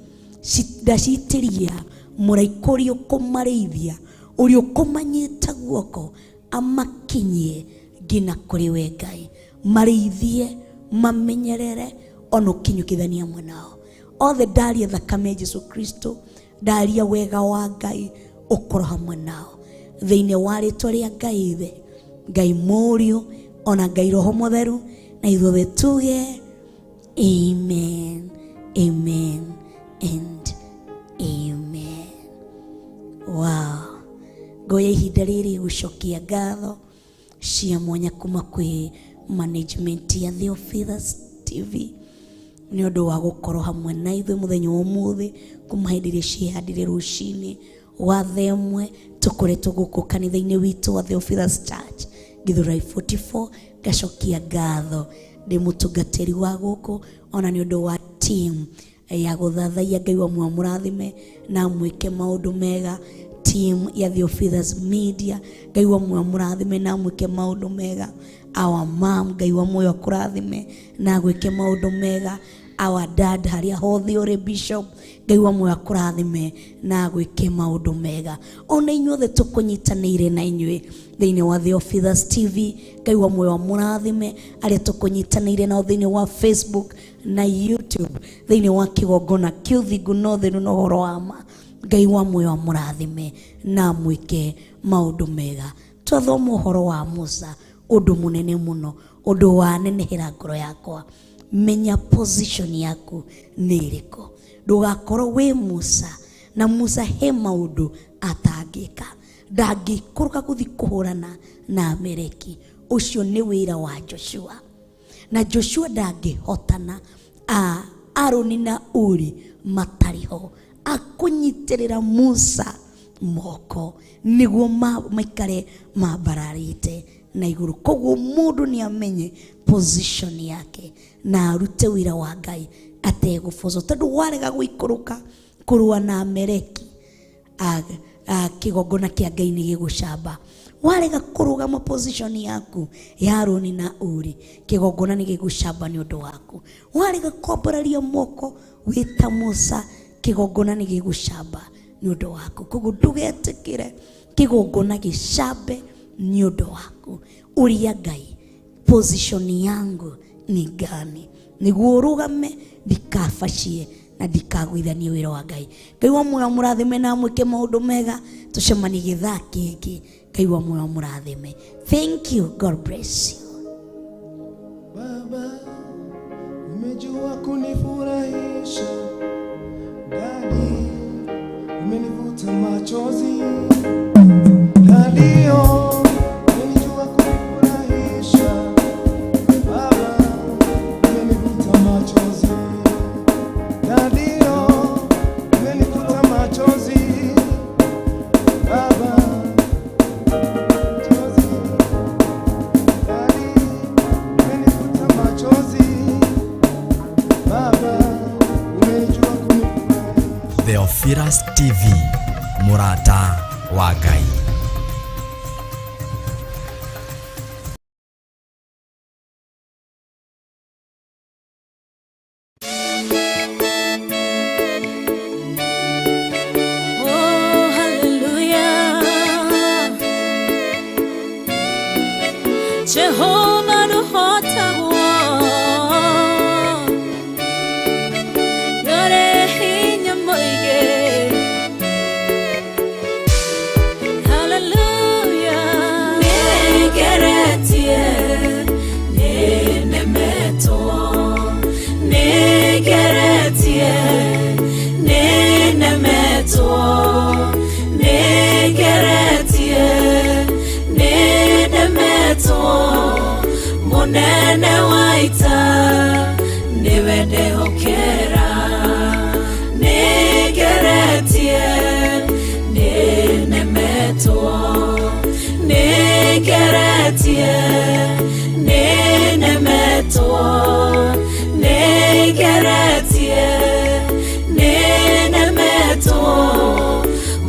ndacitiria muraikuri ukumarithia uri ukumanyita guoko amakinyie ngina kuri we Ngai. Marithie mamenyerere ono kinyukithania mwanao. Othe ndaria thakame Yesu Kristo, ndaria wega wa Ngai ukoro hamwe nao thiini wa ritwa ria Ngai the Ngai Mũriũ ona Ngai Roho Mũtheru na ithuothe tuge amen, amen and amen. Wow. Ngoya ihinda riri gucokia ngatho cia mwanya kuma kwi management ya Theophilus TV ni undu wa gukorwo hamwe na ithuĩ muthenya wa umuthi kuma hindi iria cihandire rucini wa themwe tukoretwo guku kanitha-ini witu wa Theophilus Church Githurai 44 gacokia ngatho ndi mutungatiri wa guku ona ni undu wa team ya guthathaia Ngai wa muoyo murathime na mwike maundu mega team ya Theophilus Media Ngai wa muoyo murathime na mwike maundu mega our mom Ngai wa muoyo kurathime na gwike maundu mega our dad haria hothi uri bishop Ngai wa muoyo kurathime na gwike maundu mega ona inyuothe tukunyitanire na inyue thiini wa Theophilus TV Ngai wa muoyo murathime aria tukunyitanire na thiini wa Facebook na YouTube thiini wa kigongona kiuthingu no thiru no horo wa ma Ngai wa muoyo murathime na mwike maundu mega twathoma horo wa Musa undu munene muno undu wa nenehera ngoro yakwa menya position yaku ni iriko ndugakorwo wi Musa na Musa he maundu atangika ndangikuruka kuthi kuhurana na Amaleki ucio ni wira wa Joshua na Joshua ndangihotana Aroni na Uri matariho akunyitirira Musa moko niguo maikare mabararite na iguru koguo mundu ni amenye position yake na arute wira wa Ngai ategufozo tondu warega guikuruka kurua na Amaleki kigongona kia Ngai ni gigucamba warega kurugama position yaku ya Aroni na Uri kigongona ni gigucamba ni undu waku warega kombararia moko wita Musa kigongona ni gigucamba ni undu waku koguo ndugetikire kigongona gicambe ni undu waku uria Ngai position yangu ni gani niguo urugame ndikafashie na ndikagwithanie wira wa Ngai Ngai wa muoyo murathime na mwike maundu mega tucemani githaa kingi Ngai wa muoyo murathime thank you God bless you Baba umejua kunifurahisha Daddy umenivuta machozi Daddy umejua kunifurahisha Baba umenivuta machozi Daddy umenivuta machozi Baba Theophilus TV murata wa Ngai. Jehovah no hota yore hinya moige hallelujah negeretie nenemeto negeretie nenemeto negeretie nenemeto munene waita niwende hokera negeretie nenemeto negeretie nenemeto negeretie nenemeto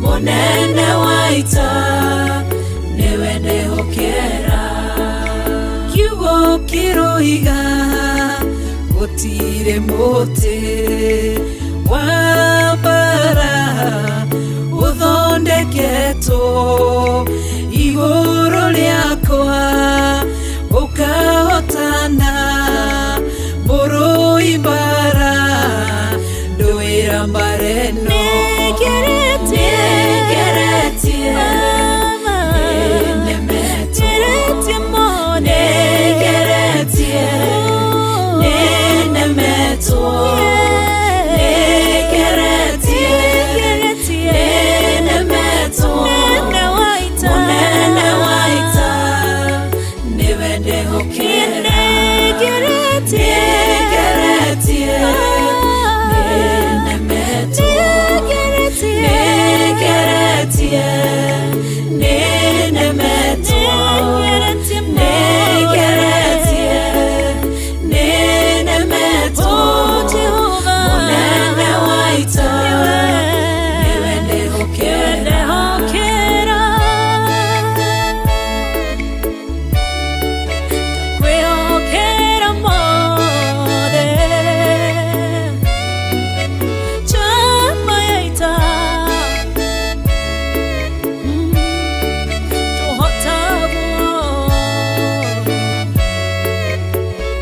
munene waita niwende hokera kiugo kiroiga gutire muti wa bara uthondeke